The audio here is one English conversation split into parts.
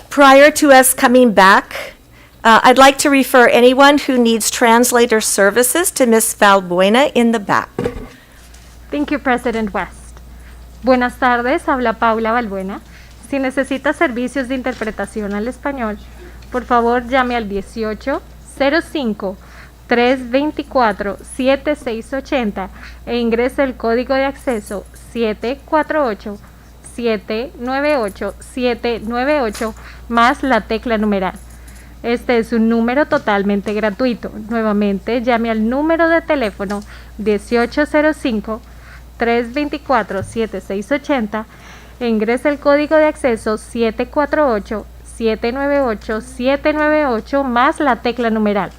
Prior to us coming back, I'd like to refer anyone who needs translator services to Ms. Valbuena in the back. Thank you, President West. Buenas tardes, habla Paula Valbuena. Si necesita servicios de interpretación al español, por favor llame al 1805-324-7680 e ingrese el código de acceso 748-798-798 más la tecla numeral. Este es un número totalmente gratuito. Nuevamente, llame al número de teléfono 1805-324-7680 e ingrese el código de acceso 748-798-798 más la tecla numeral.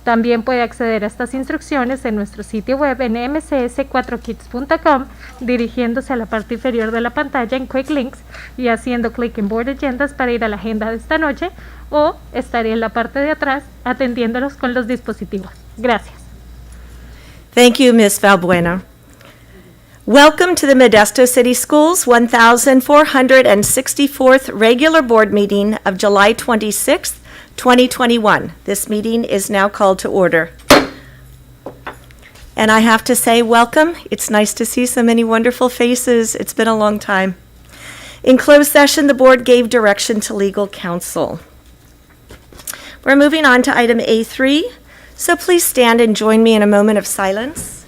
También puede acceder a estas instrucciones en nuestro sitio web en mcs4kids.com, dirigiéndose a la parte inferior de la pantalla en Quick Links y haciendo clic en Board Agendas para ir a la agenda de esta noche, o estaré en la parte de atrás atendiéndolos con los dispositivos. Gracias. Thank you, Ms. Valbuena. Welcome to the Modesto City Schools 1464th regular board meeting of July 26th, 2021. This meeting is now called to order. And I have to say, welcome. It's nice to see so many wonderful faces. It's been a long time. In closed session, the board gave direction to legal counsel. We're moving on to item A3, so please stand and join me in a moment of silence.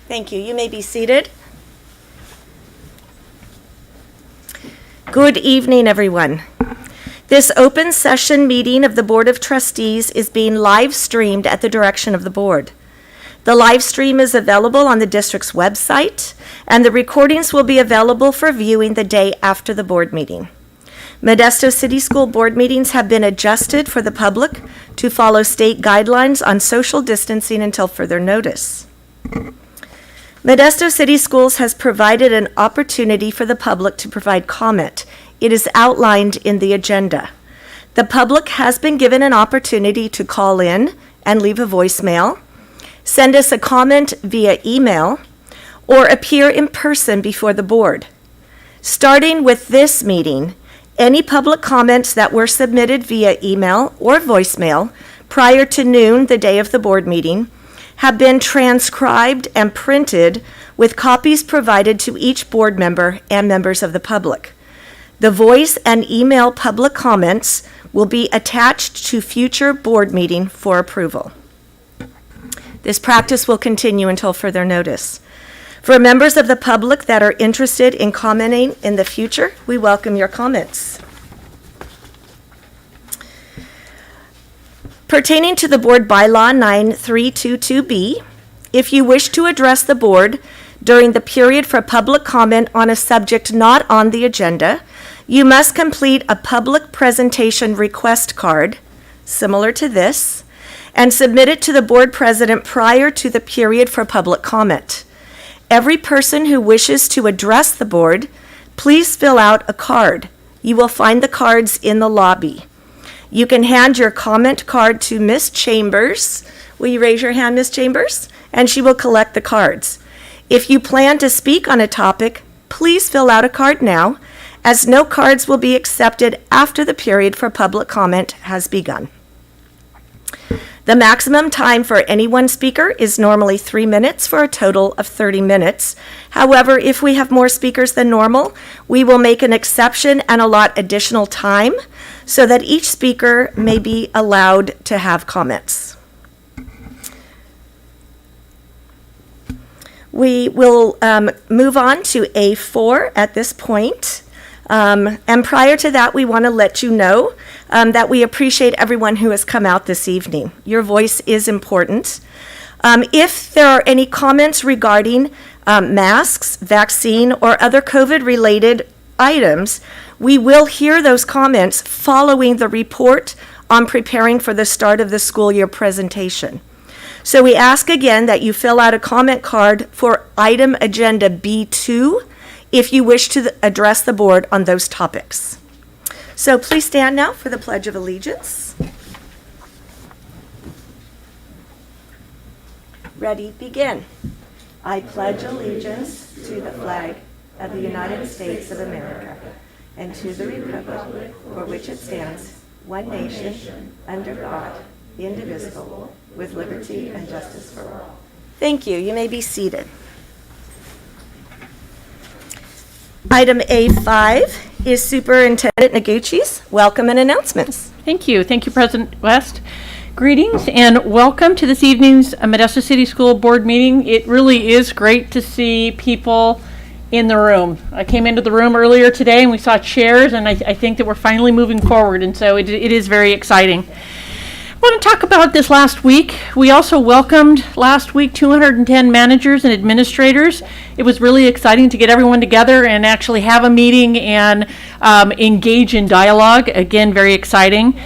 Thank you. You may be seated. Good evening, everyone. This open session meeting of the Board of Trustees is being live streamed at the direction of the board. The live stream is available on the district's website, and the recordings will be available for viewing the day after the board meeting. Modesto City School board meetings have been adjusted for the public to follow state guidelines on social distancing until further notice. Modesto City Schools has provided an opportunity for the public to provide comment. It is outlined in the agenda. The public has been given an opportunity to call in and leave a voicemail, send us a comment via email, or appear in person before the board. Starting with this meeting, any public comments that were submitted via email or voicemail prior to noon the day of the board meeting have been transcribed and printed with copies provided to each board member and members of the public. The voice and email public comments will be attached to future board meeting for approval. This practice will continue until further notice. For members of the public that are interested in commenting in the future, we welcome your comments. Pertaining to the Board Bylaw 9322B, if you wish to address the board during the period for public comment on a subject not on the agenda, you must complete a public presentation request card, similar to this, and submit it to the board president prior to the period for public comment. Every person who wishes to address the board, please fill out a card. You will find the cards in the lobby. You can hand your comment card to Ms. Chambers. Will you raise your hand, Ms. Chambers? And she will collect the cards. If you plan to speak on a topic, please fill out a card now, as no cards will be accepted after the period for public comment has begun. The maximum time for any one speaker is normally 3 minutes for a total of 30 minutes. However, if we have more speakers than normal, we will make an exception and allot additional time so that each speaker may be allowed to have comments. We will move on to A4 at this point. And prior to that, we want to let you know that we appreciate everyone who has come out this evening. Your voice is important. If there are any comments regarding masks, vaccine, or other COVID-related items, we will hear those comments following the report on preparing for the start of the school year presentation. So we ask again that you fill out a comment card for item agenda B2 if you wish to address the board on those topics. So please stand now for the Pledge of Allegiance. Ready, begin. I pledge allegiance to the flag of the United States of America and to the republic for which it stands, one nation, under God, indivisible, with liberty and justice for all. Thank you. You may be seated. Item A5 is Superintendent Noguchi's welcome and announcements. Thank you. Thank you, President West. Greetings and welcome to this evening's Modesto City School Board meeting. It really is great to see people in the room. I came into the room earlier today and we saw chairs, and I think that we're finally moving forward, and so it is very exciting. I want to talk about this last week. We also welcomed last week 210 managers and administrators. It was really exciting to get everyone together and actually have a meeting and engage in dialogue. Again, very exciting.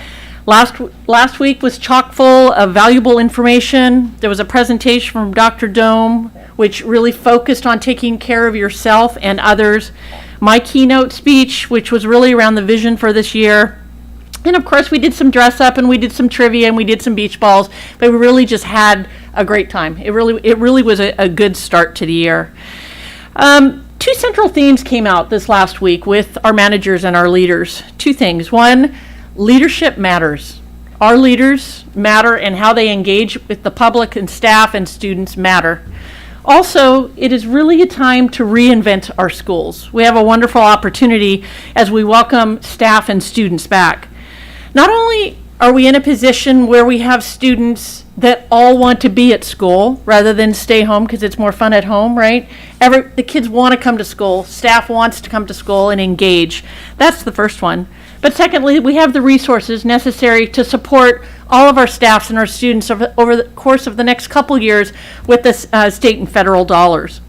Last week was chock full of valuable information. There was a presentation from Dr. Dome, which really focused on taking care of yourself and others. My keynote speech, which was really around the vision for this year. And of course, we did some dress up and we did some trivia and we did some beach balls, but we really just had a great time. It really was a good start to the year. Two central themes came out this last week with our managers and our leaders. Two things. One, leadership matters. Our leaders matter, and how they engage with the public and staff and students matter. Also, it is really a time to reinvent our schools. We have a wonderful opportunity as we welcome staff and students back. Not only are we in a position where we have students that all want to be at school rather than stay home because it's more fun at home, right? The kids want to come to school, staff wants to come to school and engage. That's the first one. But secondly, we have the resources necessary to support all of our staffs and our students over the course of the next couple years with the state and federal dollars.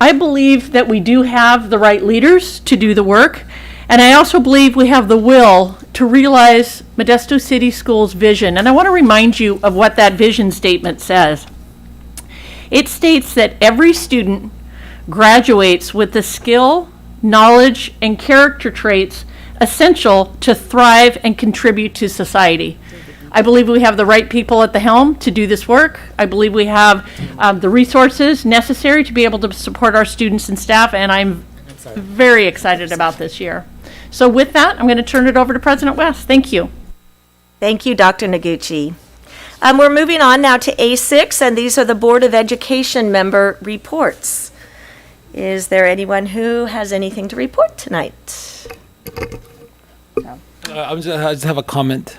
I believe that we do have the right leaders to do the work, and I also believe we have the will to realize Modesto City Schools' vision. And I want to remind you of what that vision statement says. It states that every student graduates with the skill, knowledge, and character traits essential to thrive and contribute to society. I believe we have the right people at the helm to do this work. I believe we have the resources necessary to be able to support our students and staff, and I'm very excited about this year. So with that, I'm going to turn it over to President West. Thank you. Thank you, Dr. Noguchi. We're moving on now to A6, and these are the Board of Education member reports. Is there anyone who has anything to report tonight? I just have a comment.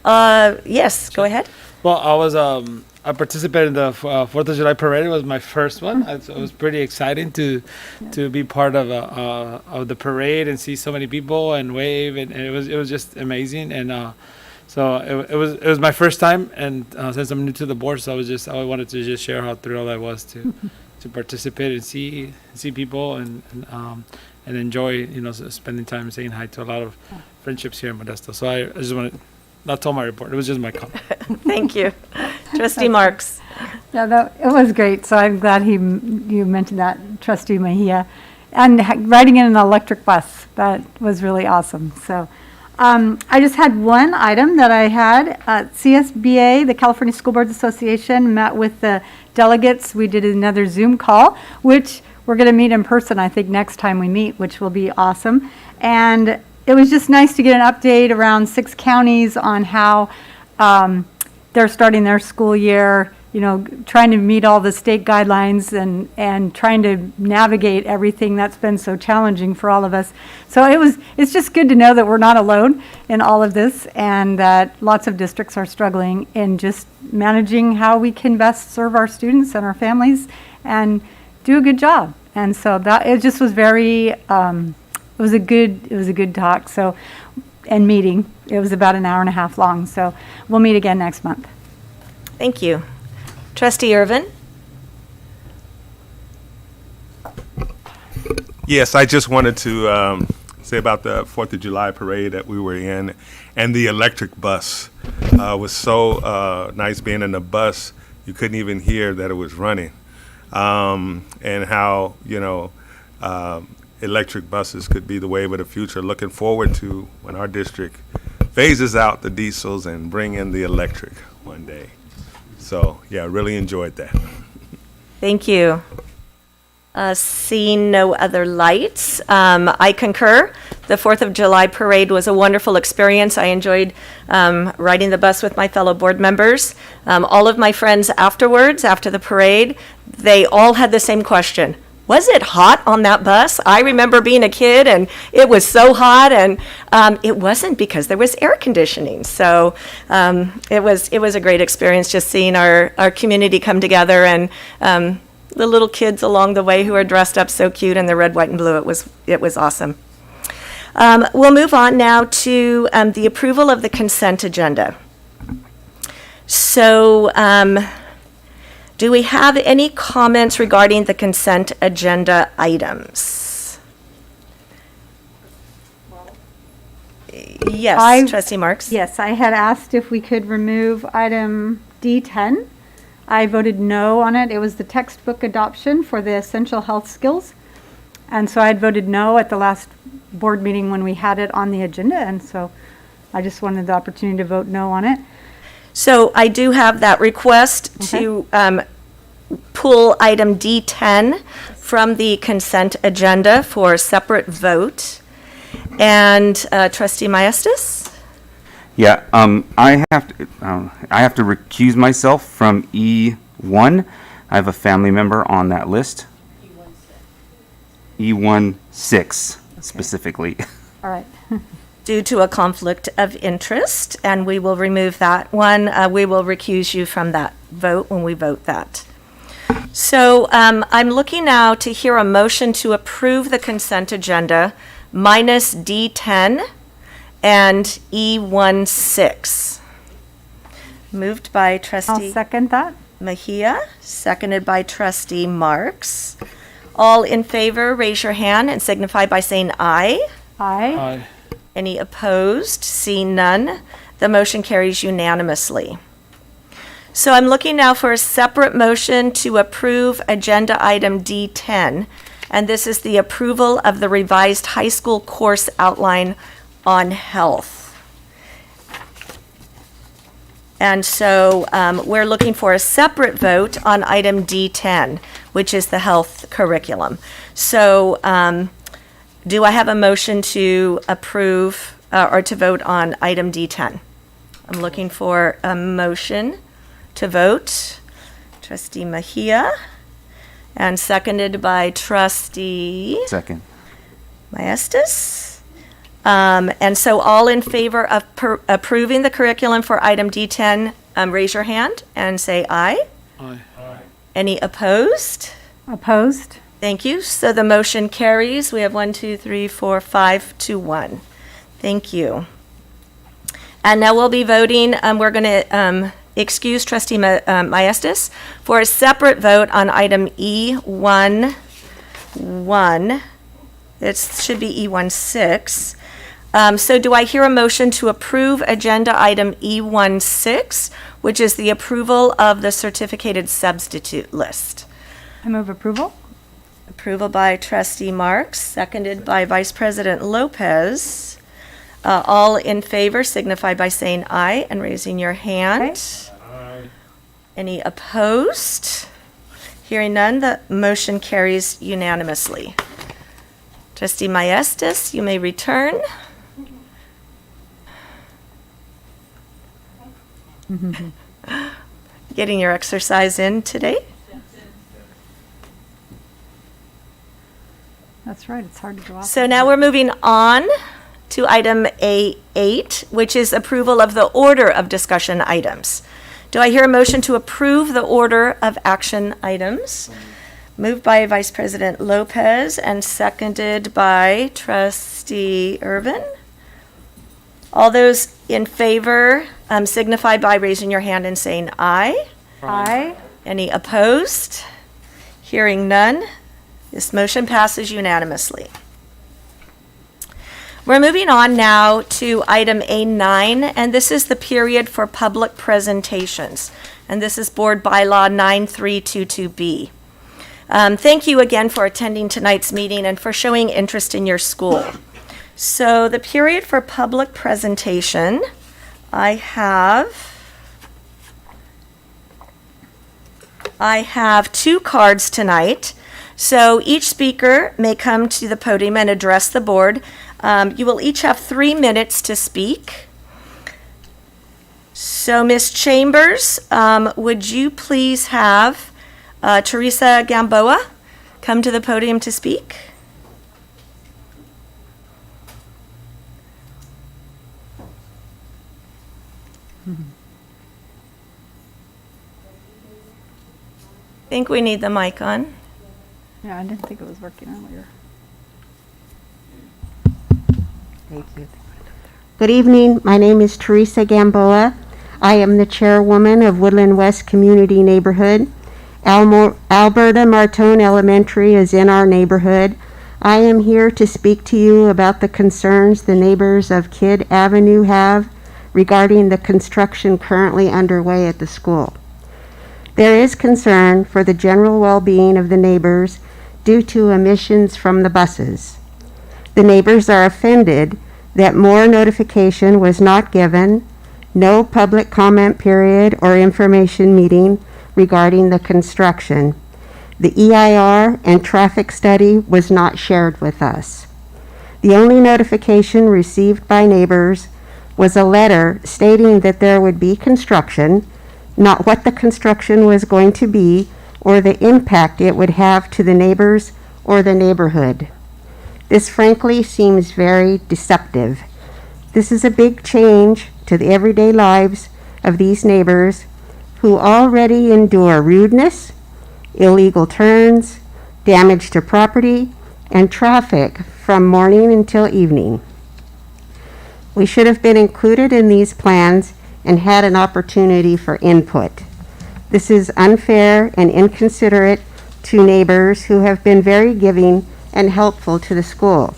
Yes, go ahead. Well, I participated in the 4th of July parade. It was my first one. It was pretty exciting to be part of the parade and see so many people and wave, and it was just amazing. And so it was my first time, and since I'm new to the board, so I wanted to just share how thrilled I was to participate and see people and enjoy, spending time saying hi to a lot of friendships here in Modesto. So I just wanted, that's all my report. It was just my comment. Thank you. Trustee Marks. Yeah, it was great. So I'm glad you mentioned that, Trustee Mejia. And riding in an electric bus, that was really awesome. So I just had one item that I had. CSBA, the California School Boards Association, met with the delegates. We did another Zoom call, which we're going to meet in person, I think, next time we meet, which will be awesome. And it was just nice to get an update around 6 counties on how they're starting their school year, trying to meet all the state guidelines and trying to navigate everything that's been so challenging for all of us. So it's just good to know that we're not alone in all of this, and that lots of districts are struggling in just managing how we can best serve our students and our families and do a good job. And so that it just was very it was a good talk. So, and meeting. It was about an hour and a half long. So we'll meet again next month. Thank you. Trustee Irvin? Yes, I just wanted to say about the 4th of July parade that we were in, and the electric bus was so nice being in the bus. You couldn't even hear that it was running, and how electric buses could be the wave of the future. Looking forward to when our district phases out the diesels and bring in the electric one day. So, yeah, really enjoyed that. Thank you. Seeing no other lights, I concur. The 4th of July parade was a wonderful experience. I enjoyed riding the bus with my fellow board members. All of my friends afterwards, after the parade, they all had the same question. Was it hot on that bus? I remember being a kid and it was so hot, and it wasn't because there was air conditioning. So it was a great experience just seeing our community come together, and the little kids along the way who are dressed up so cute in the red, white, and blue. It was awesome. We'll move on now to the approval of the consent agenda. So do we have any comments regarding the consent agenda items? Yes, Trustee Marks? Yes, I had asked if we could remove item D10. I voted no on it. It was the textbook adoption for the essential health skills. And so I had voted no at the last board meeting when we had it on the agenda. And so I just wanted the opportunity to vote no on it. So I do have that request to pull item D10 from the consent agenda for a separate vote. And Trustee Maestas? Yeah, I have to recuse myself from E1. I have a family member on that list. E16 specifically. All right. Due to a conflict of interest, and we will remove that one. We will recuse you from that vote when we vote that. So I'm looking now to hear a motion to approve the consent agenda minus D10 and E16. Moved by I'll Trustee second that. Mejia, seconded by Trustee Marks. All in favor, raise your hand and signify by saying aye. Aye. Aye. Any opposed? Seeing none, the motion carries unanimously. So I'm looking now for a separate motion to approve agenda item D10, and this is the approval of the revised high school course outline on health. And so we're looking for a separate vote on item D10, which is the health curriculum. So do I have a motion to approve or to vote on item D10? I'm looking for a motion to vote. Trustee Mejia, and seconded by Trustee Second. Maestas. And so all in favor of approving the curriculum for item D10, raise your hand and say aye. Aye. Any opposed? Opposed? Thank you. So the motion carries. We have 1, 2, 3, 4, 5 to 1. Thank you. And now we'll be voting. We're going to excuse Trustee Maestas for a separate vote on item E11. It should be E16. So do I hear a motion to approve agenda item E16, which is the approval of the certificated substitute list? I move approval. Approval by Trustee Marks, seconded by Vice President Lopez. All in favor signify by saying aye and raising your hand. Aye. Any opposed? Hearing none, the motion carries unanimously. Trustee Maestas, you may return. Getting your exercise in today? That's right, it's hard to go off. So now we're moving on to item A8, which is approval of the order of discussion items. Do I hear a motion to approve the order of action items? Moved by Vice President Lopez and seconded by Trustee Irvin. All those in favor signify by raising your hand and saying aye. Aye. Any opposed? Hearing none, this motion passes unanimously. We're moving on now to item A9, and this is the period for public presentations. And this is Board Bylaw 9322B. Thank you again for attending tonight's meeting and for showing interest in your school. So the period for public presentation, I have 2 cards tonight. So each speaker may come to the podium and address the board. You will each have 3 minutes to speak. So Ms. Chambers, would you please have Teresa Gamboa come to the podium to speak? I think we need the mic on. Yeah, I didn't think it was working earlier. Thank you. Good evening. My name is Teresa Gamboa. I am the chairwoman of Woodland West Community Neighborhood. Alberta Martone Elementary is in our neighborhood. I am here to speak to you about the concerns the neighbors of Kidd Avenue have regarding the construction currently underway at the school. There is concern for the general well-being of the neighbors due to emissions from the buses. The neighbors are offended that more notification was not given, no public comment period or information meeting regarding the construction. The EIR and traffic study was not shared with us. The only notification received by neighbors was a letter stating that there would be construction, not what the construction was going to be or the impact it would have to the neighbors or the neighborhood. This frankly seems very deceptive. This is a big change to the everyday lives of these neighbors who already endure rudeness, illegal turns, damage to property, and traffic from morning until evening. We should have been included in these plans and had an opportunity for input. This is unfair and inconsiderate to neighbors who have been very giving and helpful to the school.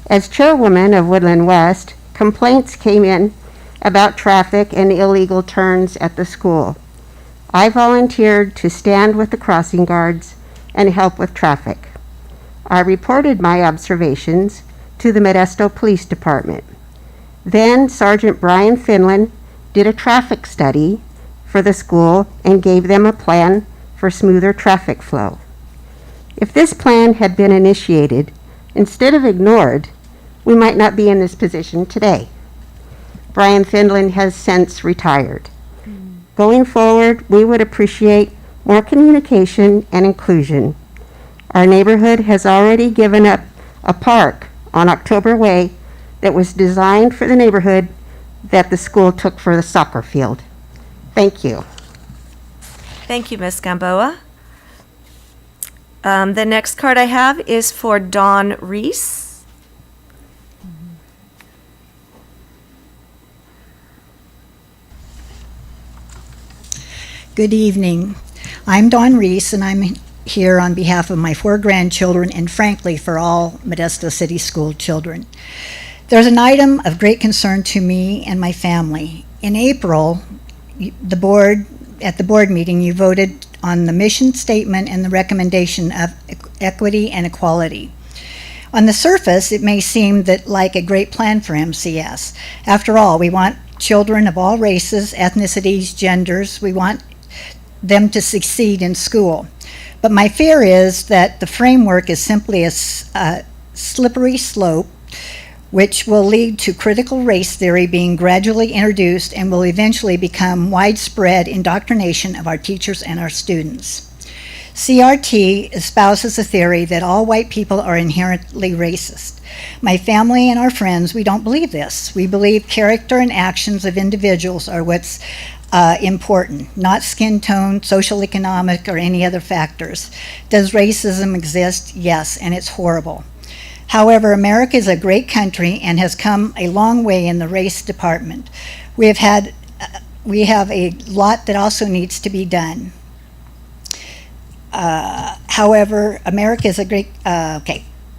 As chairwoman of Woodland West, complaints came in about traffic and illegal turns at the school. I volunteered to stand with the crossing guards and help with traffic. I reported my observations to the Modesto Police Department. Then Sergeant Brian Finland did a traffic study for the school and gave them a plan for smoother traffic flow. If this plan had been initiated instead of ignored, we might not be in this position today. Brian Finland has since retired. Going forward, we would appreciate more communication and inclusion. Our neighborhood has already given up a park on October Way that was designed for the neighborhood that the school took for the soccer field. Thank you. Thank you, Ms. Gamboa. The next card I have is for Dawn Reese. Good evening. I'm Dawn Reese, and I'm here on behalf of my 4 grandchildren and frankly for all Modesto City School children. There's an item of great concern to me and my family. In April, at the board meeting, you voted on the mission statement and the recommendation of equity and equality. On the surface, it may seem like a great plan for MCS. After all, we want children of all races, ethnicities, genders. We want them to succeed in school. But my fear is that the framework is simply a slippery slope which will lead to critical race theory being gradually introduced and will eventually become widespread indoctrination of our teachers and our students. CRT espouses a theory that all white people are inherently racist. My family and our friends, we don't believe this. We believe character and actions of individuals are what's important, not skin tone, social, economic, or any other factors. Does racism exist? Yes, and it's horrible. However, America is a great country and has come a long way in the race department. We have a lot that also needs to be done. However, America is a great,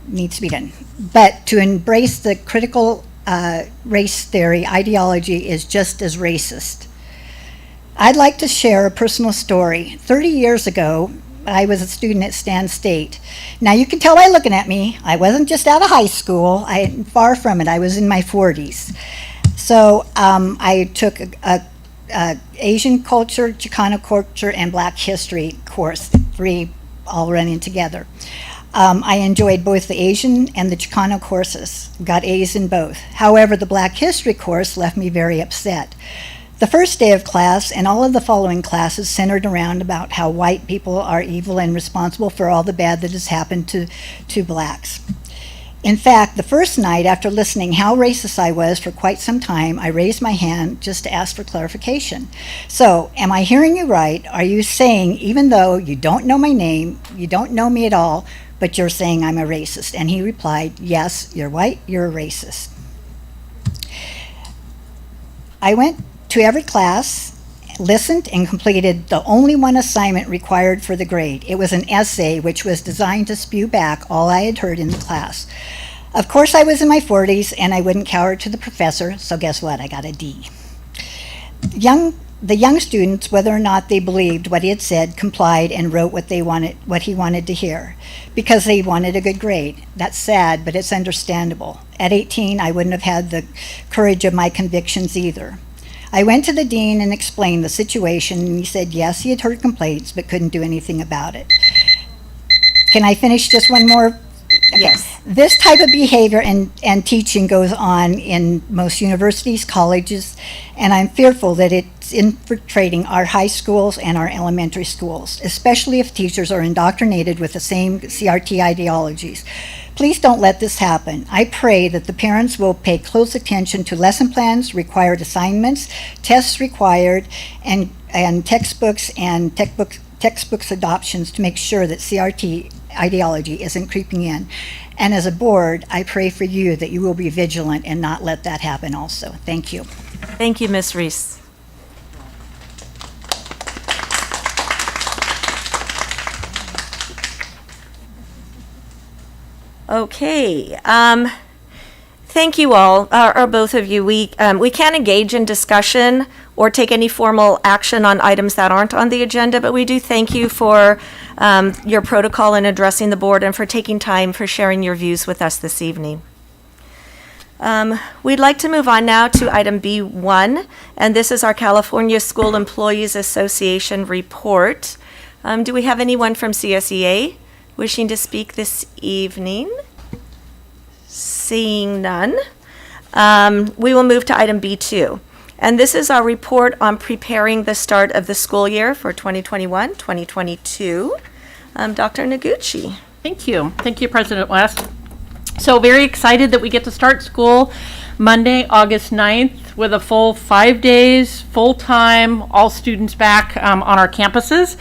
needs to be done. But to embrace the critical race theory ideology is just as racist. I'd like to share a personal story. 30 years ago, I was a student at Stan State. Now you can tell by looking at me, I wasn't just out of high school. Far from it. I was in my 40s. So I took a Asian culture, Chicano culture, and Black history course, 3 all running together. I enjoyed both the Asian and the Chicano courses, got A's in both. However, the Black history course left me very upset. The first day of class and all of the following classes centered around about how white people are evil and responsible for all the bad that has happened to blacks. In fact, the first night after listening how racist I was for quite some time, I raised my hand just to ask for clarification. So, am I hearing you right? Are you saying, even though you don't know my name, you don't know me at all, but you're saying I'm a racist? And he replied, yes, you're white, you're a racist. I went to every class, listened, and completed the only one assignment required for the grade. It was an essay which was designed to spew back all I had heard in the class. Of course, I was in my 40s and I wouldn't cower to the professor, so guess what? I got a D. The young students, whether or not they believed what he had said, complied and wrote what he wanted to hear because they wanted a good grade. That's sad, but it's understandable. At 18, I wouldn't have had the courage of my convictions either. I went to the dean and explained the situation, and he said yes, he had heard complaints, but couldn't do anything about it. Can I finish just one more? Yes. This type of behavior and teaching goes on in most universities, colleges, and I'm fearful that it's infiltrating our high schools and our elementary schools, especially if teachers are indoctrinated with the same CRT ideologies. Please don't let this happen. I pray that the parents will pay close attention to lesson plans, required assignments, tests required, and textbooks and textbooks adoptions to make sure that CRT ideology isn't creeping in. And as a board, I pray for you that you will be vigilant and not let that happen also. Thank you. Thank you, Ms. Reese. Okay. Thank you all, or both of you. We can't engage in discussion or take any formal action on items that aren't on the agenda, but we do thank you for your protocol in addressing the board and for taking time for sharing your views with us this evening. We'd like to move on now to item B1, and this is our California School Employees Association report. Do we have anyone from CSEA wishing to speak this evening? Seeing none, we will move to item B2. And this is our report on preparing the start of the school year for 2021-2022. Dr. Noguchi. Thank you. Thank you, President West. So very excited that we get to start school Monday, August 9th with a full 5 days, full-time, all students back on our campuses.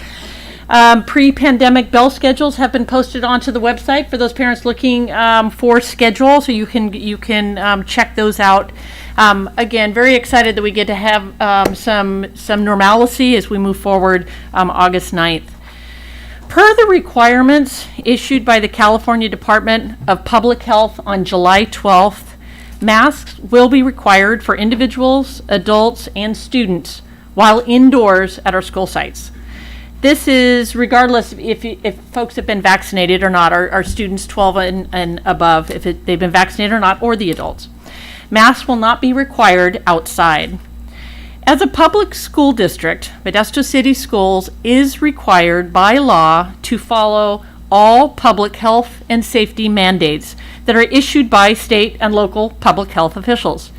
Pre-pandemic bell schedules have been posted onto the website for those parents looking for schedule, so you can check those out. Again, very excited that we get to have some normalcy as we move forward August 9th. Per the requirements issued by the California Department of Public Health on July 12th, masks will be required for individuals, adults, and students while indoors at our school sites. This is regardless if folks have been vaccinated or not, our students 12 and above, if they've been vaccinated or not, or the adults. Masks will not be required outside. As a public school district, Modesto City Schools is required by law to follow all public health and safety mandates that are issued by state and local public health officials.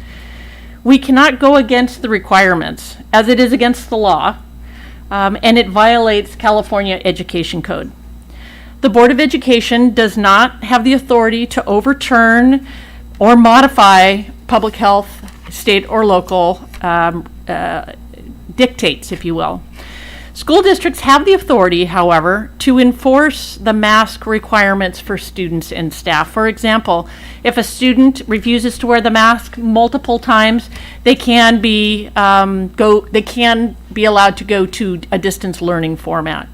We cannot go against the requirements, as it is against the law, and it violates California Education Code. The Board of Education does not have the authority to overturn or modify public health, state or local dictates, if you will. School districts have the authority, however, to enforce the mask requirements for students and staff. For example, if a student refuses to wear the mask multiple times, they can be allowed to go to a distance learning format.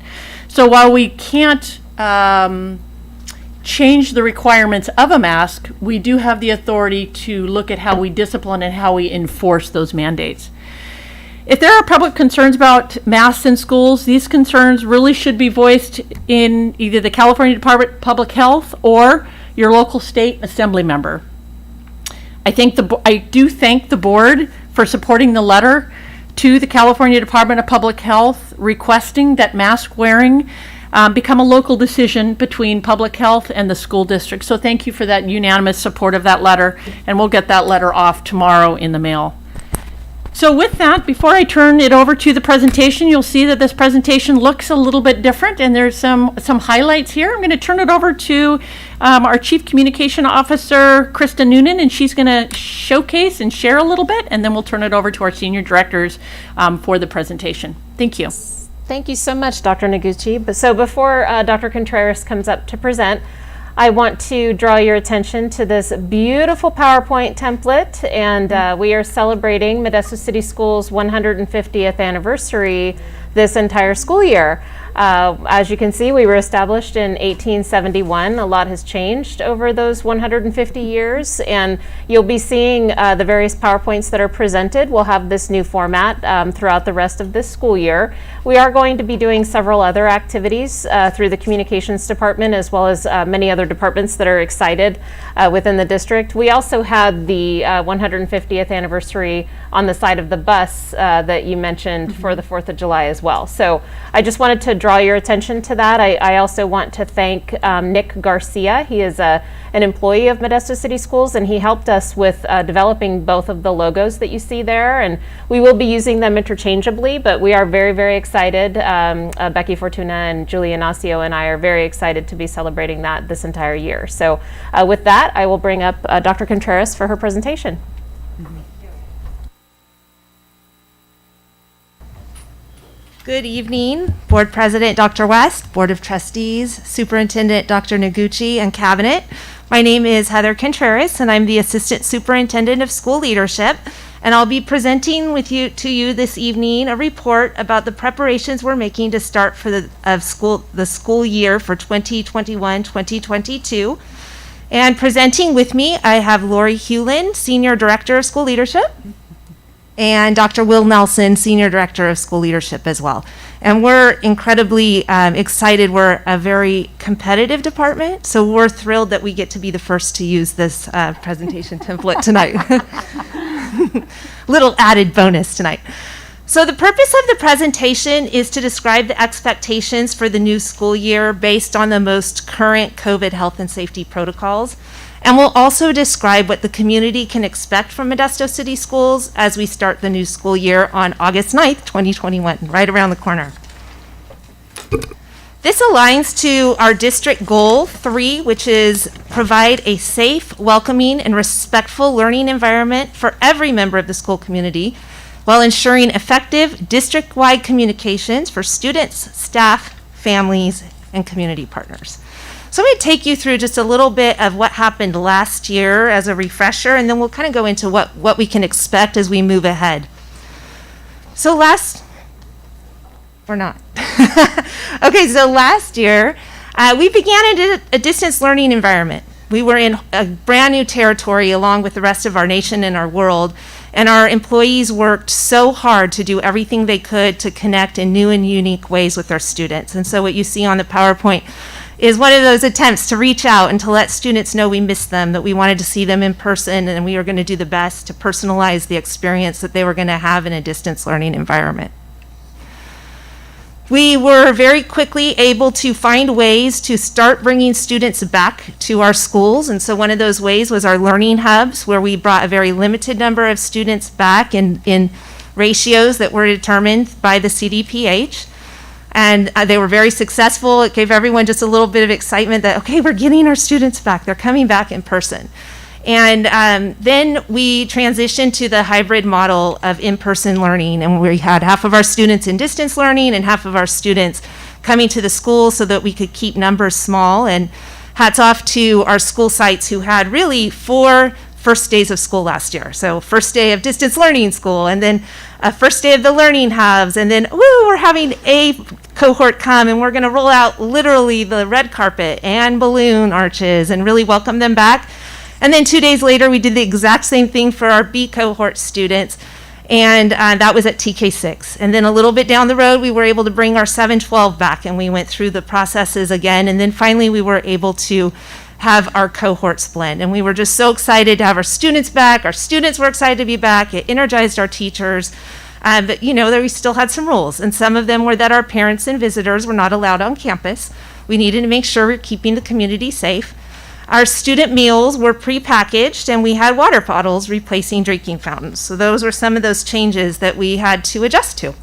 So while we can't change the requirements of a mask, we do have the authority to look at how we discipline and how we enforce those mandates. If there are public concerns about masks in schools, these concerns really should be voiced in either the California Department of Public Health or your local state assembly member. I do thank the board for supporting the letter to the California Department of Public Health requesting that mask wearing become a local decision between public health and the school district. So thank you for that unanimous support of that letter, and we'll get that letter off tomorrow in the mail. So with that, before I turn it over to the presentation, you'll see that this presentation looks a little bit different, and there's some highlights here. I'm going to turn it over to our Chief Communication Officer, Krista Noonan, and she's going to showcase and share a little bit, and then we'll turn it over to our senior directors for the presentation. Thank you. Thank you so much, Dr. Noguchi. So before Dr. Contreras comes up to present, I want to draw your attention to this beautiful PowerPoint template, and we are celebrating Modesto City Schools' 150th anniversary this entire school year. As you can see, we were established in 1871. A lot has changed over those 150 years, and you'll be seeing the various PowerPoints that are presented. We'll have this new format throughout the rest of this school year. We are going to be doing several other activities through the communications department, as well as many other departments that are excited within the district. We also had the 150th anniversary on the side of the bus that you mentioned for the 4th of July as well. So I just wanted to draw your attention to that. I also want to thank Nick Garcia. He is an employee of Modesto City Schools, and he helped us with developing both of the logos that you see there, and we will be using them interchangeably, but we are very, very excited. Becky Fortuna and Julie Inacio and I are very excited to be celebrating that this entire year. So with that, I will bring up Dr. Contreras for her presentation. Good evening, Board President Dr. West, Board of Trustees, Superintendent Dr. Noguchi, and Cabinet. My name is Heather Contreras, and I'm the Assistant Superintendent of School Leadership, and I'll be presenting to you this evening a report about the preparations we're making to start for the school year for 2021-2022. And presenting with me, I have Lori Hewlin, Senior Director of School Leadership, and Dr. Will Nelson, Senior Director of School Leadership as well. And we're incredibly excited. We're a very competitive department, so we're thrilled that we get to be the first to use this presentation template tonight. Little added bonus tonight. So the purpose of the presentation is to describe the expectations for the new school year based on the most current COVID health and safety protocols. And we'll also describe what the community can expect from Modesto City Schools as we start the new school year on August 9th, 2021, right around the corner. This aligns to our district goal 3, which is provide a safe, welcoming, and respectful learning environment for every member of the school community while ensuring effective district-wide communications for students, staff, families, and community partners. So I'm going to take you through just a little bit of what happened last year as a refresher, and then we'll kind of go into what we can expect as we move ahead. So last year, we began a distance learning environment. We were in a brand new territory along with the rest of our nation and our world, and our employees worked so hard to do everything they could to connect in new and unique ways with our students. And so what you see on the PowerPoint is one of those attempts to reach out and to let students know we missed them, that we wanted to see them in person, and we were going to do the best to personalize the experience that they were going to have in a distance learning environment. We were very quickly able to find ways to start bringing students back to our schools, and so one of those ways was our learning hubs, where we brought a very limited number of students back in ratios that were determined by the CDPH. And they were very successful. It gave everyone just a little bit of excitement that, okay, we're getting our students back. They're coming back in person. And then we transitioned to the hybrid model of in-person learning. And we had half of our students in distance learning and half of our students coming to the school so that we could keep numbers small. And hats off to our school sites who had really 4 first days of school last year. So first day of distance learning school, and then first day of the learning hubs, and then we're having a cohort come, and we're going to roll out literally the red carpet and balloon arches and really welcome them back. And then 2 days later, we did the exact same thing for our B cohort students. And that was at TK6. And then a little bit down the road, we were able to bring our 712 back, and we went through the processes again. And then finally, we were able to have our cohorts blend. And we were just so excited to have our students back. Our students were excited to be back. It energized our teachers. But, you know, we still had some rules. And some of them were that our parents and visitors were not allowed on campus. We needed to make sure we're keeping the community safe. Our student meals were prepackaged, and we had water bottles replacing drinking fountains. So those were some of those changes that we had to adjust to.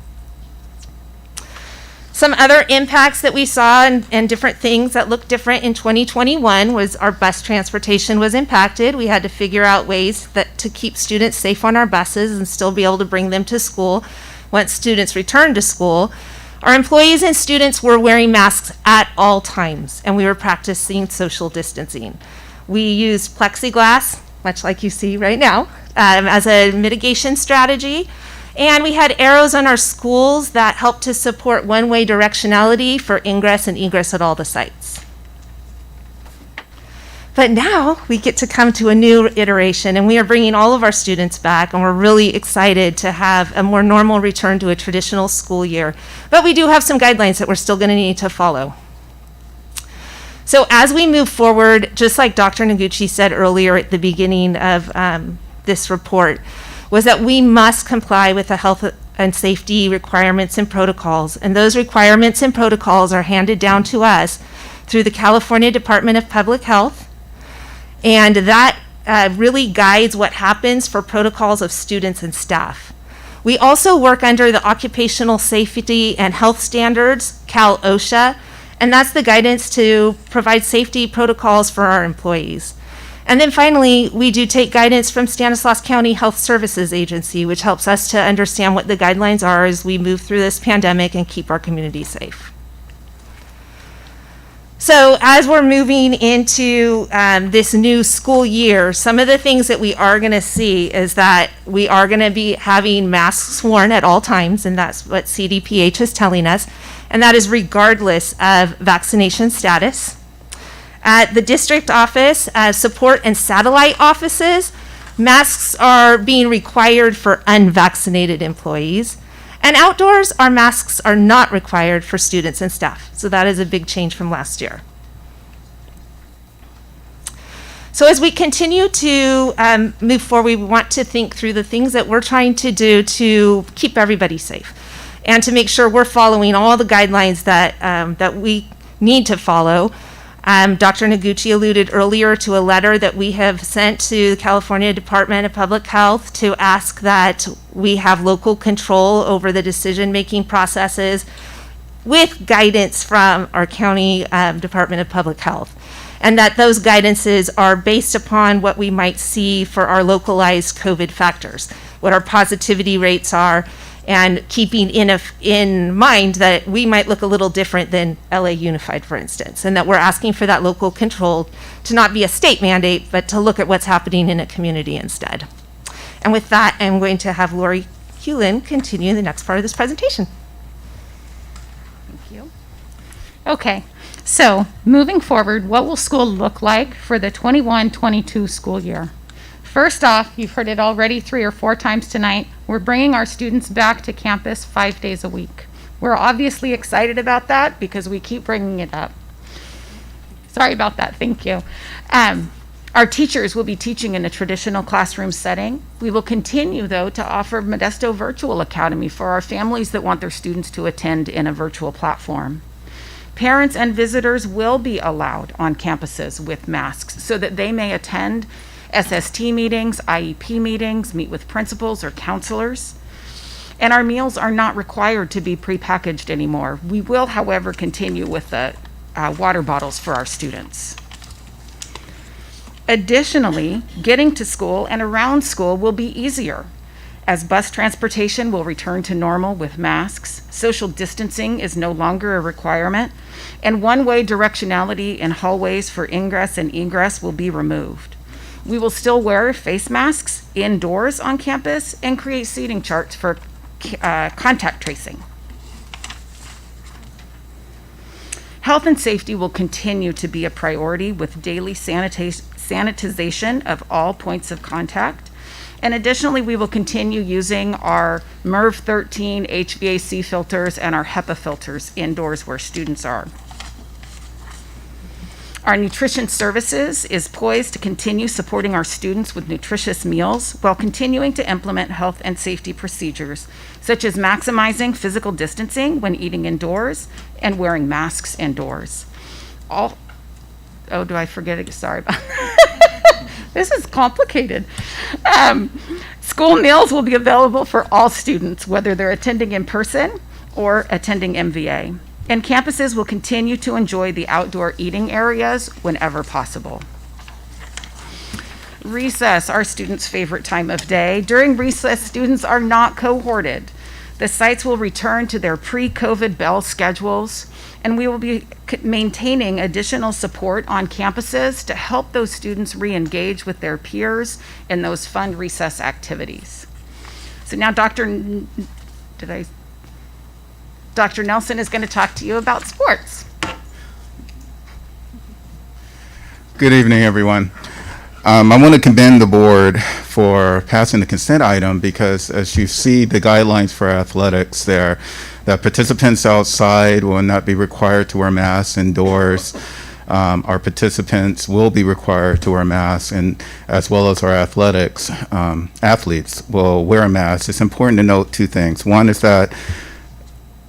Some other impacts that we saw and different things that looked different in 2021 was our bus transportation was impacted. We had to figure out ways to keep students safe on our buses and still be able to bring them to school once students returned to school. Our employees and students were wearing masks at all times, and we were practicing social distancing. We used plexiglass, much like you see right now, as a mitigation strategy. And we had arrows on our schools that helped to support one-way directionality for ingress and egress at all the sites. But now we get to come to a new iteration, and we are bringing all of our students back, and we're really excited to have a more normal return to a traditional school year. But we do have some guidelines that we're still going to need to follow. So as we move forward, just like Dr. Noguchi said earlier at the beginning of this report, was that we must comply with the health and safety requirements and protocols. And those requirements and protocols are handed down to us through the California Department of Public Health. And that really guides what happens for protocols of students and staff. We also work under the Occupational Safety and Health Standards, Cal OSHA, and that's the guidance to provide safety protocols for our employees. And then finally, we do take guidance from Stanislaus County Health Services Agency, which helps us to understand what the guidelines are as we move through this pandemic and keep our community safe. So as we're moving into this new school year, some of the things that we are going to see is that we are going to be having masks worn at all times, and that's what CDPH is telling us, and that is regardless of vaccination status. At the district office, support and satellite offices, masks are being required for unvaccinated employees. And outdoors, our masks are not required for students and staff. So that is a big change from last year. So as we continue to move forward, we want to think through the things that we're trying to do to keep everybody safe and to make sure we're following all the guidelines that we need to follow. Dr. Noguchi alluded earlier to a letter that we have sent to the California Department of Public Health to ask that we have local control over the decision-making processes with guidance from our county Department of Public Health, and that those guidances are based upon what we might see for our localized COVID factors, what our positivity rates are, and keeping in mind that we might look a little different than LA Unified, for instance, and that we're asking for that local control to not be a state mandate, but to look at what's happening in a community instead. And with that, I'm going to have Lori Hewlin continue the next part of this presentation. Thank you. Okay, so moving forward, what will school look like for the 21-22 school year? First off, you've heard it already 3 or 4 times tonight, we're bringing our students back to campus 5 days a week. We're obviously excited about that because we keep bringing it up. Sorry about that, thank you. Our teachers will be teaching in a traditional classroom setting. We will continue, though, to offer Modesto Virtual Academy for our families that want their students to attend in a virtual platform. Parents and visitors will be allowed on campuses with masks so that they may attend SST meetings, IEP meetings, meet with principals or counselors. And our meals are not required to be prepackaged anymore. We will, however, continue with the water bottles for our students. Additionally, getting to school and around school will be easier as bus transportation will return to normal with masks, social distancing is no longer a requirement, and one-way directionality in hallways for ingress and egress will be removed. We will still wear face masks indoors on campus and create seating charts for contact tracing. Health and safety will continue to be a priority with daily sanitization of all points of contact And additionally, we will continue using our MERV 13 HVAC filters and our HEPA filters indoors where students are. Our nutrition services is poised to continue supporting our students with nutritious meals while continuing to implement health and safety procedures, such as maximizing physical distancing when eating indoors and wearing masks indoors. Oh, do I forget it? Sorry about that. This is complicated. School meals will be available for all students, whether they're attending in person or attending MVA. And campuses will continue to enjoy the outdoor eating areas whenever possible. Recess, our students' favorite time of day. During recess, students are not cohorted. The sites will return to their pre-COVID bell schedules, and we will be maintaining additional support on campuses to help those students re-engage with their peers in those fun recess activities. So now Dr. Nelson is going to talk to you about sports. Good evening, everyone. I want to commend the board for passing the consent item because as you see the guidelines for athletics there, that participants outside will not be required to wear masks indoors. Our participants will be required to wear masks, and as well as our athletes will wear a mask. It's important to note two things. One is that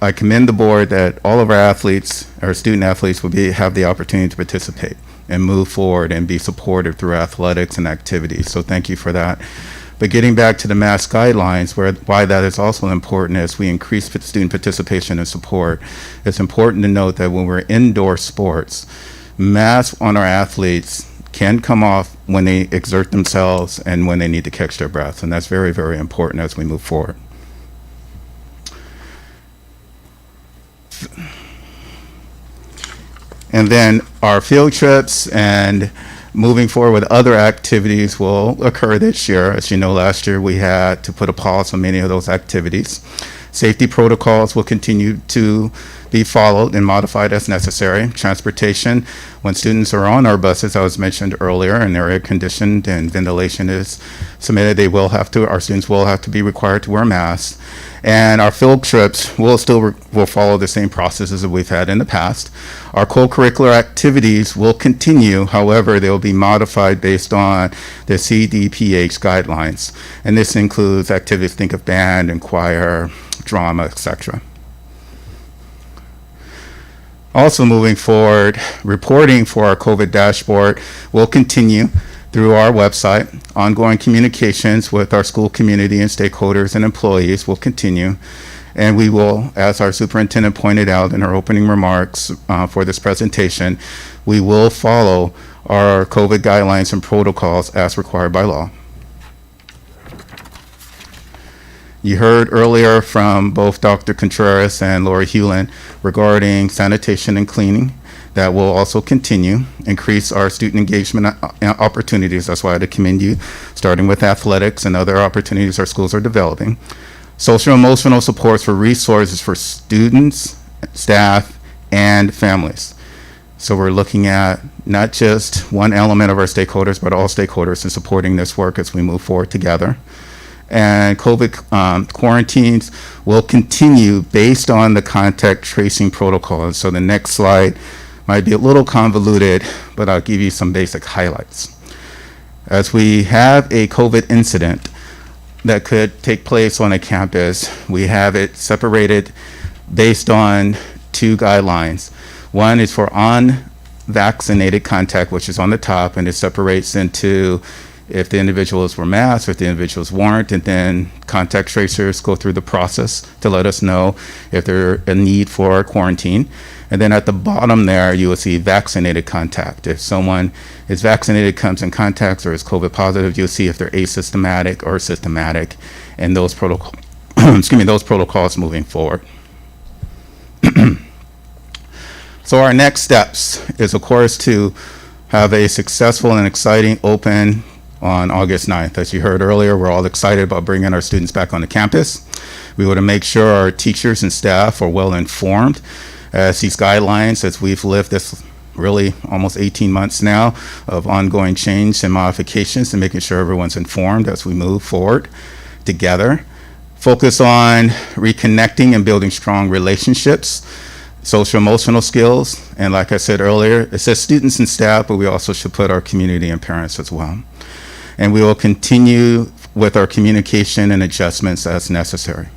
I commend the board that all of our athletes, our student athletes, will have the opportunity to participate and move forward and be supported through athletics and activities. So thank you for that. But getting back to the mask guidelines, why that is also important as we increase student participation and support, it's important to note that when we're indoor sports, masks on our athletes can come off when they exert themselves and when they need to catch their breath. And that's very, very important as we move forward. And then our field trips and moving forward with other activities will occur this year. As you know, last year we had to put a pause on many of those activities. Safety protocols will continue to be followed and modified as necessary. Transportation, when students are on our buses, as mentioned earlier, and they're air conditioned and ventilation is submitted, our students will have to be required to wear masks. And our field trips will follow the same processes that we've had in the past. Our co-curricular activities will continue, however, they will be modified based on the CDPH guidelines. And this includes activities, think of band and choir, drama, etc. Also moving forward, reporting for our COVID dashboard will continue through our website. Ongoing communications with our school community and stakeholders and employees will continue. And we will, as our superintendent pointed out in her opening remarks for this presentation, we will follow our COVID guidelines and protocols as required by law. You heard earlier from both Dr. Contreras and Lori Hewlin regarding sanitation and cleaning. That will also continue, increase our student engagement opportunities. That's why I had to commend you, starting with athletics and other opportunities our schools are developing. Social emotional supports for resources for students, staff, and families. So we're looking at not just one element of our stakeholders, but all stakeholders in supporting this work as we move forward together. And COVID quarantines will continue based on the contact tracing protocol. And so the next slide might be a little convoluted, but I'll give you some basic highlights. As we have a COVID incident that could take place on a campus, we have it separated based on two guidelines. One is for unvaccinated contact, which is on the top, and it separates into if the individuals were masked, if the individuals weren't, and then contact tracers go through the process to let us know if there's a need for quarantine. And then at the bottom there, you will see vaccinated contact. If someone is vaccinated, comes in contact, or is COVID positive, you'll see if they're asymptomatic or symptomatic, and those those protocols moving forward. So our next steps is, of course, to have a successful and exciting open on August 9th. As you heard earlier, we're all excited about bringing our students back on the campus. We want to make sure our teachers and staff are well informed as these guidelines, as we've lived this really almost 18 months now of ongoing change and modifications and making sure everyone's informed as we move forward together. Focus on reconnecting and building strong relationships, social emotional skills, and like I said earlier, it says students and staff, but we also should put our community and parents as well. And we will continue with our communication and adjustments as necessary.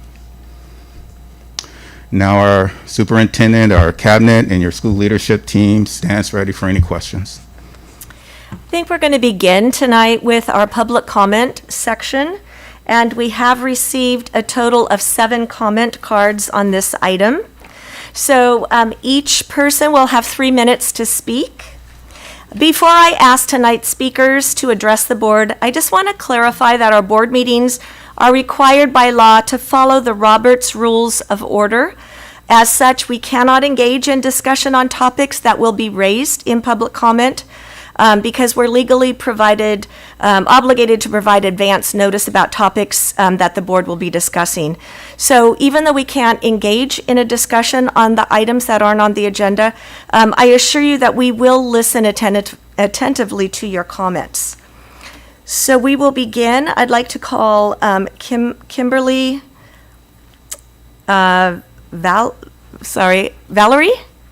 Now our superintendent, our cabinet, and your school leadership team stands ready for any questions. I think we're going to begin tonight with our public comment section, and we have received a total of 7 comment cards on this item. So each person will have 3 minutes to speak. Before I ask tonight's speakers to address the board, I just want to clarify that our board meetings are required by law to follow the Roberts Rules of Order. As such, we cannot engage in discussion on topics that will be raised in public comment because we're legally obligated to provide advance notice about topics that the board will be discussing. So even though we can't engage in a discussion on the items that aren't on the agenda, I assure you that we will listen attentively to your comments. So we will begin. I'd like to call Kimberly Valerie?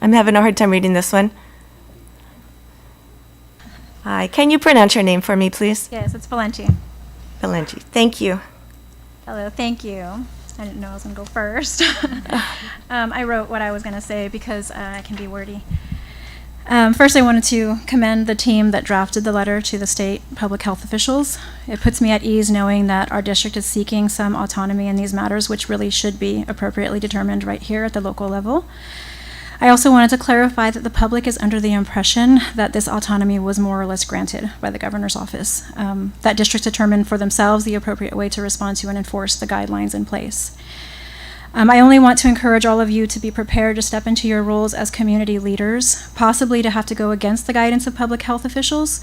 I'm having a hard time reading this one. Hi, can you pronounce your name for me, please? Yes, it's Valenti. Valenti, thank you. Hello, thank you. I didn't know I was going to go first. I wrote what I was going to say because I can be wordy. First, I wanted to commend the team that drafted the letter to the state public health officials. It puts me at ease knowing that our district is seeking some autonomy in these matters, which really should be appropriately determined right here at the local level. I also wanted to clarify that the public is under the impression that this autonomy was more or less granted by the governor's office, that districts determine for themselves the appropriate way to respond to and enforce the guidelines in place. I only want to encourage all of you to be prepared to step into your roles as community leaders, possibly to have to go against the guidance of public health officials.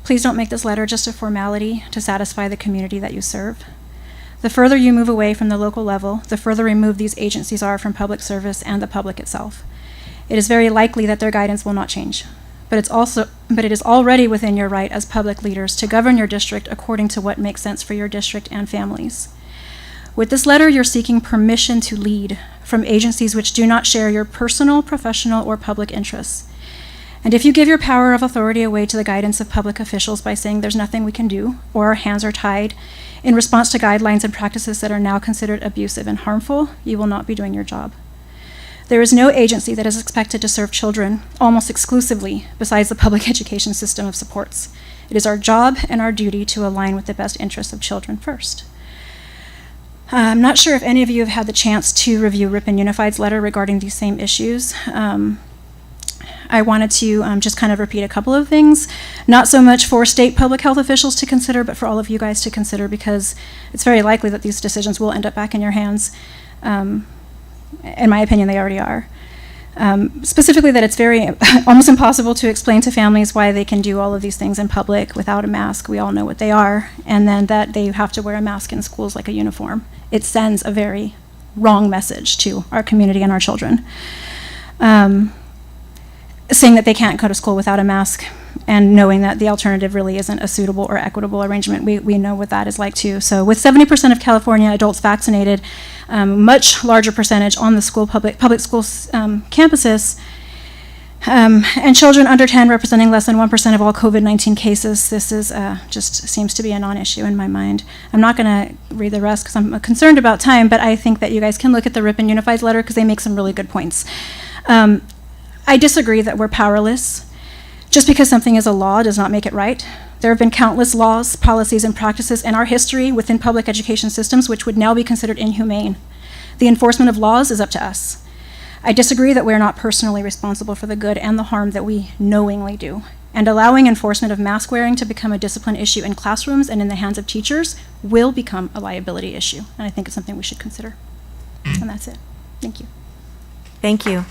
Please don't make this letter just a formality to satisfy the community that you serve. The further you move away from the local level, the further removed these agencies are from public service and the public itself. It is very likely that their guidance will not change, but it is already within your right as public leaders to govern your district according to what makes sense for your district and families. With this letter, you're seeking permission to lead from agencies which do not share your personal, professional, or public interests. And if you give your power of authority away to the guidance of public officials by saying there's nothing we can do, or our hands are tied, in response to guidelines and practices that are now considered abusive and harmful, you will not be doing your job. There is no agency that is expected to serve children almost exclusively besides the public education system of supports. It is our job and our duty to align with the best interests of children first. I'm not sure if any of you have had the chance to review Ripon Unified's letter regarding these same issues. I wanted to just kind of repeat a couple of things, not so much for state public health officials to consider, but for all of you guys to consider, because it's very likely that these decisions will end up back in your hands. In my opinion, they already are. Specifically that it's almost impossible to explain to families why they can do all of these things in public without a mask. We all know what they are. And then that they have to wear a mask in schools like a uniform. It sends a very wrong message to our community and our children. Saying that they can't go to school without a mask and knowing that the alternative really isn't a suitable or equitable arrangement. We know what that is like too. So with 70% of California adults vaccinated, much larger percentage on the public school campuses, and children under 10 representing less than 1% of all COVID-19 cases, this is just seems to be a non-issue in my mind. I'm not going to read the rest because I'm concerned about time, but I think that you guys can look at the Ripon Unified letter because they make some really good points. I disagree that we're powerless. Just because something is a law does not make it right. There have been countless laws, policies, and practices in our history within public education systems which would now be considered inhumane. The enforcement of laws is up to us. I disagree that we're not personally responsible for the good and the harm that we knowingly do. And allowing enforcement of mask wearing to become a discipline issue in classrooms and in the hands of teachers will become a liability issue. And I think it's something we should consider. And that's it. Thank you. Thank you.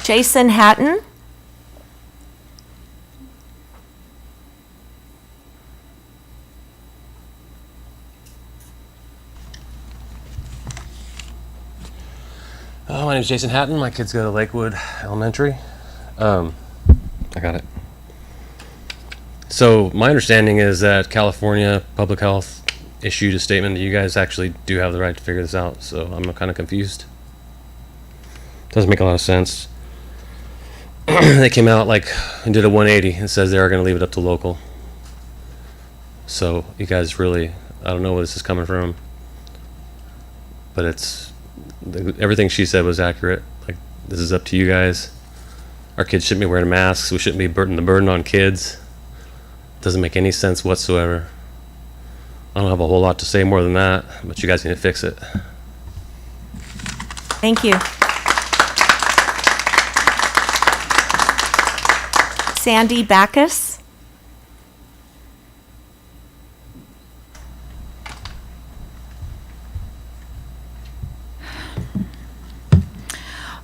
Jason Hatton. Oh, my name's Jason Hatton. My kids go to Lakewood Elementary. I got it. So my understanding is that California Public Health issued a statement that you guys actually do have the right to figure this out. So I'm kind of confused. Doesn't make a lot of sense. They came out like and did a 180 and says they are going to leave it up to local. So you guys really, I don't know where this is coming from, but everything she said was accurate. Like, this is up to you guys. Our kids shouldn't be wearing masks. We shouldn't be putting the burden on kids. Doesn't make any sense whatsoever. I don't have a whole lot to say more than that, but you guys need to fix it. Thank you. Sandy Backus.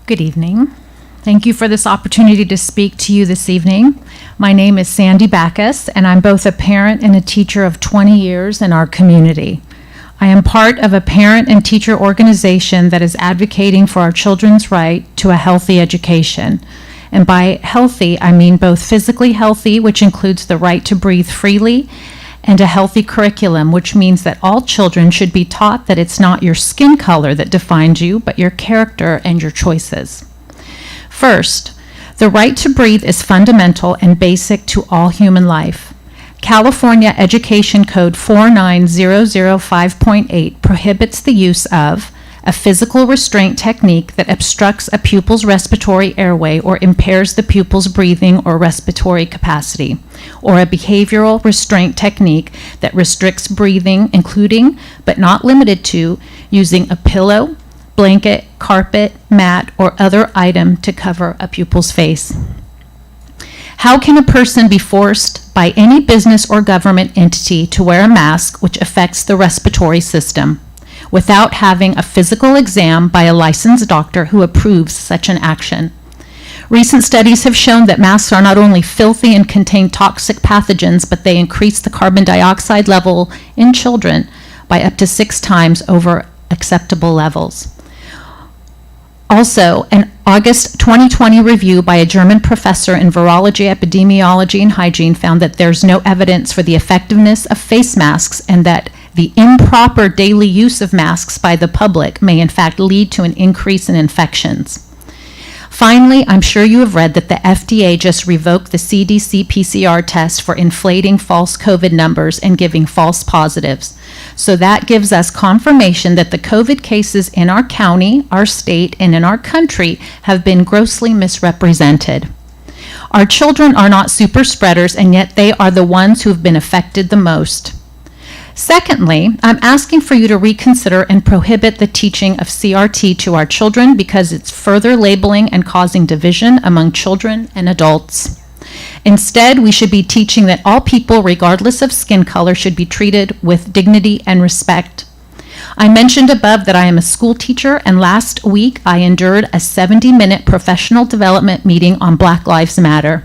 Good evening. Thank you for this opportunity to speak to you this evening. My name is Sandy Backus, and I'm both a parent and a teacher of 20 years in our community. I am part of a parent and teacher organization that is advocating for our children's right to a healthy education. And by healthy, I mean both physically healthy, which includes the right to breathe freely, and a healthy curriculum, which means that all children should be taught that it's not your skin color that defines you, but your character and your choices. First, the right to breathe is fundamental and basic to all human life. California Education Code 49005.8 prohibits the use of a physical restraint technique that obstructs a pupil's respiratory airway or impairs the pupil's breathing or respiratory capacity, or a behavioral restraint technique that restricts breathing, including, but not limited to, using a pillow, blanket, carpet, mat, or other item to cover a pupil's face. How can a person be forced by any business or government entity to wear a mask which affects the respiratory system without having a physical exam by a licensed doctor who approves such an action? Recent studies have shown that masks are not only filthy and contain toxic pathogens, but they increase the carbon dioxide level in children by up to 6 times over acceptable levels. Also, an August 2020 review by a German professor in virology, epidemiology, and hygiene found that there's no evidence for the effectiveness of face masks, and that the improper daily use of masks by the public may in fact lead to an increase in infections. Finally, I'm sure you have read that the FDA just revoked the CDC PCR test for inflating false COVID numbers and giving false positives. So that gives us confirmation that the COVID cases in our county, our state, and in our country have been grossly misrepresented. Our children are not super spreaders, and yet they are the ones who have been affected the most. Secondly, I'm asking for you to reconsider and prohibit the teaching of CRT to our children because it's further labeling and causing division among children and adults. Instead, we should be teaching that all people, regardless of skin color, should be treated with dignity and respect. I mentioned above that I am a school teacher, and last week I endured a 70-minute professional development meeting on Black Lives Matter.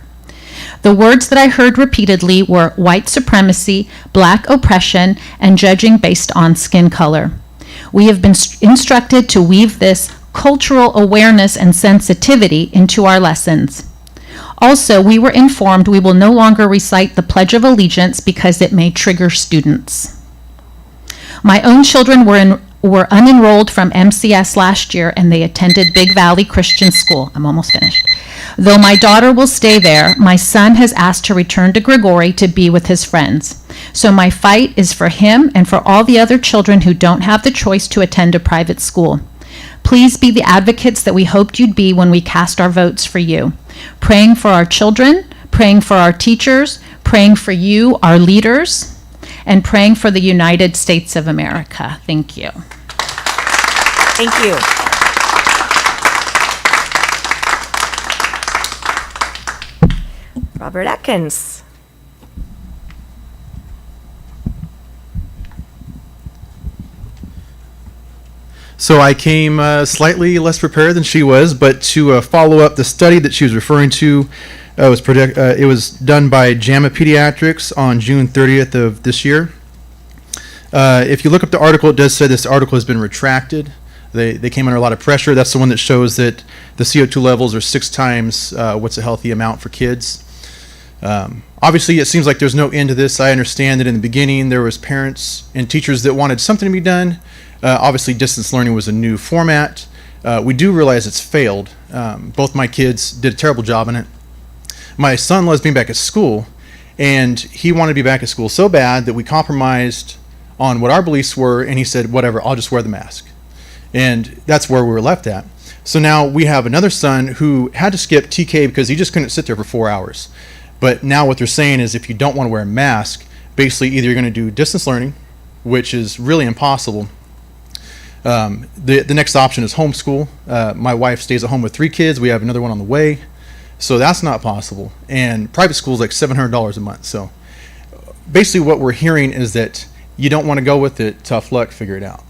The words that I heard repeatedly were white supremacy, black oppression, and judging based on skin color. We have been instructed to weave this cultural awareness and sensitivity into our lessons. Also, we were informed we will no longer recite the Pledge of Allegiance because it may trigger students. My own children were unenrolled from MCS last year, and they attended Big Valley Christian School. I'm almost finished. Though my daughter will stay there, my son has asked to return to Gregory to be with his friends. So my fight is for him and for all the other children who don't have the choice to attend a private school. Please be the advocates that we hoped you'd be when we cast our votes for you. Praying for our children, praying for our teachers, praying for you, our leaders, and praying for the United States of America. Thank you. Thank you. Robert Atkins. So I came slightly less prepared than she was, but to follow up the study that she was referring to, it was done by JAMA Pediatrics on June 30th of this year. If you look up the article, it does say this article has been retracted. They came under a lot of pressure. That's the one that shows that the CO2 levels are 6 times what's a healthy amount for kids. Obviously, it seems like there's no end to this. I understand that in the beginning there was parents and teachers that wanted something to be done. Obviously, distance learning was a new format. We do realize it's failed. Both my kids did a terrible job in it. My son loves being back at school, and he wanted to be back at school so bad that we compromised on what our beliefs were, and he said, whatever, I'll just wear the mask. And that's where we were left at. So now we have another son who had to skip TK because he just couldn't sit there for 4 hours. But now what they're saying is if you don't want to wear a mask, basically either you're going to do distance learning, which is really impossible. The next option is homeschool. My wife stays at home with 3 kids. We have another one on the way. So that's not possible. And private school is like $700 a month. So basically what we're hearing is that you don't want to go with it, tough luck, figure it out.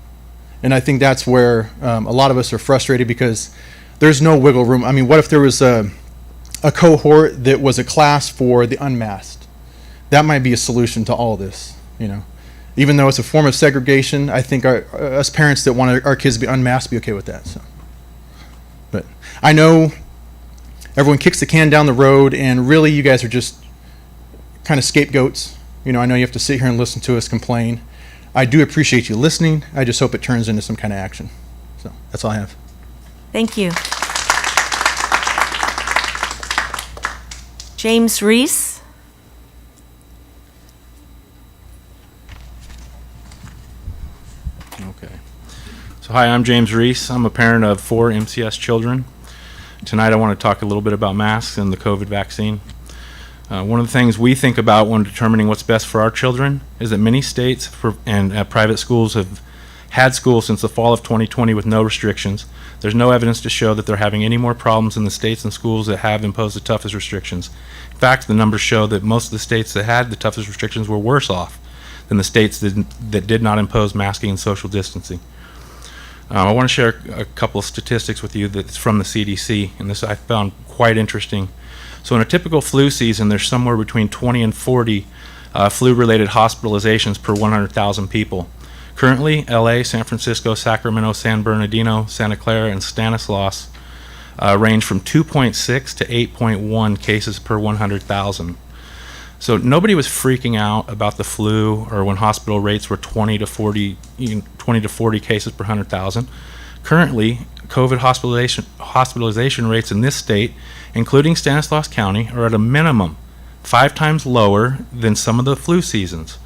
And I think that's where a lot of us are frustrated because there's no wiggle room. I mean, what if there was a cohort that was a class for the unmasked? That might be a solution to all this, you know. Even though it's a form of segregation, I think us parents that want our kids to be unmasked be okay with that. So, but I know everyone kicks the can down the road, and really you guys are just kind of scapegoats. You know, I know you have to sit here and listen to us complain. I do appreciate you listening. I just hope it turns into some kind of action. So that's all I have. Thank you. James Reese. Okay. So hi, I'm James Reese. I'm a parent of 4 MCS children. Tonight I want to talk a little bit about masks and the COVID vaccine. One of the things we think about when determining what's best for our children is that many states and private schools have had school since the fall of 2020 with no restrictions. There's no evidence to show that they're having any more problems in the states and schools that have imposed the toughest restrictions. In fact, the numbers show that most of the states that had the toughest restrictions were worse off than the states that did not impose masking and social distancing. I want to share a couple of statistics with you that's from the CDC, and this I found quite interesting. So in a typical flu season, there's somewhere between 20 and 40 flu-related hospitalizations per 100,000 people. Currently, LA, San Francisco, Sacramento, San Bernardino, Santa Clara, and Stanislaus range from 2.6 to 8.1 cases per 100,000. So nobody was freaking out about the flu or when hospital rates were 20 to 40 cases per 100,000. Currently, COVID hospitalization rates in this state, including Stanislaus County, are at a minimum 5 times lower than some of the flu seasons.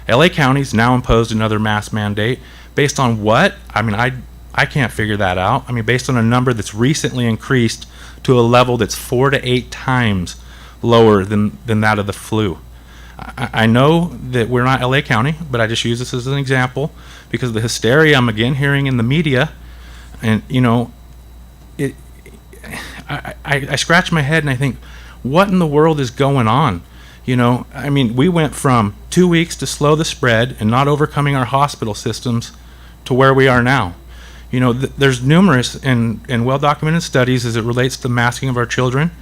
LA County's now imposed another mask mandate based on what? I mean, I can't figure that out. I mean, based on a number that's recently increased to a level that's 4 to 8 times lower than that of the flu. I know that we're not LA County, but I just use this as an example because of the hysteria I'm again hearing in the media. And, you know, I scratch my head and I think, what in the world is going on? You know, I mean, we went from 2 weeks to slow the spread and not overcoming our hospital systems to where we are now. You know, there's numerous and well-documented studies as it relates to masking of our children.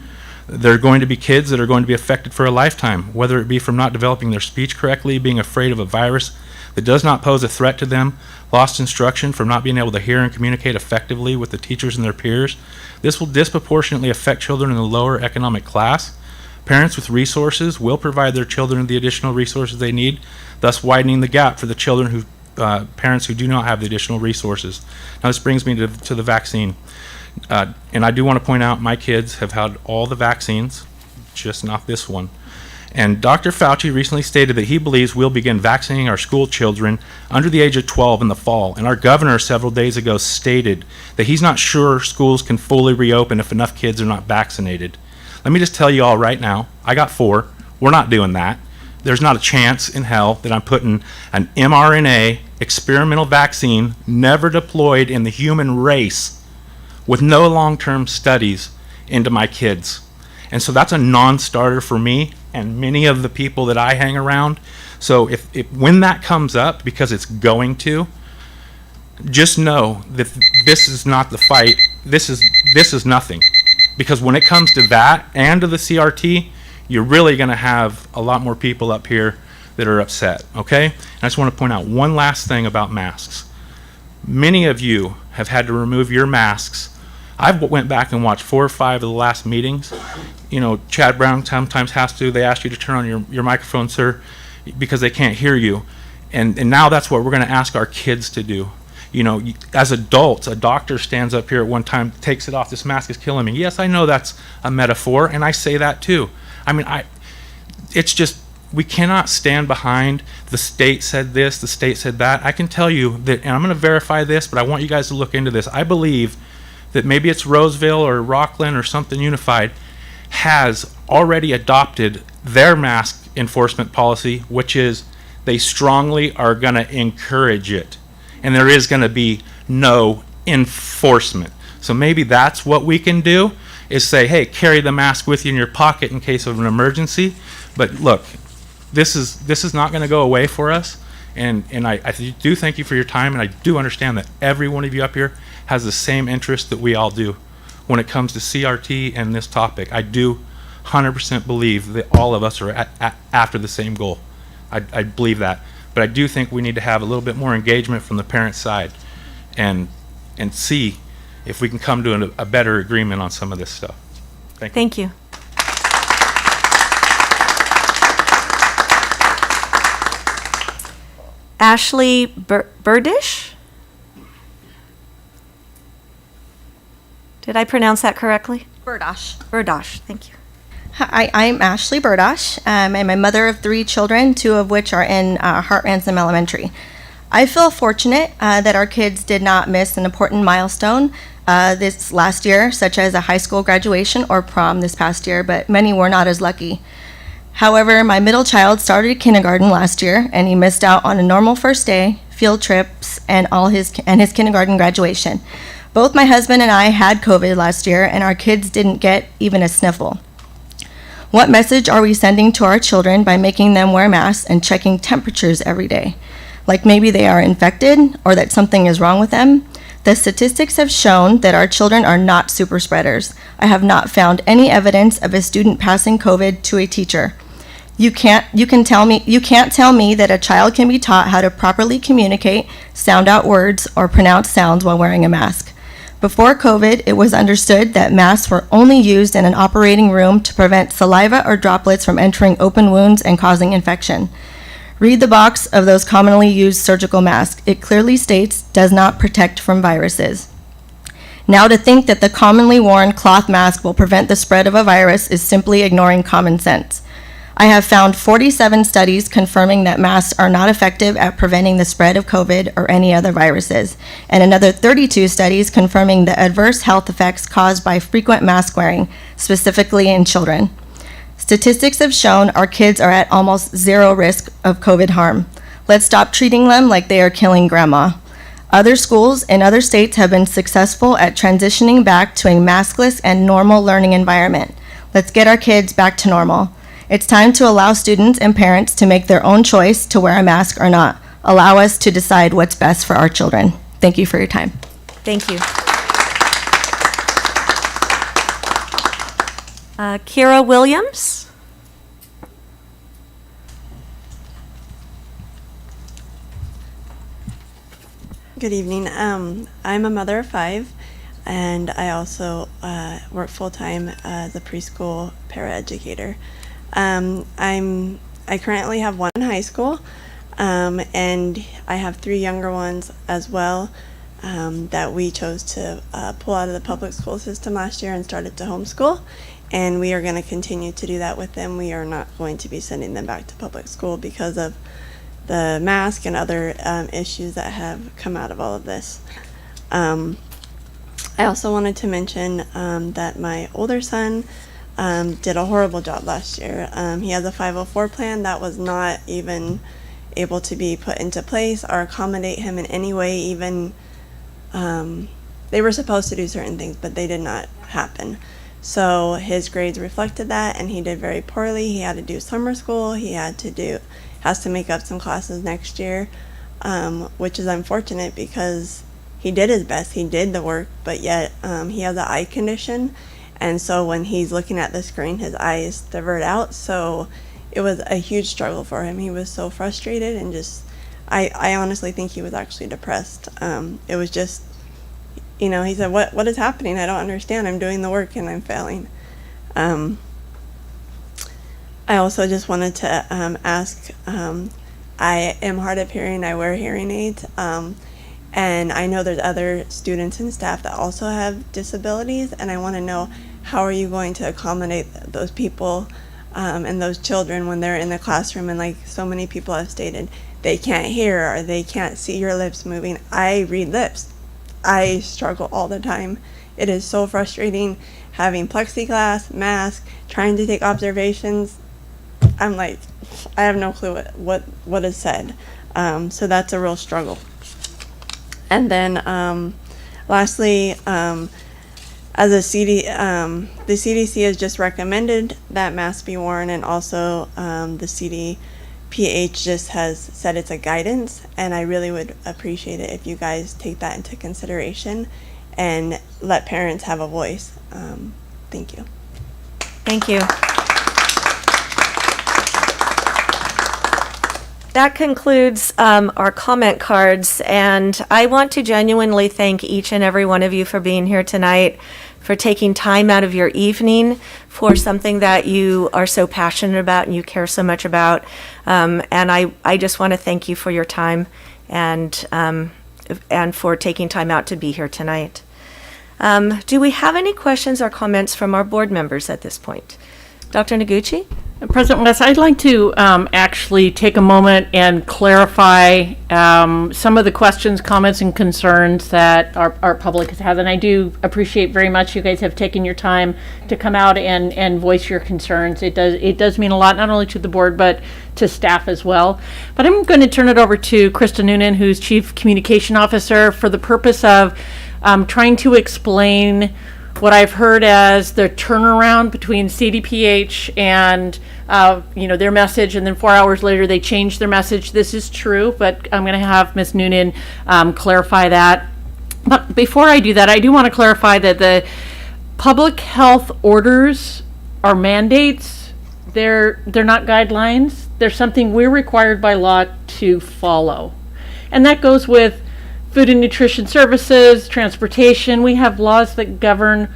There are going to be kids that are going to be affected for a lifetime, whether it be from not developing their speech correctly, being afraid of a virus that does not pose a threat to them, lost instruction from not being able to hear and communicate effectively with the teachers and their peers. This will disproportionately affect children in the lower economic class. Parents with resources will provide their children the additional resources they need, thus widening the gap for the children who parents who do not have the additional resources. Now this brings me to the vaccine. And I do want to point out my kids have had all the vaccines, just not this one. And Dr. Fauci recently stated that he believes we'll begin vaccinating our school children under the age of 12 in the fall. And our governor several days ago stated that he's not sure schools can fully reopen if enough kids are not vaccinated. Let me just tell you all right now, I got 4. We're not doing that. There's not a chance in hell that I'm putting an mRNA experimental vaccine never deployed in the human race with no long-term studies into my kids. And so that's a non-starter for me and many of the people that I hang around. So if when that comes up, because it's going to, just know that this is not the fight. This is nothing. Because when it comes to that and to the CRT, you're really going to have a lot more people up here that are upset, okay? And I just want to point out one last thing about masks. Many of you have had to remove your masks. I've went back and watched 4 or 5 of the last meetings. You know, Chad Brown sometimes has to. They ask you to turn on your microphone, sir, because they can't hear you. And now that's what we're going to ask our kids to do. You know, as adults, a doctor stands up here at one time, takes it off, this mask is killing me. Yes, I know that's a metaphor, and I say that too. I mean, it's just, we cannot stand behind the state said this, the state said that. I can tell you that, and I'm going to verify this, but I want you guys to look into this. I believe that maybe it's Roseville or Rockland or something unified has already adopted their mask enforcement policy, which is they strongly are going to encourage it. And there is going to be no enforcement. So maybe that's what we can do, is say, hey, carry the mask with you in your pocket in case of an emergency. But look, this is not going to go away for us. And I do thank you for your time, and I do understand that every one of you up here has the same interest that we all do when it comes to CRT and this topic. I do 100% believe that all of us are after the same goal. I believe that. But I do think we need to have a little bit more engagement from the parent side and see if we can come to a better agreement on some of this stuff. Thank you. Thank you. Ashley Burdish? Did I pronounce that correctly? Burdosh. Burdosh, thank you. Hi, I'm Ashley Burdosh. I'm a mother of 3 children, 2 of which are in Hart Ransom Elementary. I feel fortunate that our kids did not miss an important milestone this last year, such as a high school graduation or prom this past year, but many were not as lucky. However, my middle child started kindergarten last year, and he missed out on a normal first day, field trips, and his kindergarten graduation. Both my husband and I had COVID last year, and our kids didn't get even a sniffle. What message are we sending to our children by making them wear masks and checking temperatures every day? Like maybe they are infected or that something is wrong with them? The statistics have shown that our children are not super spreaders. I have not found any evidence of a student passing COVID to a teacher. You can't tell me that a child can be taught how to properly communicate, sound out words, or pronounce sounds while wearing a mask. Before COVID, it was understood that masks were only used in an operating room to prevent saliva or droplets from entering open wounds and causing infection. Read the box of those commonly used surgical masks. It clearly states, does not protect from viruses. Now to think that the commonly worn cloth mask will prevent the spread of a virus is simply ignoring common sense. I have found 47 studies confirming that masks are not effective at preventing the spread of COVID or any other viruses, and another 32 studies confirming the adverse health effects caused by frequent mask wearing, specifically in children. Statistics have shown our kids are at almost zero risk of COVID harm. Let's stop treating them like they are killing grandma. Other schools in other states have been successful at transitioning back to a maskless and normal learning environment. Let's get our kids back to normal. It's time to allow students and parents to make their own choice to wear a mask or not. Allow us to decide what's best for our children. Thank you for your time. Thank you. Kira Williams? Good evening. I'm a mother of 5, and I also work full-time as a preschool paraeducator. I currently have 1 in high school, and I have 3 younger ones as well that we chose to pull out of the public school system last year and started to homeschool, and we are going to continue to do that with them. We are not going to be sending them back to public school because of the mask and other issues that have come out of all of this. I also wanted to mention that my older son did a horrible job last year. He has a 504 plan that was not even able to be put into place or accommodate him in any way. Even they were supposed to do certain things, but they did not happen. So his grades reflected that, and he did very poorly. He had to do summer school. He has to make up some classes next year, which is unfortunate because he did his best. He did the work, but yet he has an eye condition. And so when he's looking at the screen, his eyes divert out. So it was a huge struggle for him. He was so frustrated and just I honestly think he was actually depressed. It was just, he said, what is happening? I don't understand. I'm doing the work and I'm failing. I also just wanted to ask, I am hard of hearing. I wear hearing aids. And I know there's other students and staff that also have disabilities, and I want to know, how are you going to accommodate those people and those children when they're in the classroom, and like so many people have stated, they can't hear or they can't see your lips moving. I read lips. I struggle all the time. It is so frustrating having plexiglass, mask, trying to take observations. I'm like, I have no clue what is said. So that's a real struggle. And then lastly, as a the CDC has just recommended that masks be worn, and also the CDPH just has said it's a guidance, and I really would appreciate it if you guys take that into consideration and let parents have a voice. Thank you. Thank you. That concludes our comment cards, and I want to genuinely thank each and every one of you for being here tonight, for taking time out of your evening for something that you are so passionate about and you care so much about. And I just want to thank you for your time and for taking time out to be here tonight. Do we have any questions or comments from our board members at this point? Dr. Noguchi? President West, I'd like to actually take a moment and clarify some of the questions, comments, and concerns that our public has had. And I do appreciate very much you guys have taken your time to come out and voice your concerns. It does mean a lot, not only to the board, but to staff as well. But I'm going to turn it over to Krista Noonan, who's Chief Communication Officer, for the purpose of trying to explain what I've heard as the turnaround between CDPH and their message, and then 4 hours later they changed their message. This is true, but I'm going to have Ms. Noonan clarify that. But before I do that, I do want to clarify that the public health orders are mandates. They're not guidelines. They're something we're required by law to follow, and that goes with food and nutrition services, transportation. We have laws that govern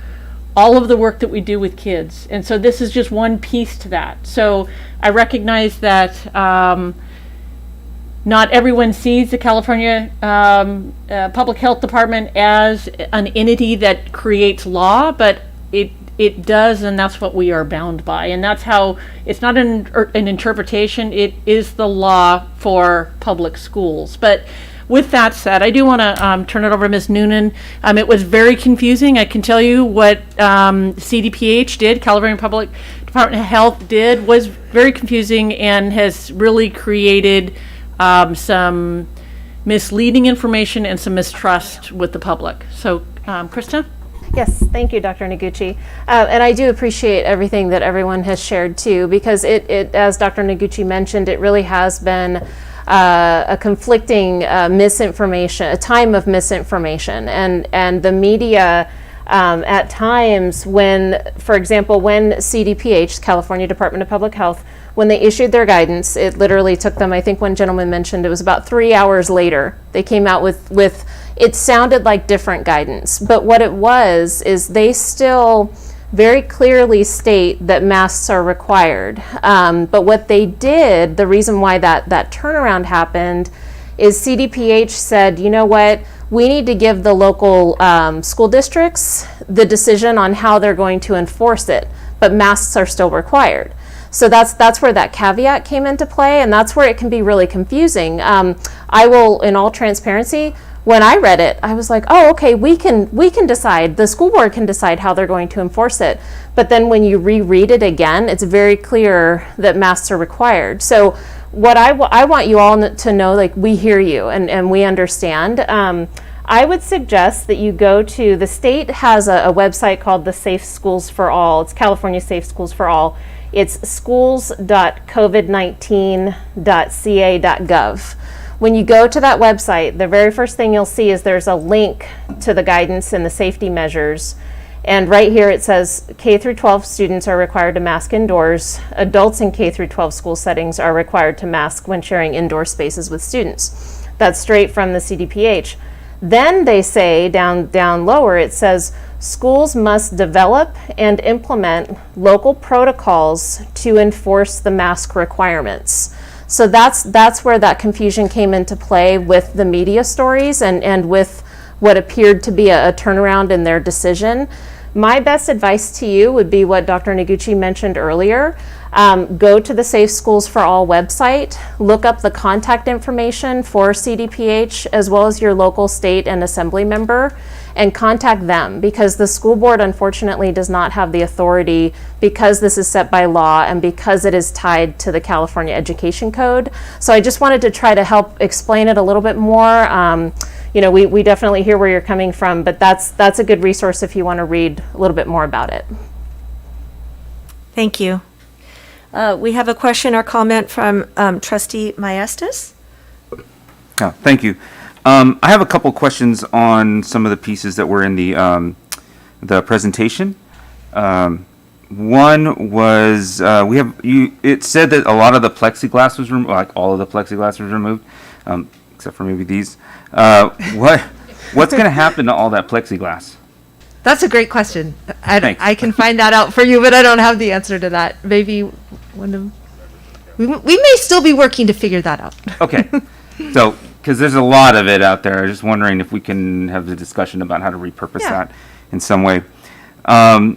all of the work that we do with kids. And so this is just one piece to that. So I recognize that not everyone sees the California Public Health Department as an entity that creates law, but it does, and that's what we are bound by. And that's how, it's not an interpretation, it is the law for public schools. But with that said, I do want to turn it over to Ms. Noonan. It was very confusing. I can tell you what CDPH did, California Public Department of Health did, was very confusing and has really created some misleading information and some mistrust with the public. So, Krista? Yes, thank you, Dr. Noguchi. And I do appreciate everything that everyone has shared too, because it as Dr. Noguchi mentioned, it really has been a conflicting misinformation, a time of misinformation, and the media at times when, for example, when CDPH, California Department of Public Health, when they issued their guidance, it literally took them, I think one gentleman mentioned it was about 3 hours later, they came out with it sounded like different guidance, but what it was is they still very clearly state that masks are required. But what they did, the reason why that turnaround happened, is CDPH said, you know what, we need to give the local school districts the decision on how they're going to enforce it, but masks are still required. So that's where that caveat came into play, and that's where it can be really confusing. I will, in all transparency, when I read it, I was like, oh, okay, we can decide, the school board can decide how they're going to enforce it. But then when you reread it again, it's very clear that masks are required. So what I want you all to know, like, we hear you and we understand. I would suggest that you go to, the state has a website called the Safe Schools for All. It's California Safe Schools for All. It's schools.covid19.ca.gov. When you go to that website, the very first thing you'll see is there's a link to the guidance and the safety measures. And right here it says K through 12 students are required to mask indoors. Adults in K through 12 school settings are required to mask when sharing indoor spaces with students. That's straight from the CDPH. Then they say down lower, it says schools must develop and implement local protocols to enforce the mask requirements. So that's where that confusion came into play with the media stories and with what appeared to be a turnaround in their decision. My best advice to you would be what Dr. Noguchi mentioned earlier. Go to the Safe Schools for All website, look up the contact information for CDPH as well as your local state and assembly member, and contact them, because the school board unfortunately does not have the authority, because this is set by law and because it is tied to the California Education Code. So I just wanted to try to help explain it a little bit more. We definitely hear where you're coming from, but that's a good resource if you want to read a little bit more about it. Thank you. We have a question or comment from Trustee Maestas. Oh, thank you. I have a couple questions on some of the pieces that were in the presentation. One was it said that a lot of the plexiglass was removed, like all of the plexiglass was removed, except for maybe these. What's going to happen to all that plexiglass? That's a great question. Thanks. I can find that out for you, but I don't have the answer to that. Maybe we may still be working to figure that out. Okay. So, because there's a lot of it out there, I'm just wondering if we can have the discussion about how to repurpose that in some way. Can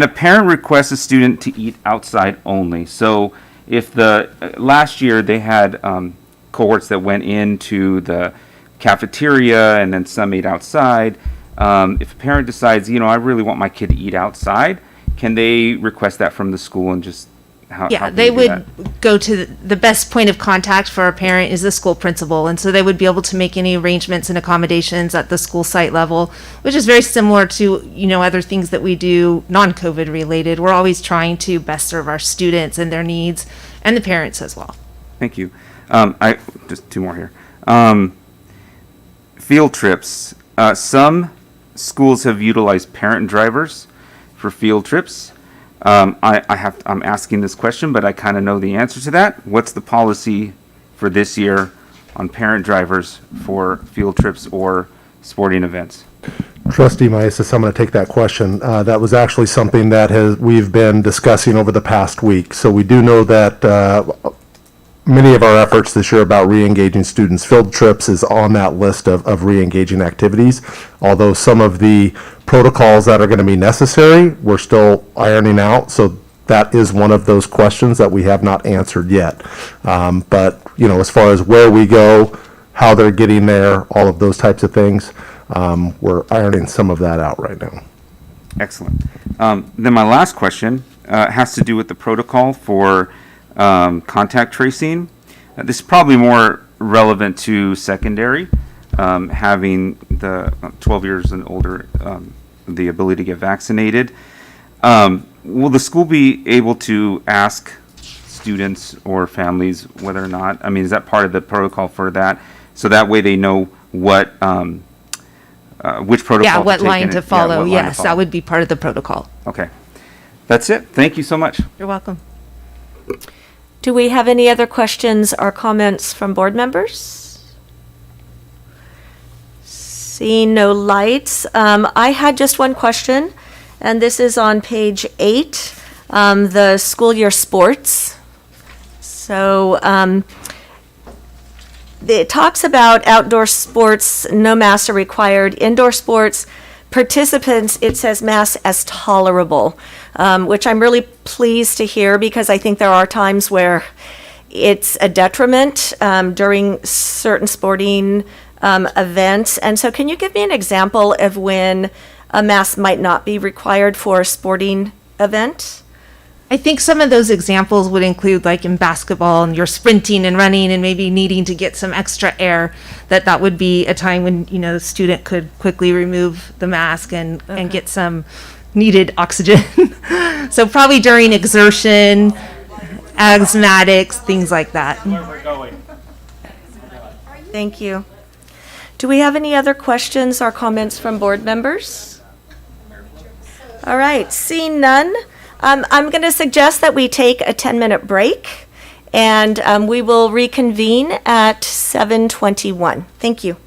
a parent request a student to eat outside only? So, if last year they had cohorts that went into the cafeteria and then some ate outside. If a parent decides, I really want my kid to eat outside, can they request that from the school and just how they would go to the best point of contact for a parent is the school principal, and so they would be able to make any arrangements and accommodations at the school site level, which is very similar to other things that we do non-COVID related. We're always trying to best serve our students and their needs and the parents as well. Thank you. I just two more here. Field trips. Some schools have utilized parent drivers for field trips. I'm asking this question, but I kind of know the answer to that. What's the policy for this year on parent drivers for field trips or sporting events? Trustee Maestas, I'm going to take that question. That was actually something that we've been discussing over the past week. So we do know that many of our efforts this year about re-engaging students. Field trips is on that list of re-engaging activities, although some of the protocols that are going to be necessary, we're still ironing out. So that is one of those questions that we have not answered yet. But, as far as where we go, how they're getting there, all of those types of things, we're ironing some of that out right now. Excellent. Then my last question has to do with the protocol for contact tracing. This is probably more relevant to secondary, having the 12 years and older, the ability to get vaccinated. Will the school be able to ask students or families whether or not, is that part of the protocol for that? So that way they know what, which protocol Yeah, what to take line in to it. follow. Yeah, what line to Yes, follow. that would be part of the protocol. Okay. That's it. Thank you so much. You're welcome. Do we have any other questions or comments from board members? Seeing no lights. I had just one question, and this is on page 8, the school year sports. So it talks about outdoor sports, no masks are required. Indoor sports, participants, it says masks as tolerable, which I'm really pleased to hear, because I think there are times where it's a detriment during certain sporting events. And so can you give me an example of when a mask might not be required for a sporting event? I think some of those examples would include, like in basketball, and you're sprinting and running and maybe needing to get some extra air, that would be a time when, the student could quickly remove the mask and get some needed oxygen. So probably during exertion, asthmatics, things like that. Thank you. Do we have any other questions or comments from board members? All right, seeing none, I'm going to suggest that we take a 10-minute break, and we will reconvene at 7:21. Thank you.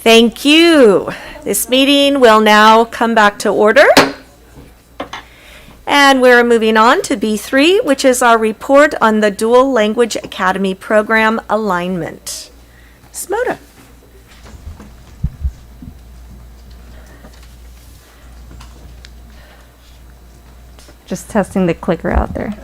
Thank you. This meeting will now come back to order. And we're moving on to B3, which is our report on the Dual Language Academy program alignment. Ms. Moda. Just testing the clicker out there.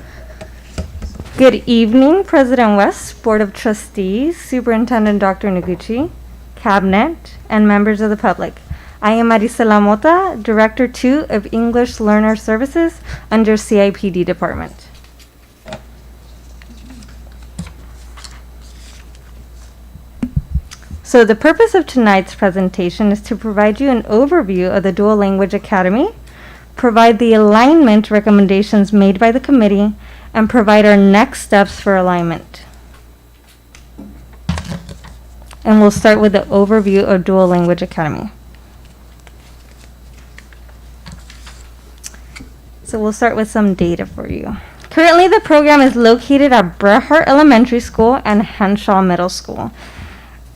Good evening, President West, Board of Trustees, Superintendent Dr. Noguchi, Cabinet, and members of the public. I am Marisa Lamota, Director 2 of English Learner Services under CIPD Department. So the purpose of tonight's presentation is to provide you an overview of the Dual Language Academy, provide the alignment recommendations made by the committee, and provide our next steps for alignment. And we'll start with the overview of Dual Language Academy. So we'll start with some data for you. Currently, the program is located at Brehart Elementary School and Henshaw Middle School.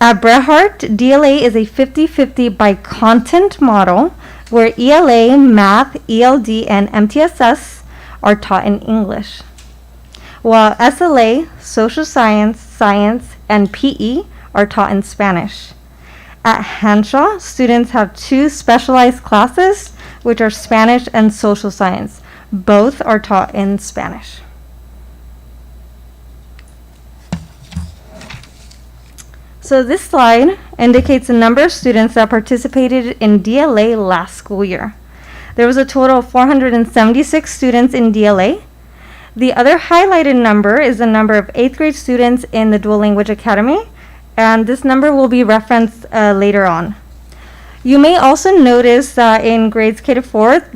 At Brehart, DLA is a 50-50 by content model where ELA, Math, ELD, and MTSS are taught in English, while SLA, Social Science, Science, and PE are taught in Spanish. At Henshaw, students have 2 specialized classes, which are Spanish and Social Science. Both are taught in Spanish. So this slide indicates the number of students that participated in DLA last school year. There was a total of 476 students in DLA. The other highlighted number is the number of 8th grade students in the Dual Language Academy, and this number will be referenced later on. You may also notice that in grades K to 4th,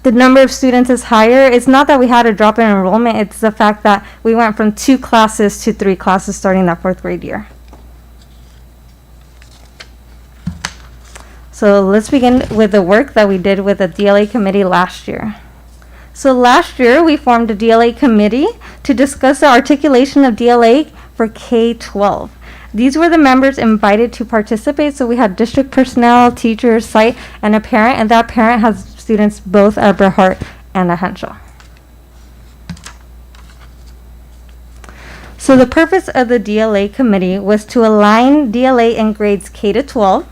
the number of students is higher. It's not that we had a drop in enrollment, it's the fact that we went from 2 classes to 3 classes starting that 4th grade year. So let's begin with the work that we did with the DLA committee last year. So last year we formed a DLA committee to discuss the articulation of DLA for K-12. These were the members invited to participate, so we had district personnel, teachers, site, and a parent, and that parent has students both at Brehart and at Henshaw. So the purpose of the DLA committee was to align DLA in grades K to 12,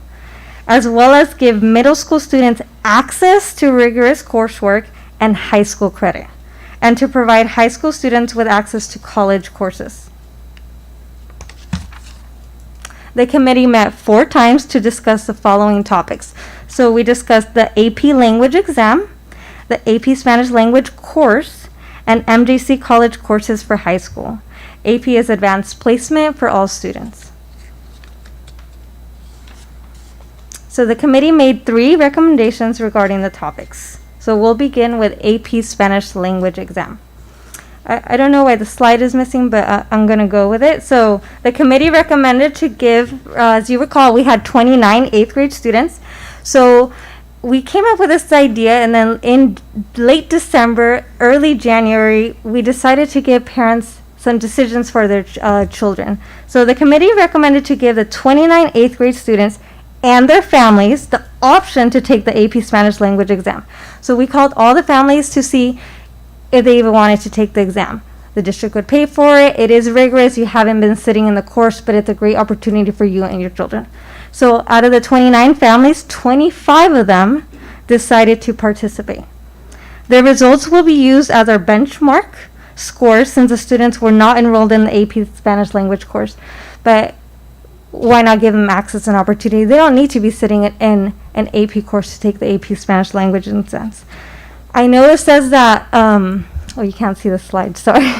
as well as give middle school students access to rigorous coursework and high school credit, and to provide high school students with access to college courses. The committee met 4 times to discuss the following topics. So we discussed the AP language exam, the AP Spanish language course, and MJC college courses for high school. AP is advanced placement for all students. So the committee made 3 recommendations regarding the topics. So we'll begin with AP Spanish language exam. I don't know why the slide is missing, but I'm going to go with it. So the committee recommended to give, as you recall, we had 29 8th grade students. So we came up with this idea, and then in late December, early January, we decided to give parents some decisions for their children. So the committee recommended to give the 29 8th grade students and their families the option to take the AP Spanish language exam. So we called all the families to see if they even wanted to take the exam. The district would pay for it. It is rigorous. You haven't been sitting in the course, but it's a great opportunity for you and your children. So out of the 29 families, 25 of them decided to participate. The results will be used as our benchmark scores since the students were not enrolled in the AP Spanish language course. But why not give them access and opportunity? They don't need to be sitting in an AP course to take the AP Spanish language in a sense. I know it says that, oh, you can't see the slide, sorry.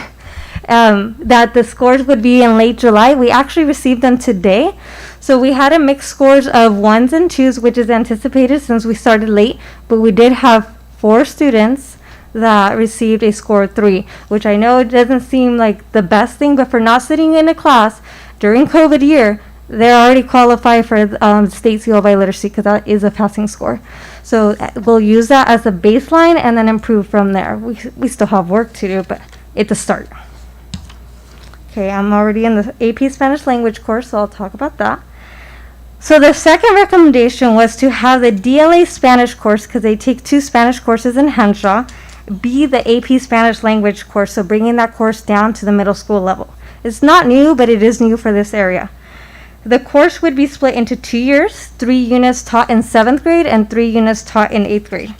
That the scores would be in late July. We actually received them today. So we had a mixed scores of 1s and 2s, which is anticipated since we started late, but we did have 4 students that received a score of 3, which I know it doesn't seem like the best thing, but for not sitting in a class during COVID year, they're already qualified for state seal by literacy because that is a passing score. So we'll use that as a baseline and then improve from there. We still have work to do, but it's a start. Okay, I'm already in the AP Spanish language course, so I'll talk about that. So the second recommendation was to have the DLA Spanish course, because they take 2 Spanish courses in Henshaw, be the AP Spanish language course, so bringing that course down to the middle school level. It's not new, but it is new for this area. The course would be split into 2 years, 3 units taught in 7th grade and 3 units taught in 8th grade.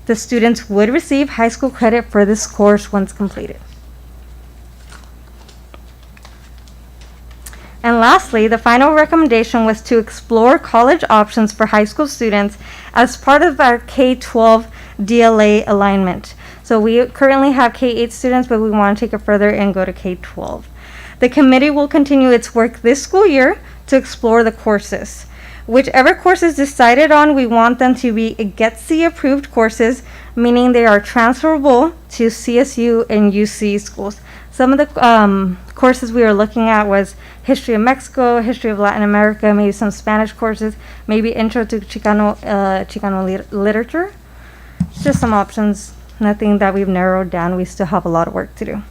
The students would receive high school credit for this course once completed. And lastly, the final recommendation was to explore college options for high school students as part of our K-12 DLA alignment. So we currently have K-8 students, but we want to take it further and go to K-12. The committee will continue its work this school year to explore the courses. Whichever course is decided on, we want them to be GETC approved courses, meaning they are transferable to CSU and UC schools. Some of the courses we were looking at was History of Mexico, History of Latin America, maybe some Spanish courses, maybe Intro to Chicano Literature. Just some options, nothing that we've narrowed down. We still have a lot of work to do.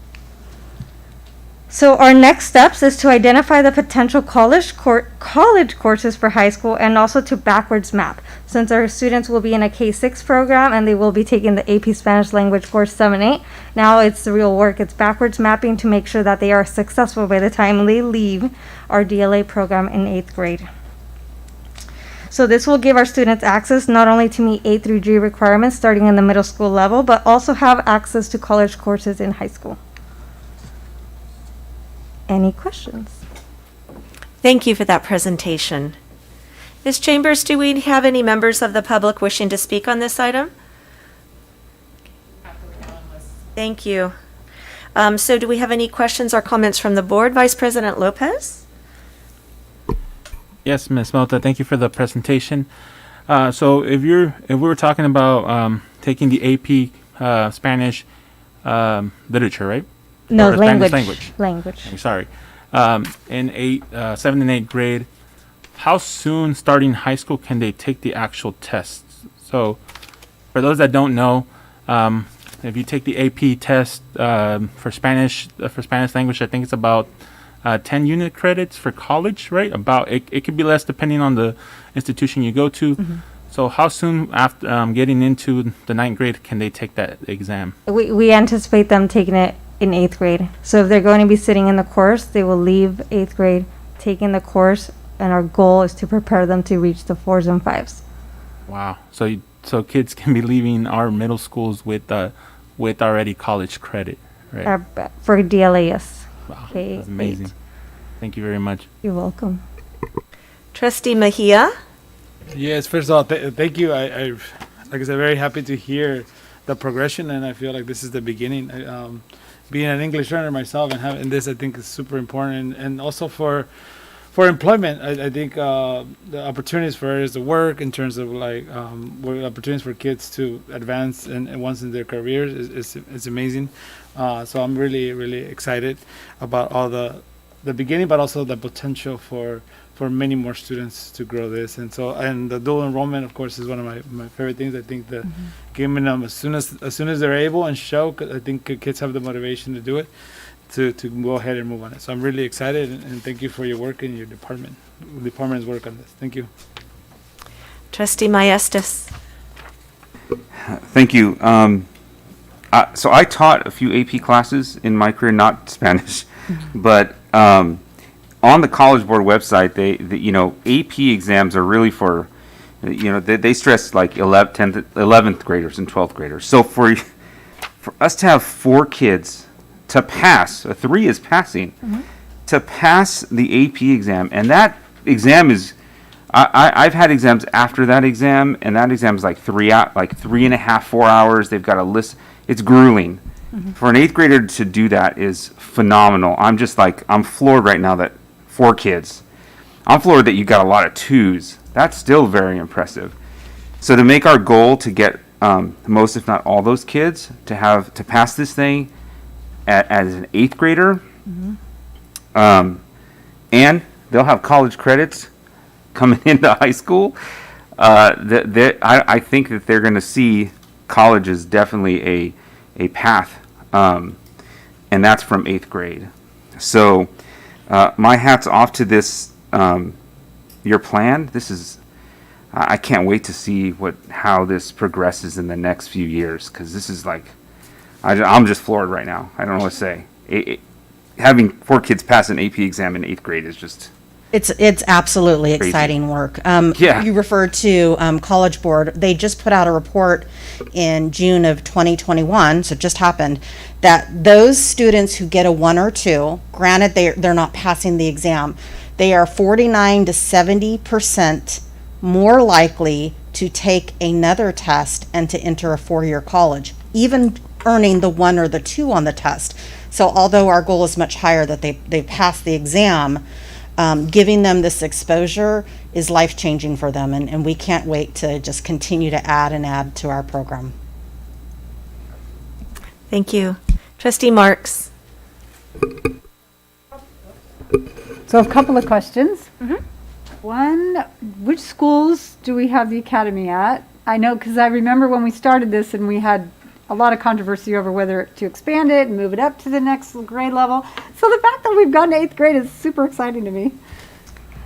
So our next steps is to identify the potential college courses for high school and also to backwards map. Since our students will be in a K-6 program and they will be taking the AP Spanish language course 7-8, now it's the real work. It's backwards mapping to make sure that they are successful by the time they leave our DLA program in 8th grade. So this will give our students access not only to meet A through G requirements starting in the middle school level, but also have access to college courses in high school. Any questions? Thank you for that presentation. Ms. Chambers, do we have any members of the public wishing to speak on this item? Thank you. So do we have any questions or comments from the board? Vice President Lopez? Yes, Ms. Mota, thank you for the presentation. So if we were talking about taking the AP Spanish literature, right? No, Or Spanish language. I'm sorry. In 7th and 8th grade, how soon starting high school can they take the actual tests? So for those that don't know, if you take the AP test for Spanish language, I think it's about 10 unit credits for college, right? It could be less depending on the institution you go to. Mm-hmm. So how soon after getting into the 9th grade can they take that exam? We anticipate them taking it in 8th grade. So if they're going to be sitting in the course, they will leave 8th grade, taking the course, and our goal is to prepare them to reach the 4s and 5s. Wow. So kids can be leaving our middle schools with already college credit, right? For DLAS. Wow, K-8. that's amazing. Thank you very much. You're welcome. Trustee Mejia? Yes, first of all, thank you. I like I said, very happy to hear the progression, and I feel like this is the beginning. Being an English learner myself and having this, I think is super important, and also for employment, I think the opportunities for areas to work in terms of like opportunities for kids to advance and once in their careers is amazing. So I'm really excited about all the beginning, but also the potential for many more students to grow this. And the dual enrollment, of course, is one of my favorite things. I think that giving them as soon as they're able and show, 'cause I think kids have the motivation to do it, to go ahead and move on it. So I'm really excited, and thank you for your work and your department's work on this. Thank you. Trustee Maestas? Thank you. So I taught a few AP classes in my career, not Spanish, but on the College Board website, AP exams are really for, they stress like 11th graders and 12th graders. So for us to have 4 kids to pass, a 3 is passing, to pass the AP exam, and that exam is, I've had exams after that exam, and that exam is like 3.5, 4 hours. They've got a list. It's grueling. For an 8th grader to do that is phenomenal. I'm floored right now that 4 kids. I'm floored that you got a lot of 2s. That's still very impressive. So to make our goal to get most, if not all, those kids to pass this thing as an 8th grader, and they'll have college credits coming into high school. I think that they're going to see college as definitely a path, and that's from 8th grade. So my hat's off to this your plan. This is, I can't wait to see how this progresses in the next few years, because this is like, I'm just floored right now. I don't know what to say. Having 4 kids pass an AP exam in 8th grade is just It's absolutely Crazy. exciting work. Yeah. You referred to College Board. They just put out a report in June of 2021, so it just happened, that those students who get a 1 or 2, granted they're not passing the exam, they are 49 to 70% more likely to take another test and to enter a 4-year college, even earning the 1 or the 2 on the test. So although our goal is much higher that they pass the exam, giving them this exposure is life-changing for them, and we can't wait to just continue to add and add to our program. Thank you. Trustee Marks? So a couple of questions. One, which schools do we have the academy at? I know, because I remember when we started this and we had a lot of controversy over whether to expand it and move it up to the next grade level. So the fact that we've gone to 8th grade is super exciting to me.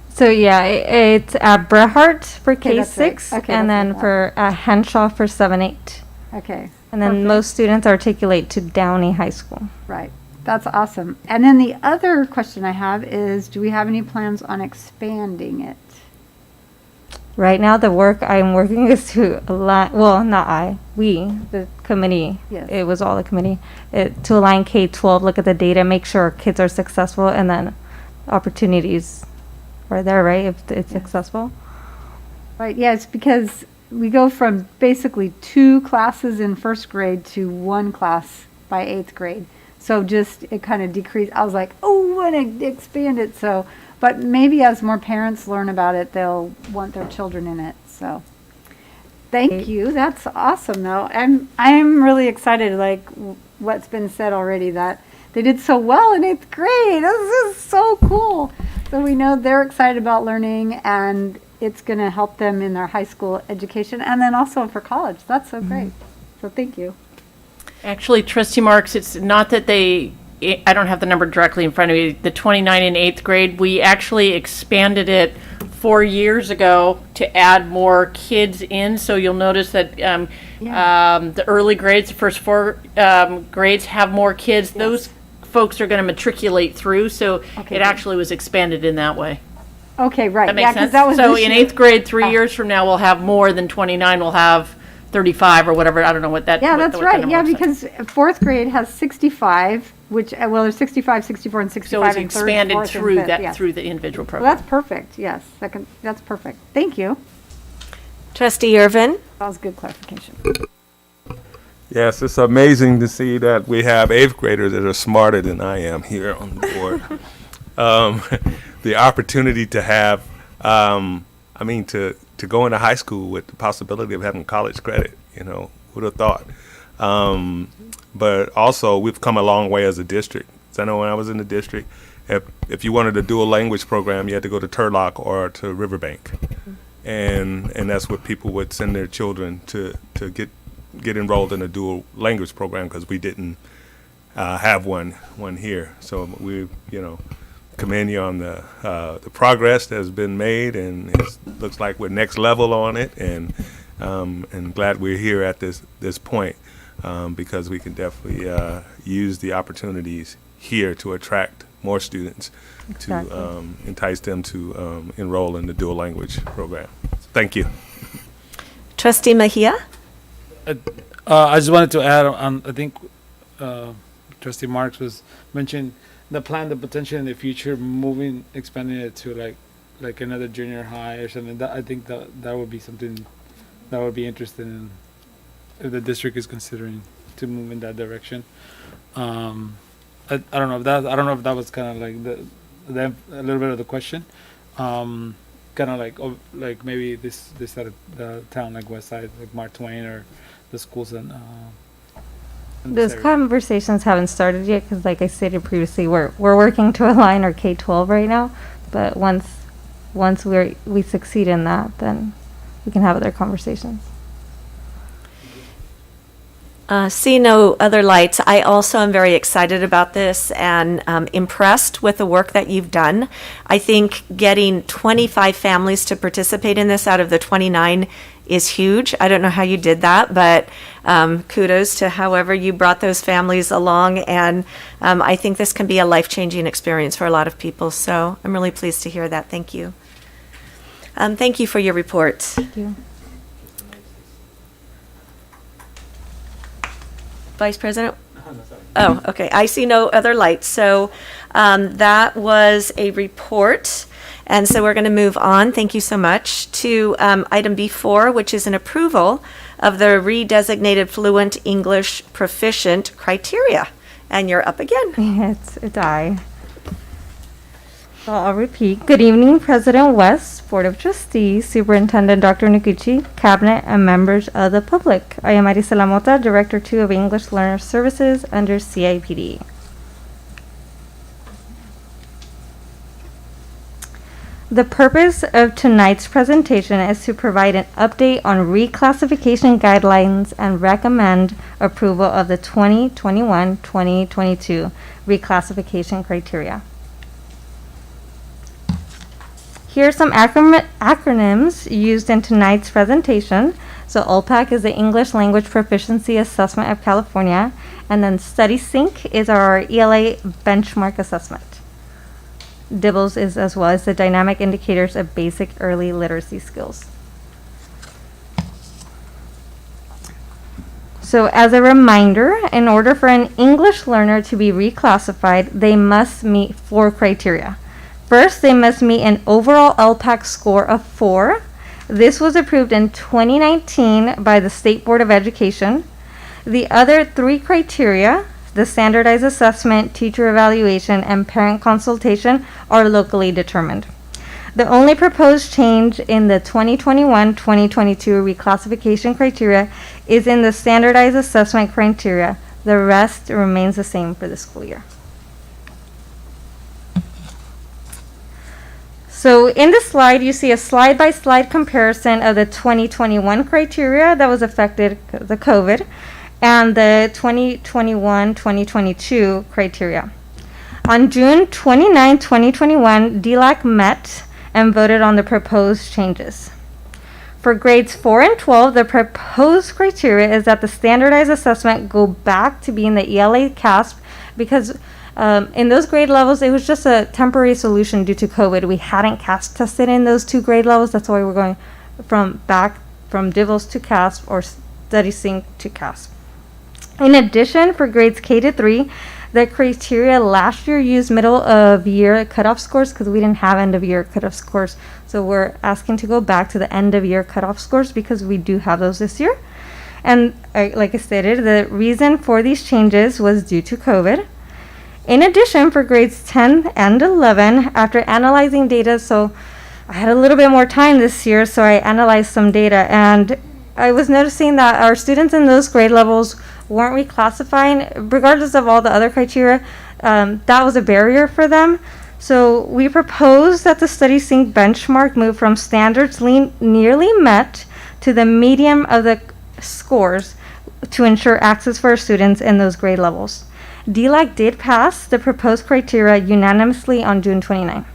So yeah, it's at Brehart for Okay, that's right. K6, Okay, and that's then what I for Henshaw for 7-8. Okay. And then perfect. most students articulate to Downey High School. Right. That's awesome. And then the other question I have is, do we have any plans on expanding it? Right now, the work I'm working is to align, well, not I, we, the committee. Yes. It was all the committee. To align K-12, look at the data, make sure our kids are successful, and then opportunities are there, right, if it's successful? Right, yeah, it's because we go from basically 2 classes in 1st grade to 1 class by 8th grade. So just, it kind of decreased. I was like, oh, I want to expand it. So, but maybe as more parents learn about it, they'll want their children in it. So, thank you. That's awesome, though. I'm really excited, like what's been said already, that they did so well in 8th grade. This is so cool. So we know they're excited about learning, and it's going to help them in their high school education, and then also for college. That's so great. So thank you. Actually, Trustee Marks, it's not that I don't have the number directly in front of me, the 29 in 8th grade, we actually expanded it 4 years ago to add more kids in. So you'll notice that the early grades, the first 4 grades have more kids. Yes. Those folks are going to matriculate through, so it actually was expanded in that way. Okay, right. That makes sense? So in 8th grade, 3 years from now, we'll have more than 29. We'll have 35 or whatever. I don't know what that. Yeah, what that's the right. number Yeah, looks like. because 4th grade has 65, which, well, there's 65, 64, and 65 So it's in 3rd, expanded 4th, and through 5th, that yes. through the individual Well, program. that's perfect. Yes, that's perfect. Thank you. Trustee Irvin? That was good clarification. Yes, it's amazing to see that we have 8th graders that are smarter than I am here on the board. The opportunity to have, to go into high school with the possibility of having college credit, who'd have thought? But also, we've come a long way as a district. So I know when I was in the district, if you wanted a dual language program, you had to go to Turlock or to Riverbank. And that's what people would send their children to get enrolled in a dual language program, because we didn't have one here. So we commend you on the progress that has been made, and it looks like we're next level on it, and glad we're here at this point, because we can definitely use the opportunities here to attract more students, Exactly. to entice them to enroll in the dual language program. Thank you. Trustee Mejia? I just wanted to add on, I think Trustee Marks was mentioning the plan, the potential in the future, expanding it to like another junior high or something. I think that would be something that would be interesting in, if the district is considering to move in that direction. I don't know if that was kind of like a little bit of the question. Kind of like maybe this side of the town, like West Side, like Mark Twain, or the schools in Those conversations haven't started yet, because like I stated previously, we're working to align our K-12 right now. But once we succeed in that, then we can have other conversations. See no other lights. I also am very excited about this and impressed with the work that you've done. I think getting 25 families to participate in this out of the 29 is huge. I don't know how you did that, but kudos to however you brought those families along. And I think this can be a life-changing experience for a lot of people. So I'm really pleased to hear that. Thank you. Thank you for your report. Thank you. Vice President? Oh, okay. I see no other lights. So that was a report. And so we're going to move on. Thank you so much to item B4, which is an approval of the redesignated fluent English proficient criteria. And you're up again. It's I. So I'll repeat. Good evening, President West, Board of Trustees, Superintendent Dr. Noguchi, Cabinet, and members of the public. I am Marisela Mota, Director 2 of English Learner Services under CIPD. The purpose of tonight's presentation is to provide an update on reclassification guidelines and recommend approval of the 2021-2022 reclassification criteria. Here are some acronyms used in tonight's presentation. So OLPAC is the English Language Proficiency Assessment of California, and then StudySync is our ELA benchmark assessment. DIBELS is as well as the Dynamic Indicators of Basic Early Literacy Skills. So as a reminder, in order for an English learner to be reclassified, they must meet 4 criteria. First, they must meet an overall LPAC score of 4. This was approved in 2019 by the State Board of Education. The other 3 criteria, the standardized assessment, teacher evaluation, and parent consultation, are locally determined. The only proposed change in the 2021-2022 reclassification criteria is in the standardized assessment criteria. The rest remains the same for the school year. So in this slide, you see a slide-by-slide comparison of the 2021 criteria that was affected the COVID and the 2021-2022 criteria. On June 29, 2021, DLAC met and voted on the proposed changes. For grades 4 and 12, the proposed criteria is that the standardized assessment go back to being the ELA CASP because in those grade levels, it was just a temporary solution due to COVID. We hadn't CASP tested in those 2 grade levels. That's why we're going from DIVLS to CASP or StudySync to CASP. In addition, for grades K to 3, the criteria last year used middle of year cutoff scores because we didn't have end of year cutoff scores. So we're asking to go back to the end of year cutoff scores because we do have those this year. And like I stated, the reason for these changes was due to COVID. In addition, for grades 10 and 11, after analyzing data, so I had a little bit more time this year, so I analyzed some data, and I was noticing that our students in those grade levels weren't reclassifying, regardless of all the other criteria. That was a barrier for them. So we proposed that the StudySync benchmark move from standards nearly met to the median of the scores to ensure access for our students in those grade levels. DLAC did pass the proposed criteria unanimously on June 29.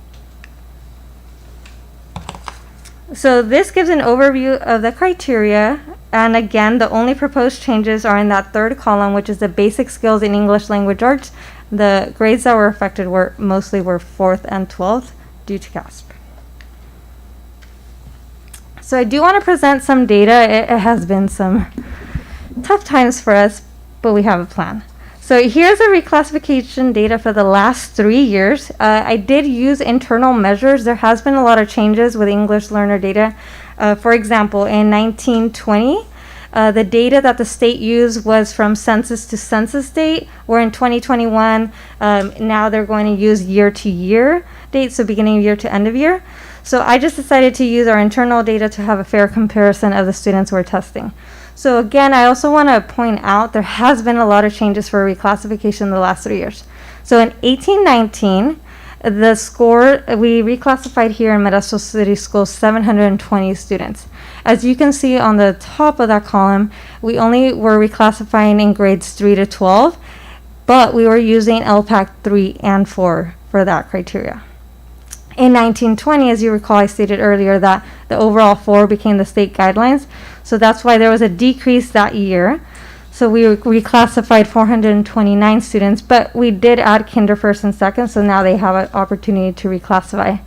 So this gives an overview of the criteria, and again, the only proposed changes are in that 3rd column, which is the basic skills in English language arts. The grades that were affected were mostly 4th and 12th due to CASP. So I do want to present some data. It has been some tough times for us, but we have a plan. So here's the reclassification data for the last 3 years. I did use internal measures. There has been a lot of changes with English learner data. For example, in 1920, the data that the state used was from census to census date, where in 2021, now they're going to use year-to-year dates, so beginning of year to end of year. So I just decided to use our internal data to have a fair comparison of the students we're testing. So again, I also want to point out there has been a lot of changes for reclassification in the last 3 years. So in 1819, The score, we reclassified here in Modesto City Schools 720 students. As you can see on the top of that column, we only were reclassifying in grades 3 to 12, but we were using LPAC 3 and 4 for that criteria. In 1920, as you recall, I stated earlier that the overall 4 became the state guidelines. So that's why there was a decrease that year. So we reclassified 429 students, but we did add kinder first and second, so now they have an opportunity to reclassify.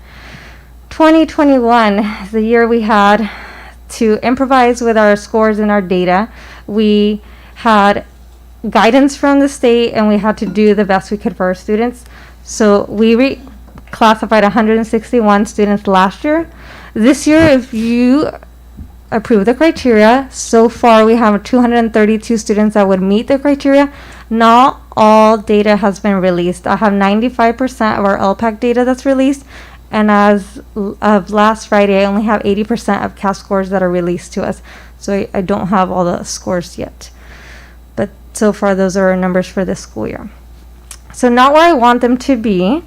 2021 is the year we had to improvise with our scores and our data. We had guidance from the state, and we had to do the best we could for our students. So we classified 161 students last year. This year, if you approve the criteria, so far we have 232 students that would meet the criteria. Not all data has been released. I have 95% of our LPAC data that's released, and as of last Friday, I only have 80% of CAS scores that are released to us. So I don't have all the scores yet. But so far, those are our numbers for this school year. So not where I want them to be,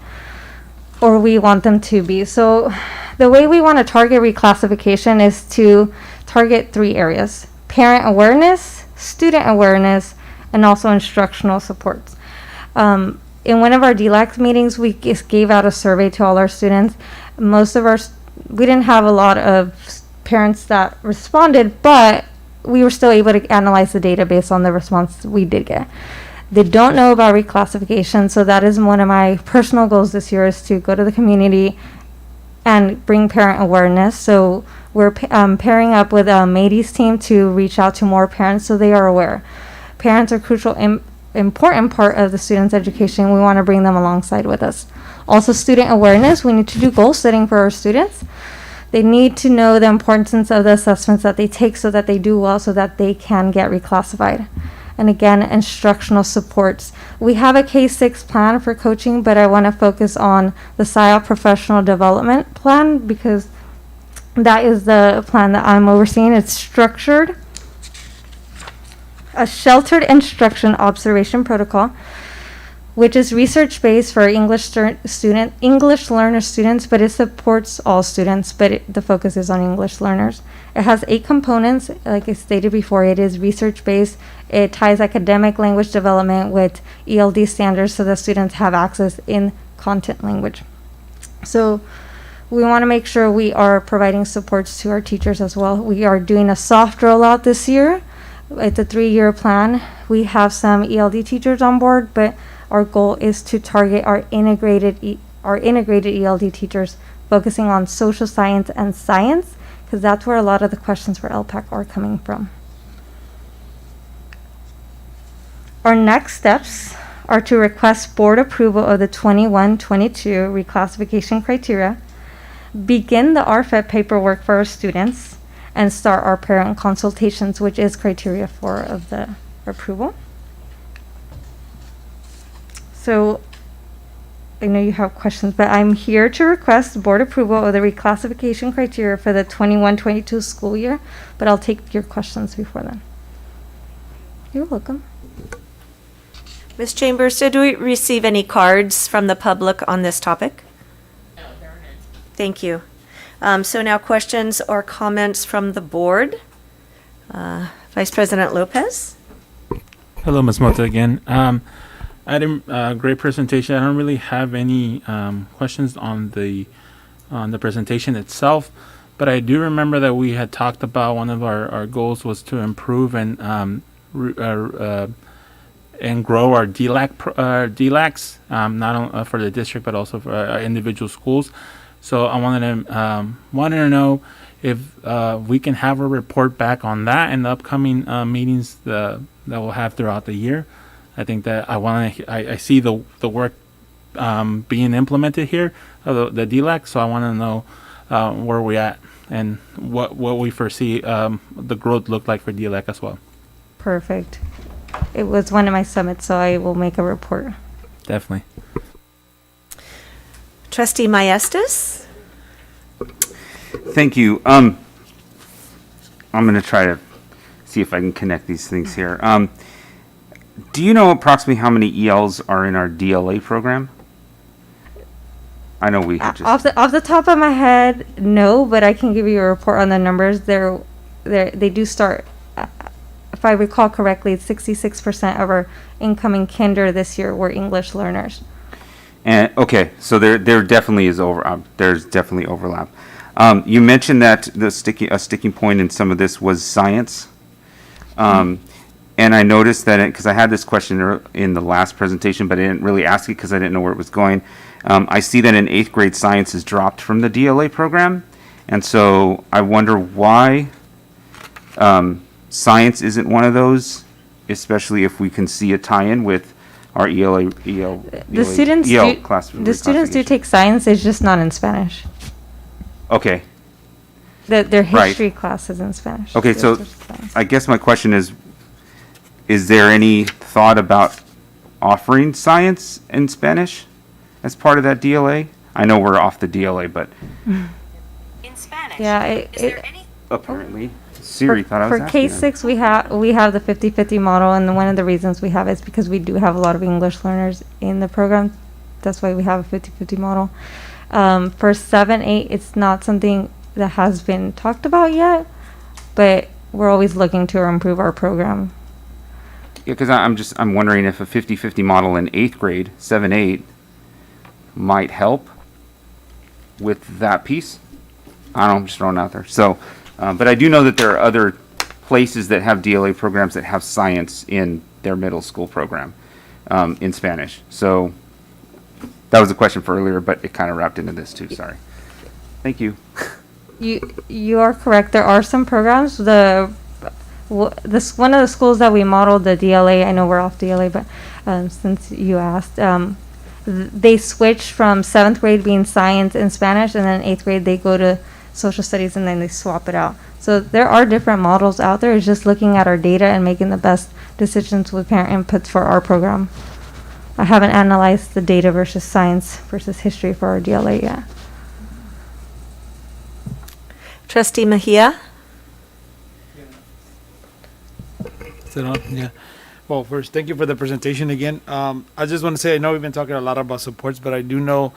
or we want them to be. So the way we want to target reclassification is to target 3 areas: parent awareness, student awareness, and also instructional supports. In one of our DLAC meetings, we gave out a survey to all our students. We didn't have a lot of parents that responded, but we were still able to analyze the data based on the response we did get. They don't know about reclassification, so that is one of my personal goals this year, is to go to the community and bring parent awareness. So we're pairing up with Madi's team to reach out to more parents so they are aware. Parents are crucial, important part of the students' education. We want to bring them alongside with us. Also, student awareness. We need to do goal setting for our students. They need to know the importance of the assessments that they take so that they do well, so that they can get reclassified. And again, instructional supports. We have a K-6 plan for coaching, but I want to focus on the SIOP professional development plan, because that is the plan that I'm overseeing. It's structured, a sheltered instruction observation protocol, which is research-based for English learner students, but it supports all students, but the focus is on English learners. It has 8 components. Like I stated before, it is research-based. It ties academic language development with ELD standards so that students have access in content language. So we want to make sure we are providing supports to our teachers as well. We are doing a soft rollout this year. It's a 3-year plan. We have some ELD teachers on board, but our goal is to target our integrated ELD teachers, focusing on social science and science, because that's where a lot of the questions for LPAC are coming from. Our next steps are to request board approval of the 21-22 reclassification criteria, begin the RFED paperwork for our students, and start our parent consultations, which is criteria 4 of the approval. So I know you have questions, but I'm here to request board approval of the reclassification criteria for the 21-22 school year, but I'll take your questions before then. You're welcome. Ms. Chambers, did we receive any cards from the public on this topic? No, there are none. Thank you. So now questions or comments from the board. Vice President Lopez? Hello, Ms. Mota again. I had a great presentation. I don't really have any questions on the presentation itself, but I do remember that we had talked about one of our goals was to improve and grow our DLACs, not only for the district but also for our individual schools. So I wanted to know if we can have a report back on that in the upcoming meetings that we'll have throughout the year. I think that I see the work being implemented here, the DLAC. So I want to know where we're at and what we foresee the growth look like for DLAC as well. Perfect. It was one of my summits, so I will make a report. Definitely. Trustee Maestas? Thank you. I'm going to try to see if I can connect these things here. Do you know approximately how many ELs are in our DLA program? I know we had just. Off the top of my head, no, but I can give you a report on the numbers. They do start. If I recall correctly, 66% of our incoming kinder this year were English learners. And okay, so there definitely is there's definitely overlap. You mentioned that a sticking point in some of this was science. And I noticed that because I had this question in the last presentation, but I didn't really ask it because I didn't know where it was going. I see that in 8th grade science is dropped from the DLA program. And so I wonder why science isn't one of those, especially if we can see a tie-in with our EL class. The students do take science, it's just not in Spanish. Okay. Their history class is in Spanish. Okay, so I guess my question is there any thought about offering science in Spanish as part of that DLA? I know we're off the DLA, but. In Spanish? Yeah, apparently. Siri thought I was for asking K6, we have the 50-50 model, and one of the reasons we have it is because we do have a lot of English learners in the program. That's why we have a 50-50 model. For 7-8, it's not something that has been talked about yet, but we're always looking to improve our program. Yeah, because I'm wondering if a 50-50 model in 8th grade, 7-8, might help with that piece. I don't know, I'm just throwing it out there. So, but I do know that there are other places that have DLA programs that have science in their middle school program in Spanish. So that was a question for earlier, but it kind of wrapped into this too. Sorry. Thank you. You are correct. There are some programs. One of the schools that we modeled the DLA. I know we're off DLA, but since you asked, they switch from 7th grade being science and Spanish, and then 8th grade they go to social studies, and then they swap it out. So there are different models out there. It's just looking at our data and making the best decisions with parent inputs for our program. I haven't analyzed the data versus science versus history for our DLA yet. Trustee Mejia? Yeah. Well, first, thank you for the presentation again. I just want to say, I know we've been talking a lot about supports, but I do know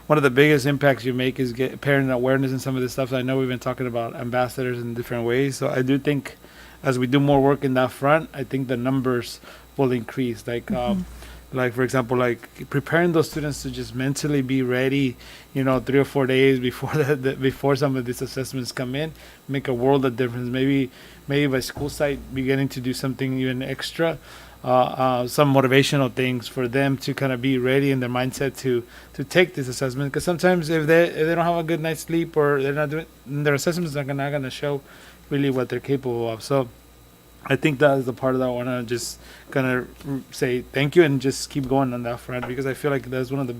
one of the biggest impacts you make is get parent awareness and some of this stuff. I know we've been talking about ambassadors in different ways. So I do think as we do more work in that front, I think the numbers will increase. Like for example, like preparing those students to just mentally be ready, 3 or 4 days before before some of these assessments come in, make a world of difference. Maybe by school site beginning to do something even extra, some motivational things for them to kind of be ready in their mindset to take this assessment. Because sometimes if they don't have a good night's sleep or they're not doing, their assessments are not going to show really what they're capable of. So I think that is the part that I want to just kind of say thank you and just keep going on that front, because I feel like that's one of the,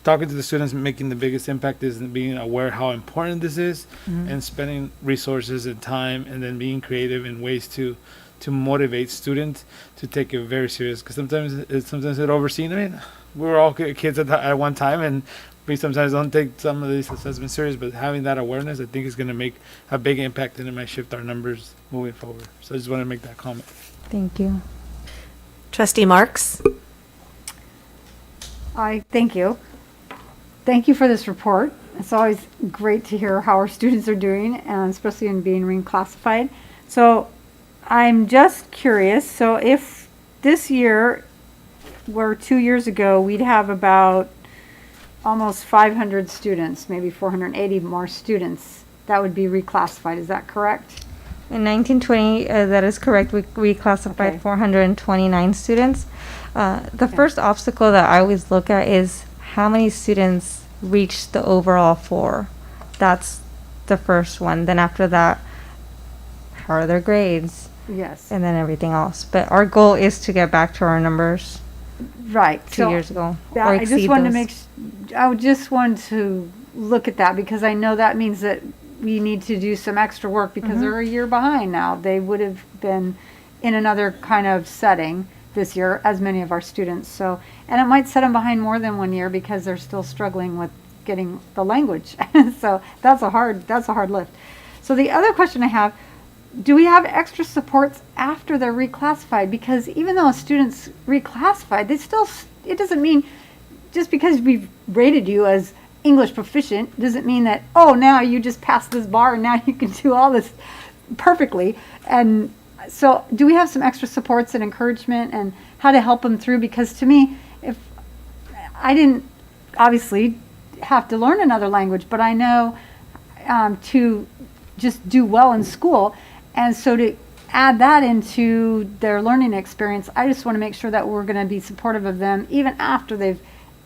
talking to the students, making the biggest impact is being aware how important this is, and spending resources and time, and then being creative in ways to motivate students to take it very serious. Because sometimes it's overseen. I mean, we were all kids at one time, and we sometimes don't take some of these assessments serious, but having that awareness, I think, is going to make a big impact, and it might shift our numbers moving forward. So I just want to make that comment. Thank you. Trustee Marks? Thank you. Thank you for this report. It's always great to hear how our students are doing, and especially in being reclassified. So I'm just curious, so if this year, where 2 years ago, we'd have about almost 500 students, maybe 480 more students, that would be reclassified. Is that correct? In 1920, that is correct. We reclassified 429 students. The first obstacle that I always look at is how many students reach the overall 4. That's the first one. Then after that, how are their grades? Yes. And then everything else. But our goal is to get back to our numbers. Right. 2 years ago. I just wanted I just wanted to look at that, because I know that means that we need to do some extra work, because they're a year behind now. They would have been in another kind of setting this year, as many of our students. So, and it might set them behind more than 1 year, because they're still struggling with getting the language. So that's a hard lift. So the other question I have, do we have extra supports after they're reclassified? Because even though a student's reclassified, it doesn't mean just because we've rated you as English proficient doesn't mean that, oh, now you just passed this bar and now you can do all this perfectly. And so do we have some extra supports and encouragement and how to help them through? Because to me, if I didn't obviously have to learn another language, but I know to just do well in school. And so to add that into their learning experience, I just want to make sure that we're going to be supportive of them even after they've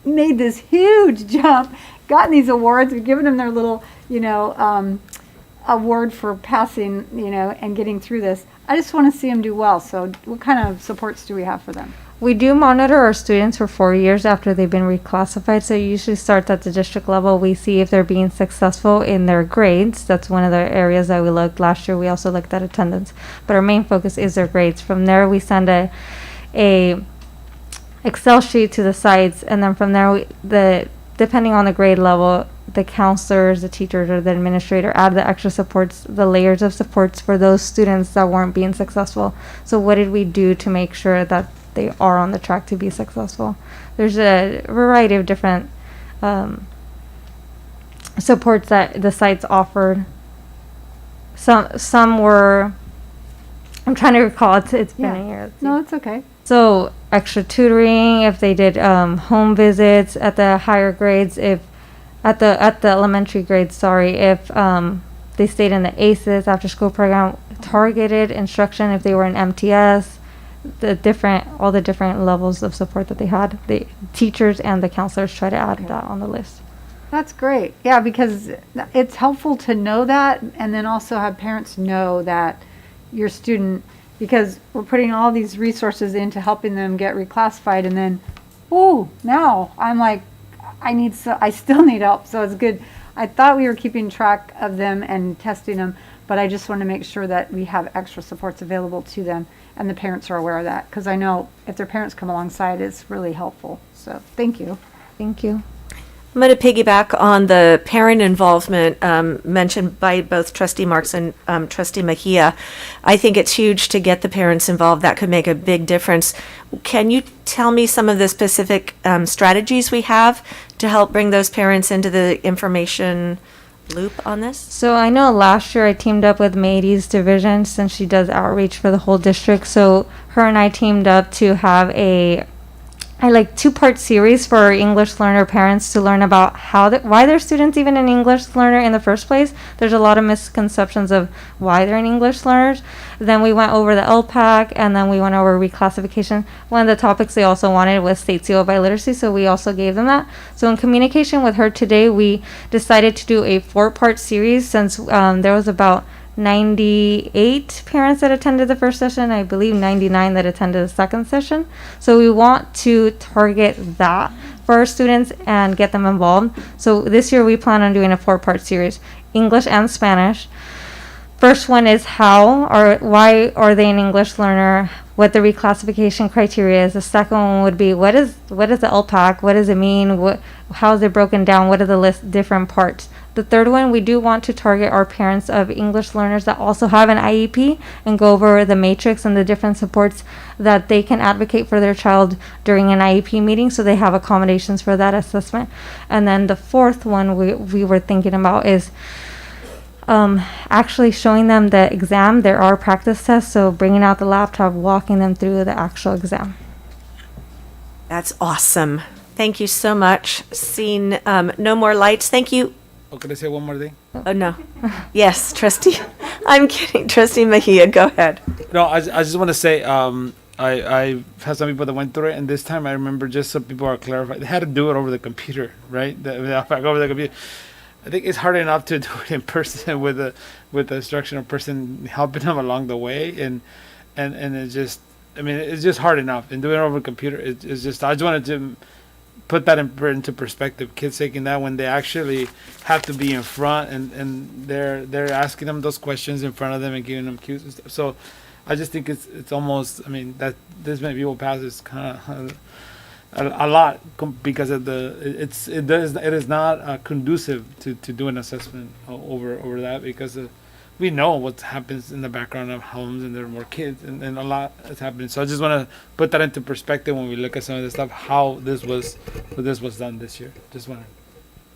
made this huge jump, gotten these awards, we've given them their little, award for passing, and getting through this. I just want to see them do well. So what kind of supports do we have for them? We do monitor our students for 4 years after they've been reclassified, so it usually starts at the district level. We see if they're being successful in their grades. That's one of the areas that we looked last year. We also looked at attendance, but our main focus is their grades. From there, we send a Excel sheet to the sites, and then from there, depending on the grade level, the counselors, the teachers, or the administrator add the extra supports, the layers of supports for those students that weren't being successful. So what did we do to make sure that they are on the track to be successful? There's a variety of different supports that the sites offered. Some were, I'm trying to recall, it's been a year. No, it's okay. So extra tutoring, if they did home visits at the higher grades, if at the elementary grades, if they stayed in the ACES after school program, targeted instruction if they were in MTS, all the different levels of support that they had. The teachers and the counselors try to add that on the list. That's great. Yeah, because it's helpful to know that and then also have parents know that your student, because we're putting all these resources into helping them get reclassified and then, now I'm like, I still need help. So it's good. I thought we were keeping track of them and testing them, but I just want to make sure that we have extra supports available to them and the parents are aware of that, because I know if their parents come alongside, it's really helpful. So thank you. Thank you. I'm going to piggyback on the parent involvement mentioned by both Trustee Marks and Trustee Mejia. I think it's huge to get the parents involved. That could make a big difference. Can you tell me some of the specific strategies we have to help bring those parents into the information loop on this? So I know last year I teamed up with Maydie's division since she does outreach for the whole district. So her and I teamed up to have a two-part series for our English learner parents to learn about why their students even an English learner in the first place. There's a lot of misconceptions of why they're an English learners. Then we went over the LPAC, and then we went over reclassification. One of the topics they also wanted was state seal of biliteracy, so we also gave them that. So in communication with her today, we decided to do a 4-part series since there was about 98 parents that attended the first session, I believe 99 that attended the second session. So we want to target that for our students and get them involved. So this year we plan on doing a 4-part series, English and Spanish. First one is why are they an English learner, what the reclassification criteria is. The second one would be what is the LPAC, what does it mean, how is it broken down, what are the different parts. The third one, we do want to target our parents of English learners that also have an IEP and go over the matrix and the different supports that they can advocate for their child during an IEP meeting, so they have accommodations for that assessment. And then the fourth one we were thinking about is actually showing them the exam. There are practice tests, so bringing out the laptop, walking them through the actual exam. That's awesome. Thank you so much. Seeing no more lights. Thank you. Oh, can I say one more thing? Oh, no. Yes, Trustee. I'm kidding. Trustee Mejia, go ahead. No, I just want to say, I had some people that went through it, and this time I remember just so people are clarified, they had to do it over the computer, right? Over the computer. I think it's hard enough to do it in person with the instructional person helping them along the way, and it's just, it's just hard enough. And doing it over the computer, it's just, I just wanted to put that into perspective. Kids taking that when they actually have to be in front and they're asking them those questions in front of them and giving them cues and stuff. So I just think it's almost, that this many people pass is kind of a lot because of it is not conducive to do an assessment over that because of we know what happens in the background of homes, and there are more kids, and a lot is happening. So I just want to put that into perspective when we look at some of the stuff, how this was done this year. Just want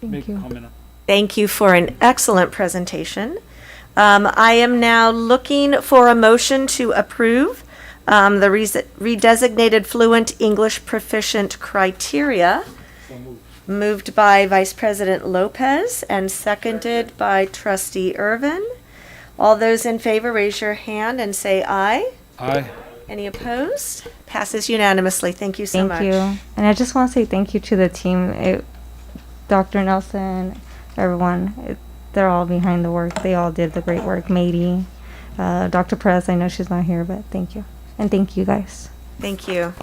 to make a comment on. Thank you for an excellent presentation. I am now looking for a motion to approve the redesignated fluent English proficient criteria. Moved by Vice President Lopez and seconded by Trustee Irvin. All those in favor, raise your hand and say aye. Aye. Any opposed? Passes unanimously. Thank you so much. Thank you. And I just want to say thank you to the team. Dr. Nelson, everyone, they're all behind the work. They all did the great work. Mady, Dr. Perez, I know she's not here, but thank you. And thank you guys. Thank you.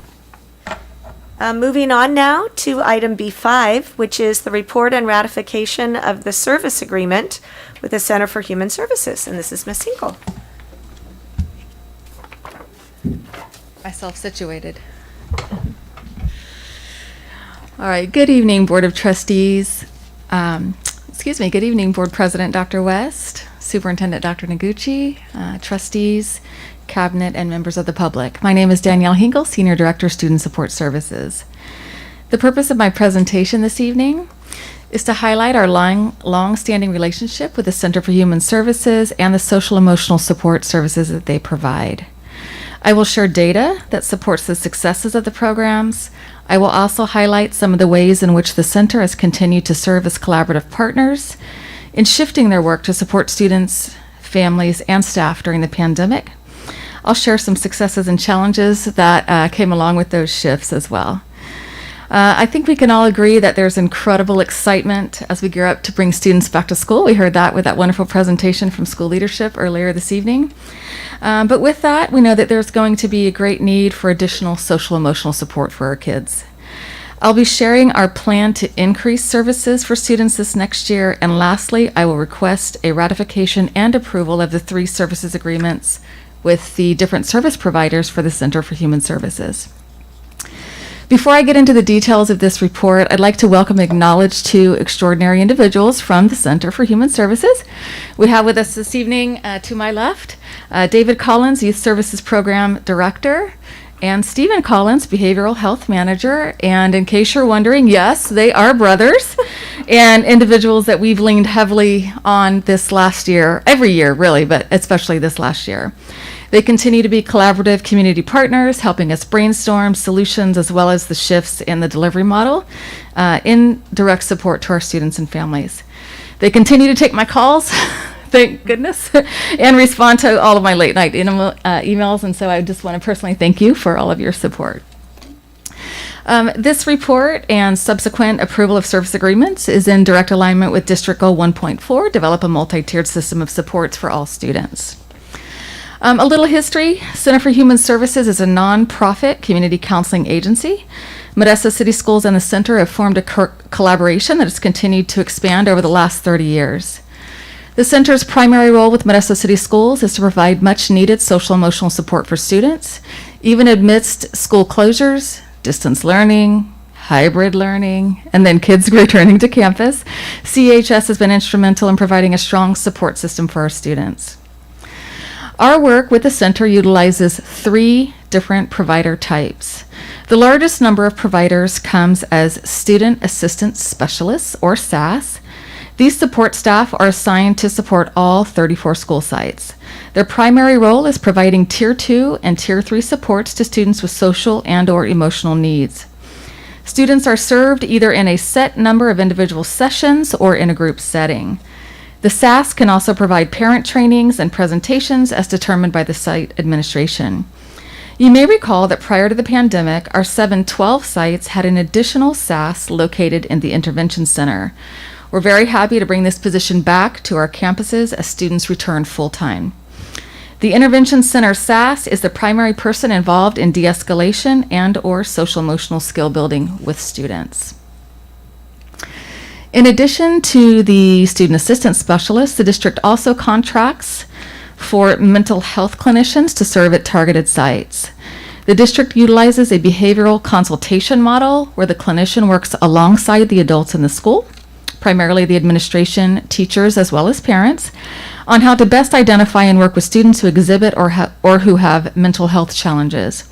Moving on now to item B5, which is the report and ratification of the service agreement with the Center for Human Services. And this is Ms. Hinkle. Myself situated. All right. Good evening, Board of Trustees. Good evening, Board President Dr. West, Superintendent Dr. Noguchi, trustees, cabinet, and members of the public. My name is Danielle Hinkle, Senior Director, Student Support Services. The purpose of my presentation this evening is to highlight our long-standing relationship with the Center for Human Services and the social emotional support services that they provide. I will share data that supports the successes of the programs. I will also highlight some of the ways in which the center has continued to serve as collaborative partners in shifting their work to support students, families, and staff during the pandemic. I'll share some successes and challenges that came along with those shifts as well. I think we can all agree that there's incredible excitement as we gear up to bring students back to school. We heard that with that wonderful presentation from school leadership earlier this evening. But with that, we know that there's going to be a great need for additional social emotional support for our kids. I'll be sharing our plan to increase services for students this next year. And lastly, I will request a ratification and approval of the 3 services agreements with the different service providers for the Center for Human Services. Before I get into the details of this report, I'd like to welcome and acknowledge 2 extraordinary individuals from the Center for Human Services. We have with us this evening, to my left, David Collins, Youth Services Program Director, and Stephen Collins, Behavioral Health Manager. And in case you're wondering, yes, they are brothers and individuals that we've leaned heavily on this last year, every year really, but especially this last year. They continue to be collaborative community partners, helping us brainstorm solutions as well as the shifts in the delivery model in direct support to our students and families. They continue to take my calls, thank goodness, and respond to all of my late night emails, and so I just want to personally thank you for all of your support. This report and subsequent approval of service agreements is in direct alignment with District Goal 1.4, develop a multi-tiered system of supports for all students. A little history. Center for Human Services is a nonprofit community counseling agency. Modesto City Schools and the Center have formed a collaboration that has continued to expand over the last 30 years. The Center's primary role with Modesto City Schools is to provide much needed social emotional support for students, even amidst school closures, distance learning, hybrid learning, and then kids returning to campus. CHS has been instrumental in providing a strong support system for our students. Our work with the center utilizes 3 different provider types. The largest number of providers comes as Student Assistance Specialists, or SAS. These support staff are assigned to support all 34 school sites. Their primary role is providing Tier 2 and Tier 3 supports to students with social and/or emotional needs. Students are served either in a set number of individual sessions or in a group setting. The SAS can also provide parent trainings and presentations as determined by the site administration. You may recall that prior to the pandemic, our 712 sites had an additional SAS located in the Intervention Center. We're very happy to bring this position back to our campuses as students return full-time. The Intervention Center SAS is the primary person involved in de-escalation and/or social-emotional skill building with students. In addition to the student assistance specialists, the district also contracts for mental health clinicians to serve at targeted sites. The district utilizes a behavioral consultation model where the clinician works alongside the adults in the school, primarily the administration, teachers, as well as parents, on how to best identify and work with students who exhibit or who have mental health challenges.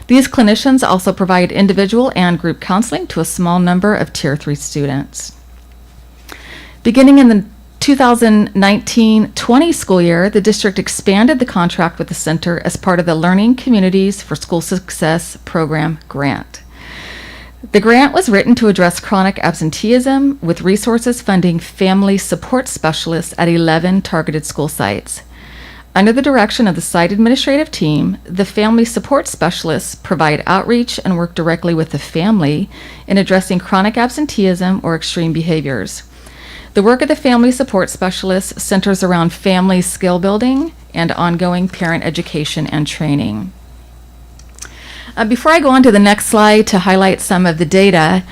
These clinicians also provide individual and group counseling to a small number of Tier 3 students. Beginning in the 2019-20 school year, the district expanded the contract with the center as part of the Learning Communities for School Success Program grant. The grant was written to address chronic absenteeism with resources funding family support specialists at 11 targeted school sites. Under the direction of the site administrative team, the family support specialists provide outreach and work directly with the family in addressing chronic absenteeism or extreme behaviors. The work of the family support specialists centers around family skill building and ongoing parent education and training. Before I go on to the next slide to highlight some of the data,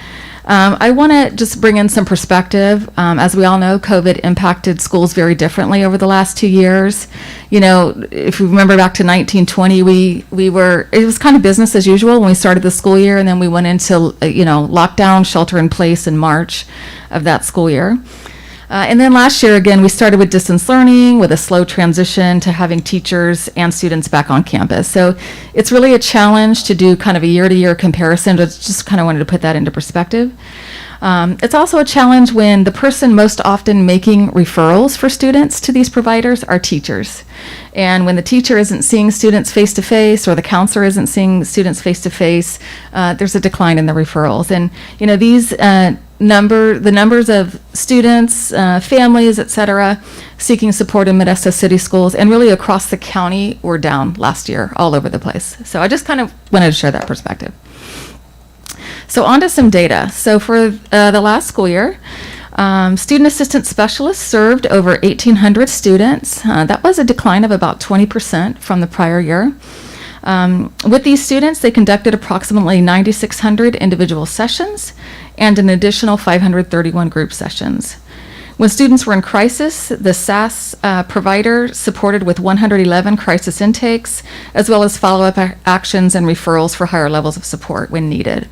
I want to just bring in some perspective. As we all know, COVID impacted schools very differently over the last 2 years. You know, if you remember back to 1920, it was kind of business as usual when we started the school year, and then we went into, lockdown, shelter in place in March of that school year. And then last year, again, we started with distance learning with a slow transition to having teachers and students back on campus. So it's really a challenge to do kind of a year-to-year comparison, but just kind of wanted to put that into perspective. It's also a challenge when the person most often making referrals for students to these providers are teachers. And when the teacher isn't seeing students face-to-face or the counselor isn't seeing students face-to-face, there's a decline in the referrals. And, these the numbers of students, families, et cetera, seeking support in Modesto City Schools and really across the county were down last year all over the place. So I just kind of wanted to share that perspective. So on to some data. So for the last school year, student assistant specialists served over 1,800 students. That was a decline of about 20% from the prior year. With these students, they conducted approximately 9,600 individual sessions and an additional 531 group sessions. When students were in crisis, the SAS provider supported with 111 crisis intakes, as well as follow-up actions and referrals for higher levels of support when needed.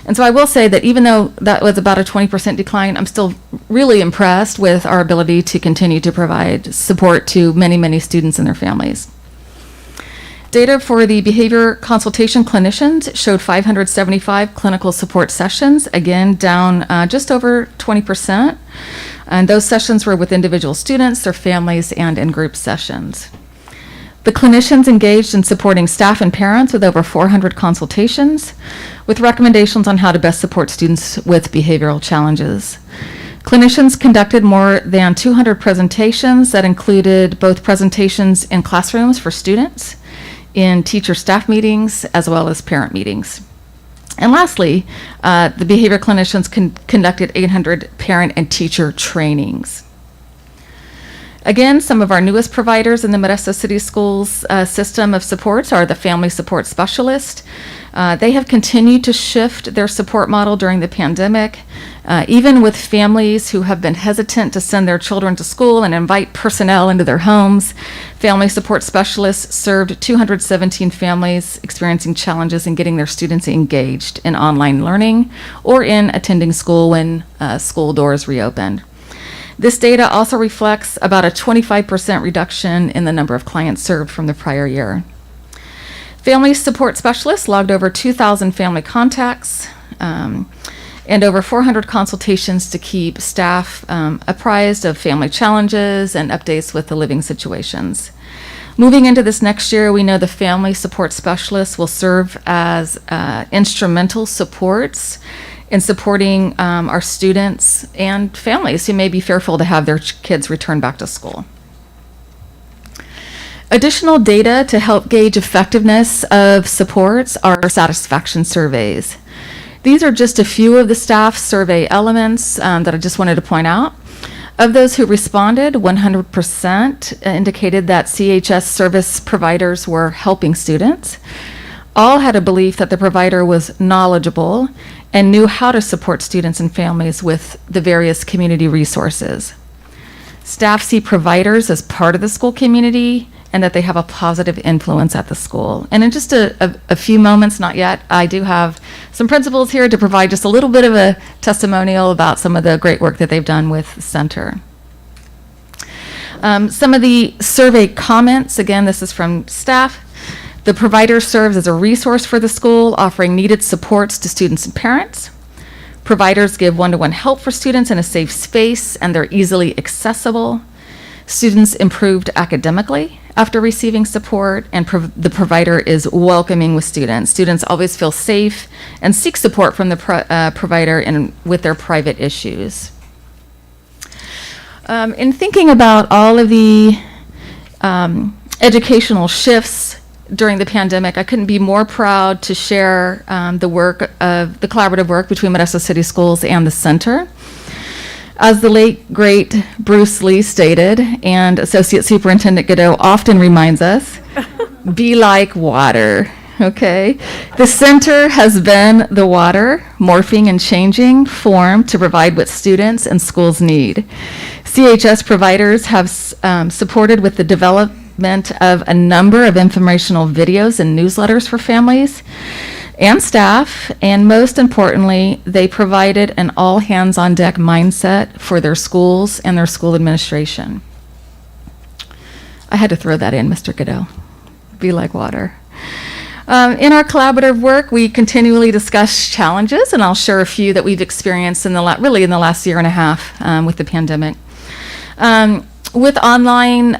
And so I will say that even though that was about a 20% decline, I'm still really impressed with our ability to continue to provide support to many, many students and their families. Data for the behavior consultation clinicians showed 575 clinical support sessions, again down just over 20%. And those sessions were with individual students, their families, and in group sessions. The clinicians engaged in supporting staff and parents with over 400 consultations, with recommendations on how to best support students with behavioral challenges. Clinicians conducted more than 200 presentations that included both presentations in classrooms for students, in teacher-staff meetings, as well as parent meetings. And lastly, the behavior clinicians conducted 800 parent and teacher trainings. Again, some of our newest providers in the Modesto City Schools system of supports are the Family Support Specialist. They have continued to shift their support model during the pandemic, even with families who have been hesitant to send their children to school and invite personnel into their homes. Family Support Specialists served 217 families experiencing challenges in getting their students engaged in online learning or in attending school when school doors reopened. This data also reflects about a 25% reduction in the number of clients served from the prior year. Family support specialists logged over 2,000 family contacts and over 400 consultations to keep staff apprised of family challenges and updates with the living situations. Moving into this next year, we know the family support specialists will serve as instrumental supports in supporting our students and families who may be fearful to have their kids return back to school. Additional data to help gauge effectiveness of supports are satisfaction surveys. These are just a few of the staff survey elements that I just wanted to point out. Of those who responded, 100% indicated that CHS service providers were helping students. All had a belief that the provider was knowledgeable and knew how to support students and families with the various community resources. Staff see providers as part of the school community and that they have a positive influence at the school. And in just a few moments, not yet, I do have some principals here to provide just a little bit of a testimonial about some of the great work that they've done with the center. Some of the survey comments, again, this is from staff. The provider serves as a resource for the school, offering needed supports to students and parents. Providers give one-to-one help for students in a safe space, and they're easily accessible. Students improved academically after receiving support, and the provider is welcoming with students. Students always feel safe and seek support from the provider with their private issues. In thinking about all of the educational shifts during the pandemic, I couldn't be more proud to share the collaborative work between Modesto City Schools and the center. As the late, great Bruce Lee stated, and Associate Superintendent Godot often reminds us, be like water, okay? The center has been the water, morphing and changing form to provide what students and schools need. CHS providers have supported with the development of a number of informational videos and newsletters for families and staff, and most importantly, they provided an all-hands-on-deck mindset for their schools and their school administration. I had to throw that in, Mr. Godot. Be like water. In our collaborative work, we continually discuss challenges, and I'll share a few that we've experienced in the last year and a half with the pandemic. With online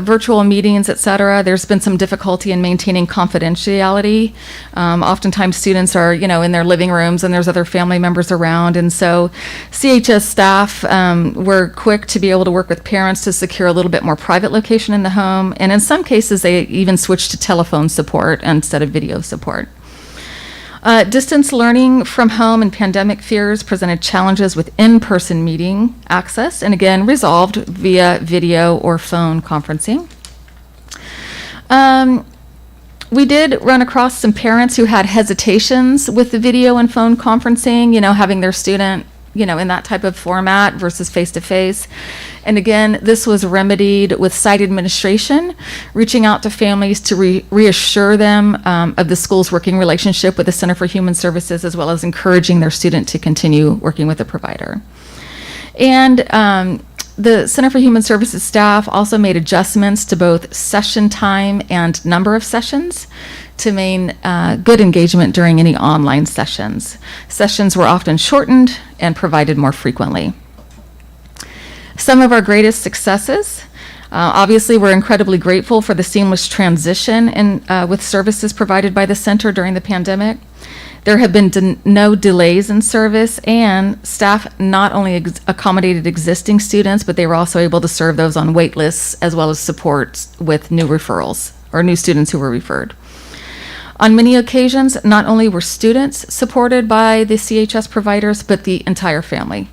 virtual meetings, et cetera, there's been some difficulty in maintaining confidentiality. Oftentimes students are, in their living rooms and there's other family members around. And so CHS staff were quick to be able to work with parents to secure a little bit more private location in the home. And in some cases, they even switched to telephone support instead of video support. Distance learning from home and pandemic fears presented challenges with in-person meeting access, and again, resolved via video or phone conferencing. We did run across some parents who had hesitations with the video and phone conferencing, having their student, in that type of format versus face-to-face. And again, this was remedied with site administration, reaching out to families to reassure them of the school's working relationship with the Center for Human Services, as well as encouraging their student to continue working with the provider. And the Center for Human Services staff also made adjustments to both session time and number of sessions to maintain good engagement during any online sessions. Sessions were often shortened and provided more frequently. Some of our greatest successes, obviously we're incredibly grateful for the seamless transition with services provided by the center during the pandemic. There have been no delays in service, and staff not only accommodated existing students, but they were also able to serve those on wait lists, as well as support with new referrals or new students who were referred. On many occasions, not only were students supported by the CHS providers, but the entire family.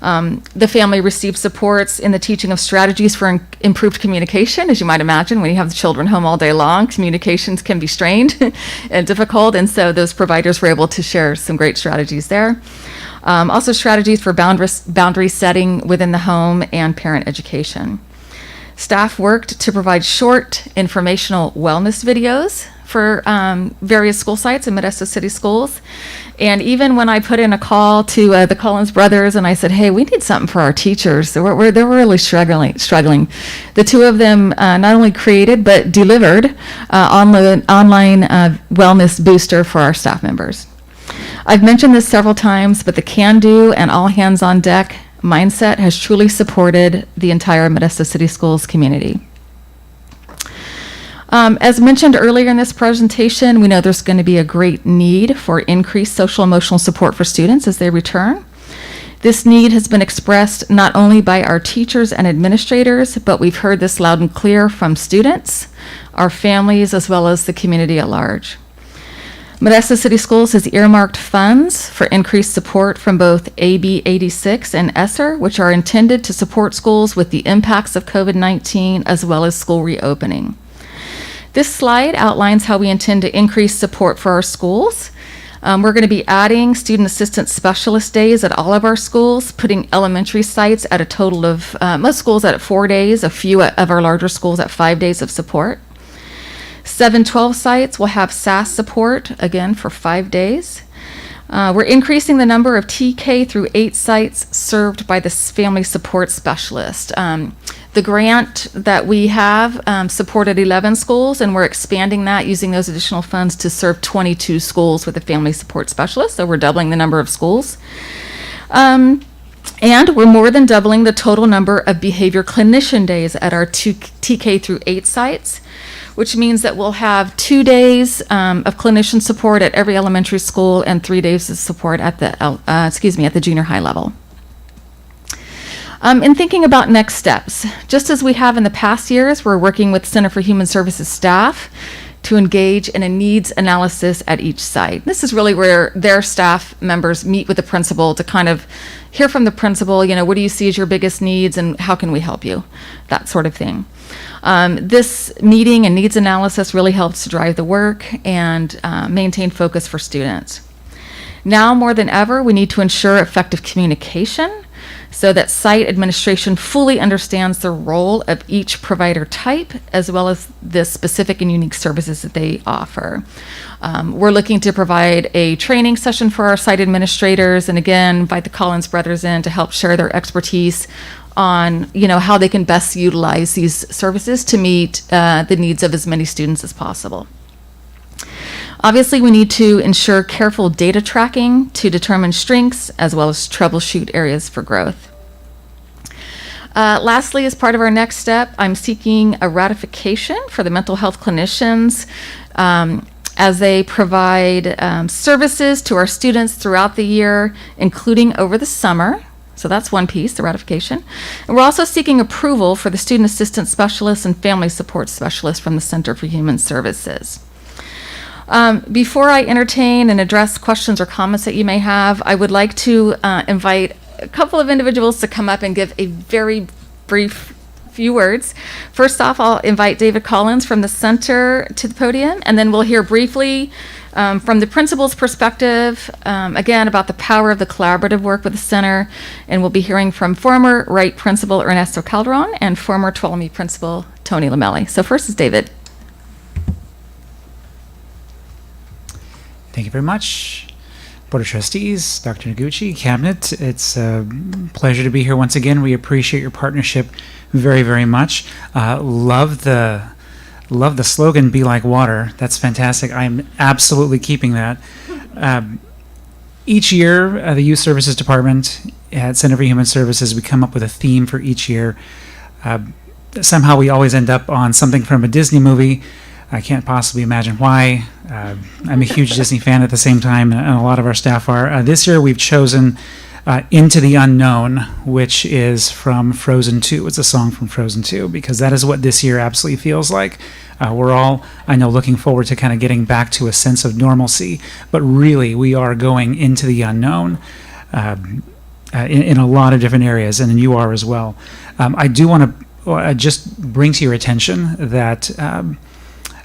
The family received supports in the teaching of strategies for improved communication. As you might imagine, when you have the children home all day long, communications can be strained and difficult, and so those providers were able to share some great strategies there. Also strategies for boundary setting within the home and parent education. Staff worked to provide short informational wellness videos for various school sites in Modesto City Schools. And even when I put in a call to the Collins brothers and I said, hey, we need something for our teachers, they were really struggling. The two of them not only created but delivered online wellness booster for our staff members. I've mentioned this several times, but the can-do and all-hands-on-deck mindset has truly supported the entire Modesto City Schools community. As mentioned earlier in this presentation, we know there's going to be a great need for increased social emotional support for students as they return. This need has been expressed not only by our teachers and administrators, but we've heard this loud and clear from students, our families, as well as the community at large. Modesto City Schools has earmarked funds for increased support from both AB 86 and ESSER, which are intended to support schools with the impacts of COVID-19 as well as school reopening. This slide outlines how we intend to increase support for our schools. We're going to be adding student assistant specialist days at all of our schools, putting elementary sites at a total of, most schools at 4 days, a few of our larger schools at 5 days of support. 712 sites will have SAS support, again, for 5 days. We're increasing the number of TK through 8 sites served by the family support specialist. The grant that we have supported 11 schools, and we're expanding that using those additional funds to serve 22 schools with a family support specialist, so we're doubling the number of schools. And we're more than doubling the total number of behavior clinician days at our two TK through 8 sites, which means that we'll have 2 days of clinician support at every elementary school and 3 days of support at the junior high level. In thinking about next steps, just as we have in the past years, we're working with Center for Human Services staff to engage in a needs analysis at each site. This is really where their staff members meet with the principal to kind of hear from the principal, what do you see as your biggest needs and how can we help you? That sort of thing. This meeting and needs analysis really helps to drive the work and maintain focus for students. Now more than ever, we need to ensure effective communication so that site administration fully understands the role of each provider type as well as the specific and unique services that they offer. We're looking to provide a training session for our site administrators and again invite the Collins brothers in to help share their expertise on how they can best utilize these services to meet the needs of as many students as possible. Obviously, we need to ensure careful data tracking to determine strengths as well as troubleshoot areas for growth. Lastly, as part of our next step, I'm seeking a ratification for the mental health clinicians as they provide services to our students throughout the year, including over the summer. So that's one piece, the ratification. And we're also seeking approval for the student assistance specialists and family support specialists from the Center for Human Services. Before I entertain and address questions or comments that you may have, I would like to invite a couple of individuals to come up and give a very brief few words. First off, I'll invite David Collins from the center to the podium, and then we'll hear briefly from the principal's perspective, again, about the power of the collaborative work with the center, and we'll be hearing from former Wright principal Ernesto Calderon and former Tuolumne principal Tony Lamelli. So first is David. Thank you very much. Board of Trustees, Dr. Noguchi, Cabinet, it's a pleasure to be here once again. We appreciate your partnership very, very much. Love the slogan, "Be like water." That's fantastic. I'm absolutely keeping that. Each year, the Youth Services Department at Center for Human Services, we come up with a theme for each year. Somehow we always end up on something from a Disney movie. I can't possibly imagine why. I'm a huge Disney fan at the same time, and a lot of our staff are. This year we've chosen Into the Unknown, which is from Frozen 2. It's a song from Frozen 2, because that is what this year absolutely feels like. We're all, I know, looking forward to kind of getting back to a sense of normalcy, but really we are going into the unknown in a lot of different areas, and you are as well. I do want to just bring to your attention that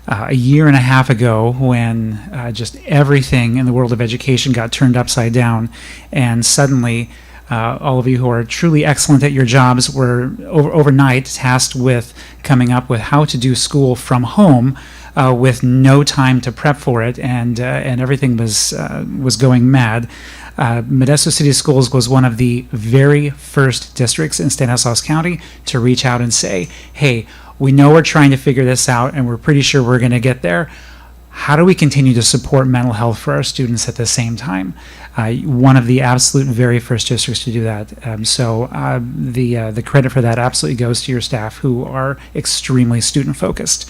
a year and a half ago, when just everything in the world of education got turned upside down, and suddenly all of you who are truly excellent at your jobs were overnight tasked with coming up with how to do school from home with no time to prep for it, and everything was going mad. Modesto City Schools was one of the very first districts in Stanislaus County to reach out and say, hey, we know we're trying to figure this out and we're pretty sure we're going to get there. How do we continue to support mental health for our students at the same time? One of the absolute very first districts to do that. So the credit for that absolutely goes to your staff, who are extremely student focused.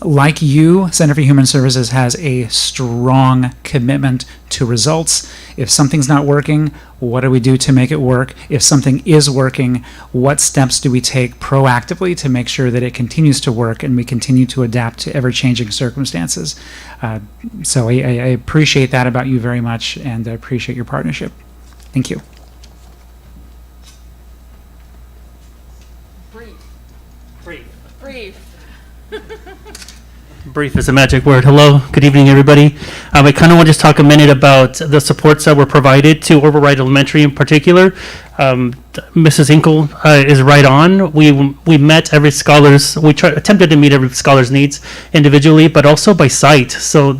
Like you, Center for Human Services has a strong commitment to results. If something's not working, what do we do to make it work? If something is working, what steps do we take proactively to make sure that it continues to work and we continue to adapt to ever-changing circumstances? So I appreciate that about you very much, and I appreciate your partnership. Thank you. Brief. Brief is a magic word. Hello, good evening, everybody. I kind of want to just talk a minute about the supports that were provided to Override Elementary in particular. Mrs. Hinkle is right on. We met every scholar's, attempted to meet every scholar's needs individually, but also by site. So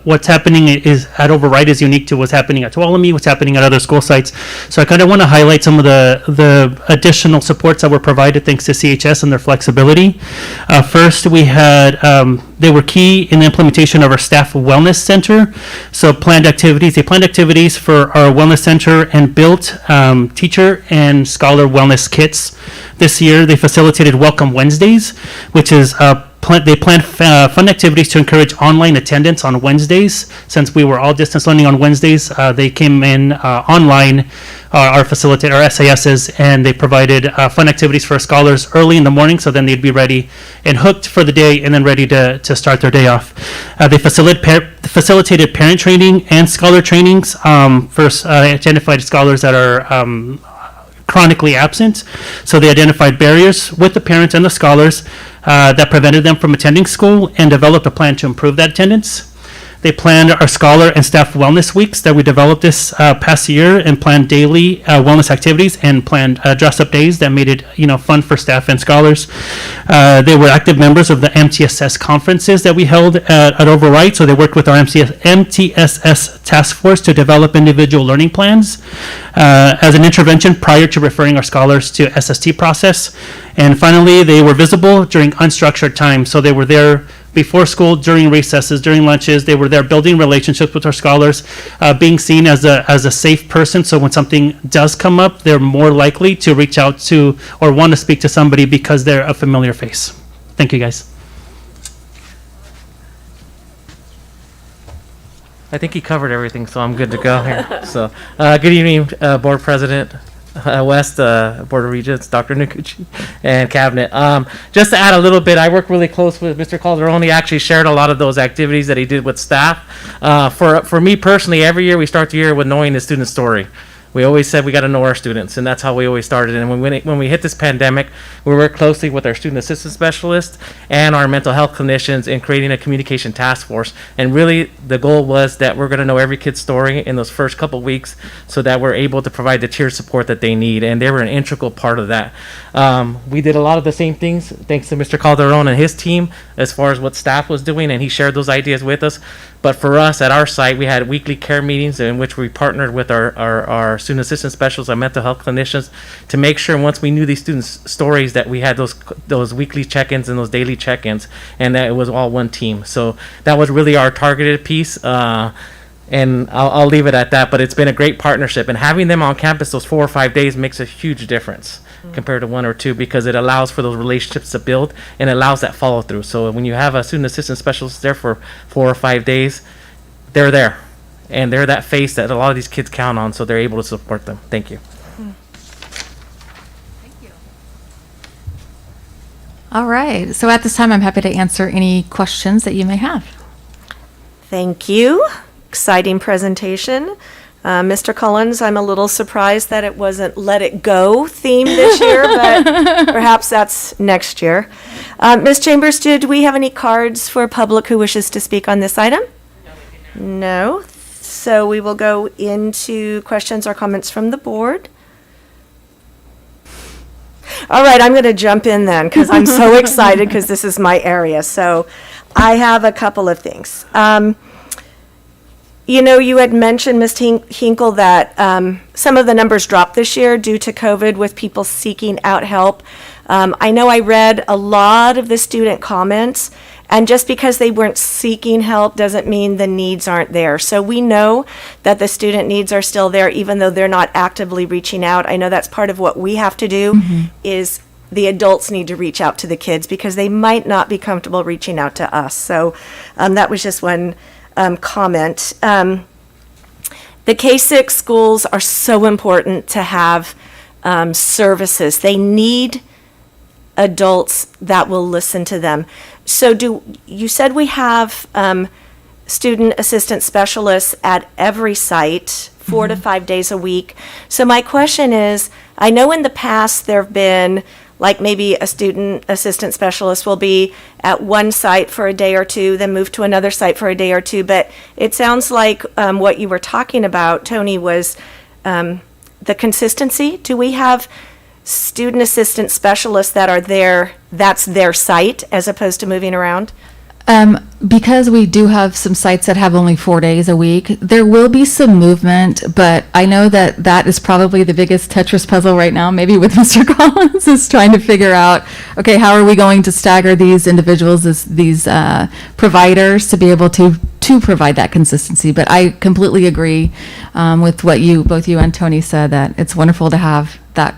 what's happening is at Override is unique to what's happening at Tuolumne, what's happening at other school sites. So I kind of want to highlight some of the additional supports that were provided thanks to CHS and their flexibility. First, we had, they were key in the implementation of our staff wellness center. So they planned activities for our wellness center and built teacher and scholar wellness kits. This year, they facilitated Welcome Wednesdays, which is they planned fun activities to encourage online attendance on Wednesdays. Since we were all distance learning on Wednesdays, they came in online, our facilitator, our SASs, and they provided fun activities for scholars early in the morning, so then they'd be ready and hooked for the day and then ready to start their day off. They facilitated parent training and scholar trainings for identified scholars that are chronically absent. So they identified barriers with the parents and the scholars that prevented them from attending school and developed a plan to improve that attendance. They planned our scholar and staff wellness weeks that we developed this past year and planned daily wellness activities and planned dress-up days that made it fun for staff and scholars. They were active members of the MTSS conferences that we held at Override, so they worked with our MTSS task force to develop individual learning plans as an intervention prior to referring our scholars to SST process. And finally, they were visible during unstructured time, so they were there before school, during recesses, during lunches. They were there building relationships with our scholars, being seen as a safe person. So when something does come up, they're more likely to reach out to or want to speak to somebody because they're a familiar face. Thank you, guys. I think he covered everything, so I'm good to go here. So, good evening, Board President, West, Board of Regents, Dr. Noguchi, and Cabinet. Just to add a little bit, I work really close with Mr. Calderon. He actually shared a lot of those activities that he did with staff. For me personally, every year we start the year with knowing the student story. We always said we got to know our students, and that's how we always started. And when we hit this pandemic, we worked closely with our student assistance specialists and our mental health clinicians in creating a communication task force. And really, the goal was that we're going to know every kid's story in those first couple weeks so that we're able to provide the tiered support that they need. And they were an integral part of that. We did a lot of the same things thanks to Mr. Calderon and his team as far as what staff was doing, and he shared those ideas with us. But for us at our site, we had weekly care meetings in which we partnered with our student assistance specialists, our mental health clinicians, to make sure once we knew these students' stories that we had those weekly check-ins and those daily check-ins, and that it was all one team. So that was really our targeted piece. And I'll leave it at that, but it's been a great partnership. And having them on campus those 4 or 5 days makes a huge difference compared to 1 or 2, because it allows for those relationships to build and allows that follow through. So when you have a student assistant specialist there for 4 or 5 days, they're there. And they're that face that a lot of these kids count on, so they're able to support them. Thank you. All right. So at this time, I'm happy to answer any questions that you may have. Thank you. Exciting presentation. Mr. Collins, I'm a little surprised that it wasn't Let It Go theme this year, but perhaps that's next year. Ms. Chambers, do we have any cards for public who wishes to speak on this item? No. So we will go into questions or comments from the board. All right, I'm going to jump in then because I'm so excited because this is my area. So I have a couple of things. You had mentioned, Ms. Hinkle, that some of the numbers dropped this year due to COVID with people seeking out help. I know I read a lot of the student comments, and just because they weren't seeking help doesn't mean the needs aren't there. So we know that the student needs are still there, even though they're not actively reaching out. I know that's part of what we have to do, is the adults need to reach out to the kids because they might not be comfortable reaching out to us. So that was just one comment. The K-6 schools are so important to have services. They need adults that will listen to them. So you said we have student assistant specialists at every site 4 to 5 days a week. So my question is, I know in the past there have been like maybe a student assistant specialist will be at one site for a day or two, then move to another site for a day or two. But it sounds like what you were talking about, Tony, was the consistency? Do we have student assistant specialists that are there, that's their site, as opposed to moving around? Because we do have some sites that have only 4 days a week, there will be some movement, but I know that that is probably the biggest Tetris puzzle right now, maybe with Mr. Collins, is trying to figure out, okay, how are we going to stagger these individuals, these providers, to be able to provide that consistency. But I completely agree with what both you and Tony said, that it's wonderful to have that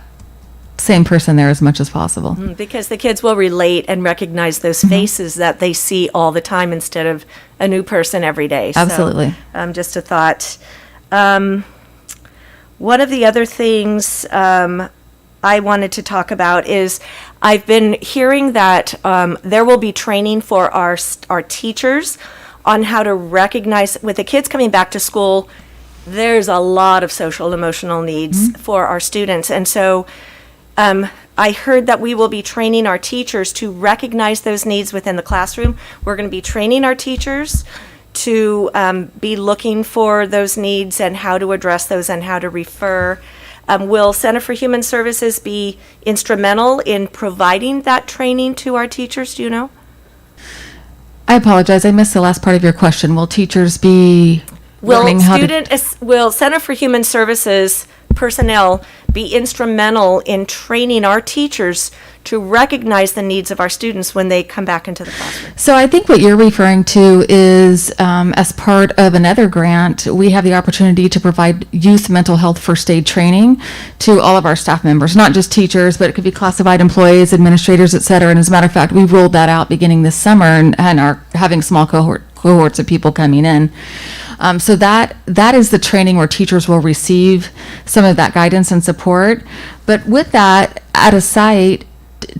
same person there as much as possible. Because the kids will relate and recognize those faces that they see all the time instead of a new person every day. Absolutely. So, just a thought. One of the other things I wanted to talk about is I've been hearing that there will be training for our teachers on how to recognize, with the kids coming back to school, there's a lot of social and emotional needs for our students. And so I heard that we will be training our teachers to recognize those needs within the classroom. We're going to be training our teachers to be looking for those needs and how to address those and how to refer. Will Center for Human Services be instrumental in providing that training to our teachers? Do you know? I apologize, I missed the last part of your question. Will teachers be learning how to... Will Center for Human Services personnel be instrumental in training our teachers to recognize the needs of our students when they come back into the classroom? So I think what you're referring to is, as part of another grant, we have the opportunity to provide youth mental health first aid training to all of our staff members, not just teachers, but it could be classified employees, administrators, et cetera. And as a matter of fact, we rolled that out beginning this summer and are having small cohorts of people coming in. So that is the training where teachers will receive some of that guidance and support. But with that, at a site,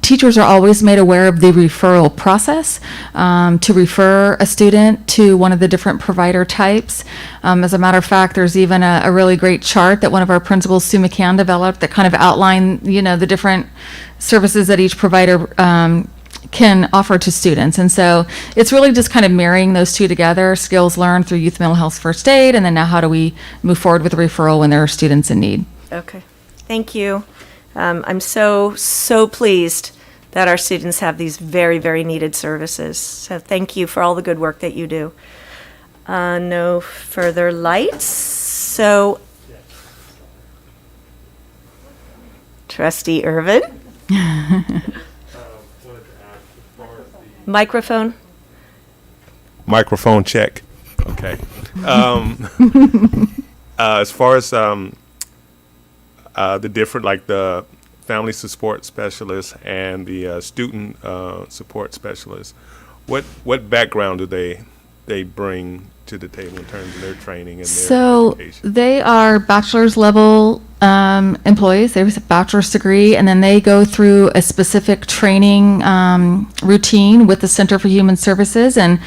teachers are always made aware of the referral process to refer a student to one of the different provider types. As a matter of fact, there's even a really great chart that one of our principals, Sue McCann, developed that kind of outline, the different services that each provider can offer to students. And so it's really just kind of marrying those two together, skills learned through youth mental health first aid, and then now how do we move forward with a referral when there are students in need. Okay, thank you. I'm so pleased that our students have these very, very needed services. So thank you for all the good work that you do. No further lights. So, Trustee Irvin. Microphone. Microphone check. Okay. As far as the different, like the family support specialists and the student support specialists, what background do they bring to the table in terms of their training and their education? They are bachelor's level employees. They have a bachelor's degree, and then they go through a specific training routine with the Center for Human Services, and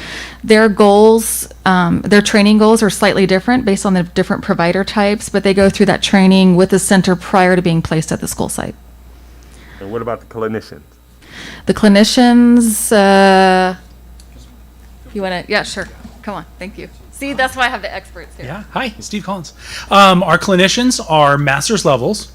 their goals, their training goals are slightly different based on the different provider types, but they go through that training with the center prior to being placed at the school site. And what about the clinicians? The clinicians, you want to, yeah, sure. Come on, thank you. See, that's why I have the experts here. Yeah, hi, Steve Collins. Our clinicians are master's levels,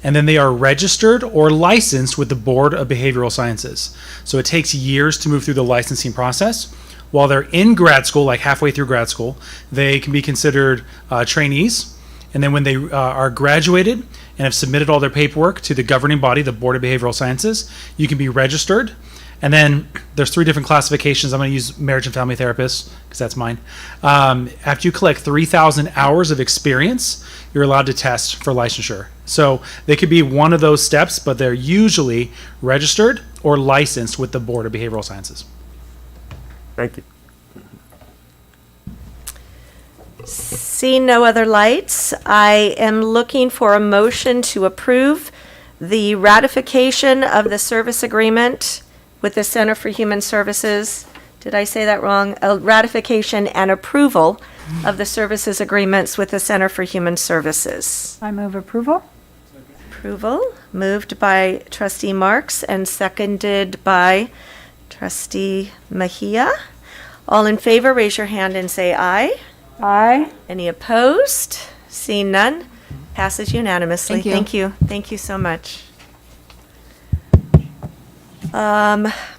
and then they are registered or licensed with the Board of Behavioral Sciences. So it takes years to move through the licensing process. While they're in grad school, like halfway through grad school, they can be considered trainees. And then when they are graduated and have submitted all their paperwork to the governing body, the Board of Behavioral Sciences, you can be registered. And then there's 3 different classifications. I'm going to use marriage and family therapists because that's mine. After you collect 3,000 hours of experience, you're allowed to test for licensure. So they could be one of those steps, but they're usually registered or licensed with the Board of Behavioral Sciences. Thank you. Seeing no other lights, I am looking for a motion to approve the ratification of the service agreement with the Center for Human Services. Did I say that wrong? Ratification and approval of the services agreements with the Center for Human Services. I move approval. Approval, moved by Trustee Marks and seconded by Trustee Mejia. All in favor, raise your hand and say aye. Aye. Any opposed? Seeing none, Passes unanimously. Thank you. Thank you. Thank you so much.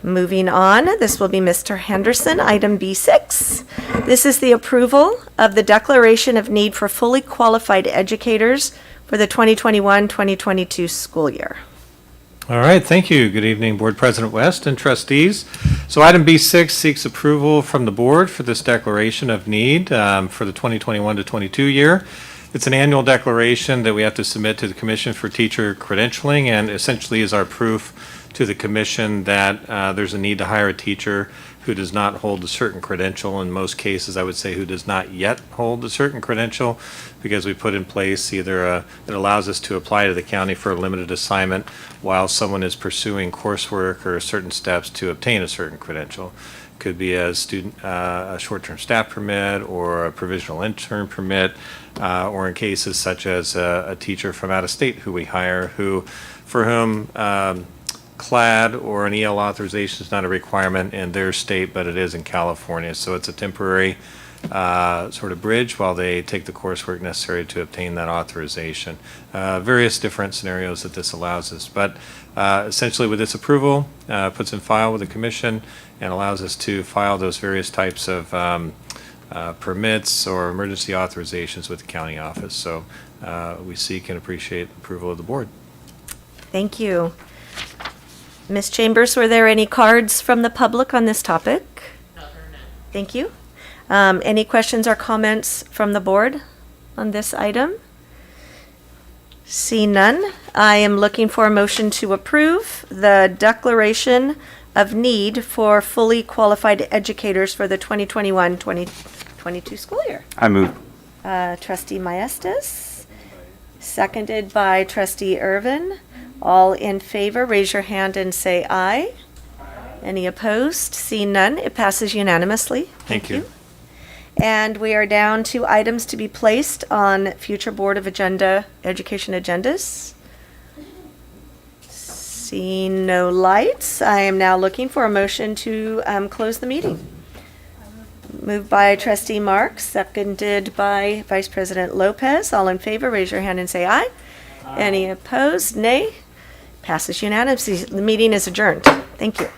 Moving on, this will be Mr. Henderson, item B6. This is the approval of the declaration of need for fully qualified educators for the 2021-2022 school year. All right, thank you. Good evening, Board President West and trustees. So item B6 seeks approval from the board for this declaration of need for the 2021 to 22 year. It's an annual declaration that we have to submit to the Commission for Teacher Credentialing, and essentially is our proof to the Commission that there's a need to hire a teacher who does not hold a certain credential. In most cases, I would say who does not yet hold a certain credential, because we put in place either it allows us to apply to the county for a limited assignment while someone is pursuing coursework or certain steps to obtain a certain credential. Could be a student, a short-term staff permit or a provisional intern permit, or in cases such as a teacher from out of state who we hire, for whom CLAD or an EL authorization is not a requirement in their state, but it is in California. So it's a temporary sort of bridge while they take the coursework necessary to obtain that authorization. Various different scenarios that this allows us. But essentially with this approval, puts in file with the Commission and allows us to file those various types of permits or emergency authorizations with the county office. So we seek and appreciate approval of the board. Thank you. Ms. Chambers, were there any cards from the public on this topic? No, there are none. Thank you. Any questions or comments from the board on this item? See none. I am looking for a motion to approve the declaration of need for fully qualified educators for the 2021-2022 school year. I move. Trustee Maestas, seconded by Trustee Irvin. All in favor, raise your hand and say aye. Any opposed? See none. It passes unanimously. Thank you. And we are down to items to be placed on future Board of Education agendas. Seeing no lights, I am now looking for a motion to close the meeting. Moved by Trustee Marks, seconded by Vice President Lopez. All in favor, raise your hand and say aye. Any opposed? Nay. Passes unanimously. The meeting is adjourned. Thank you.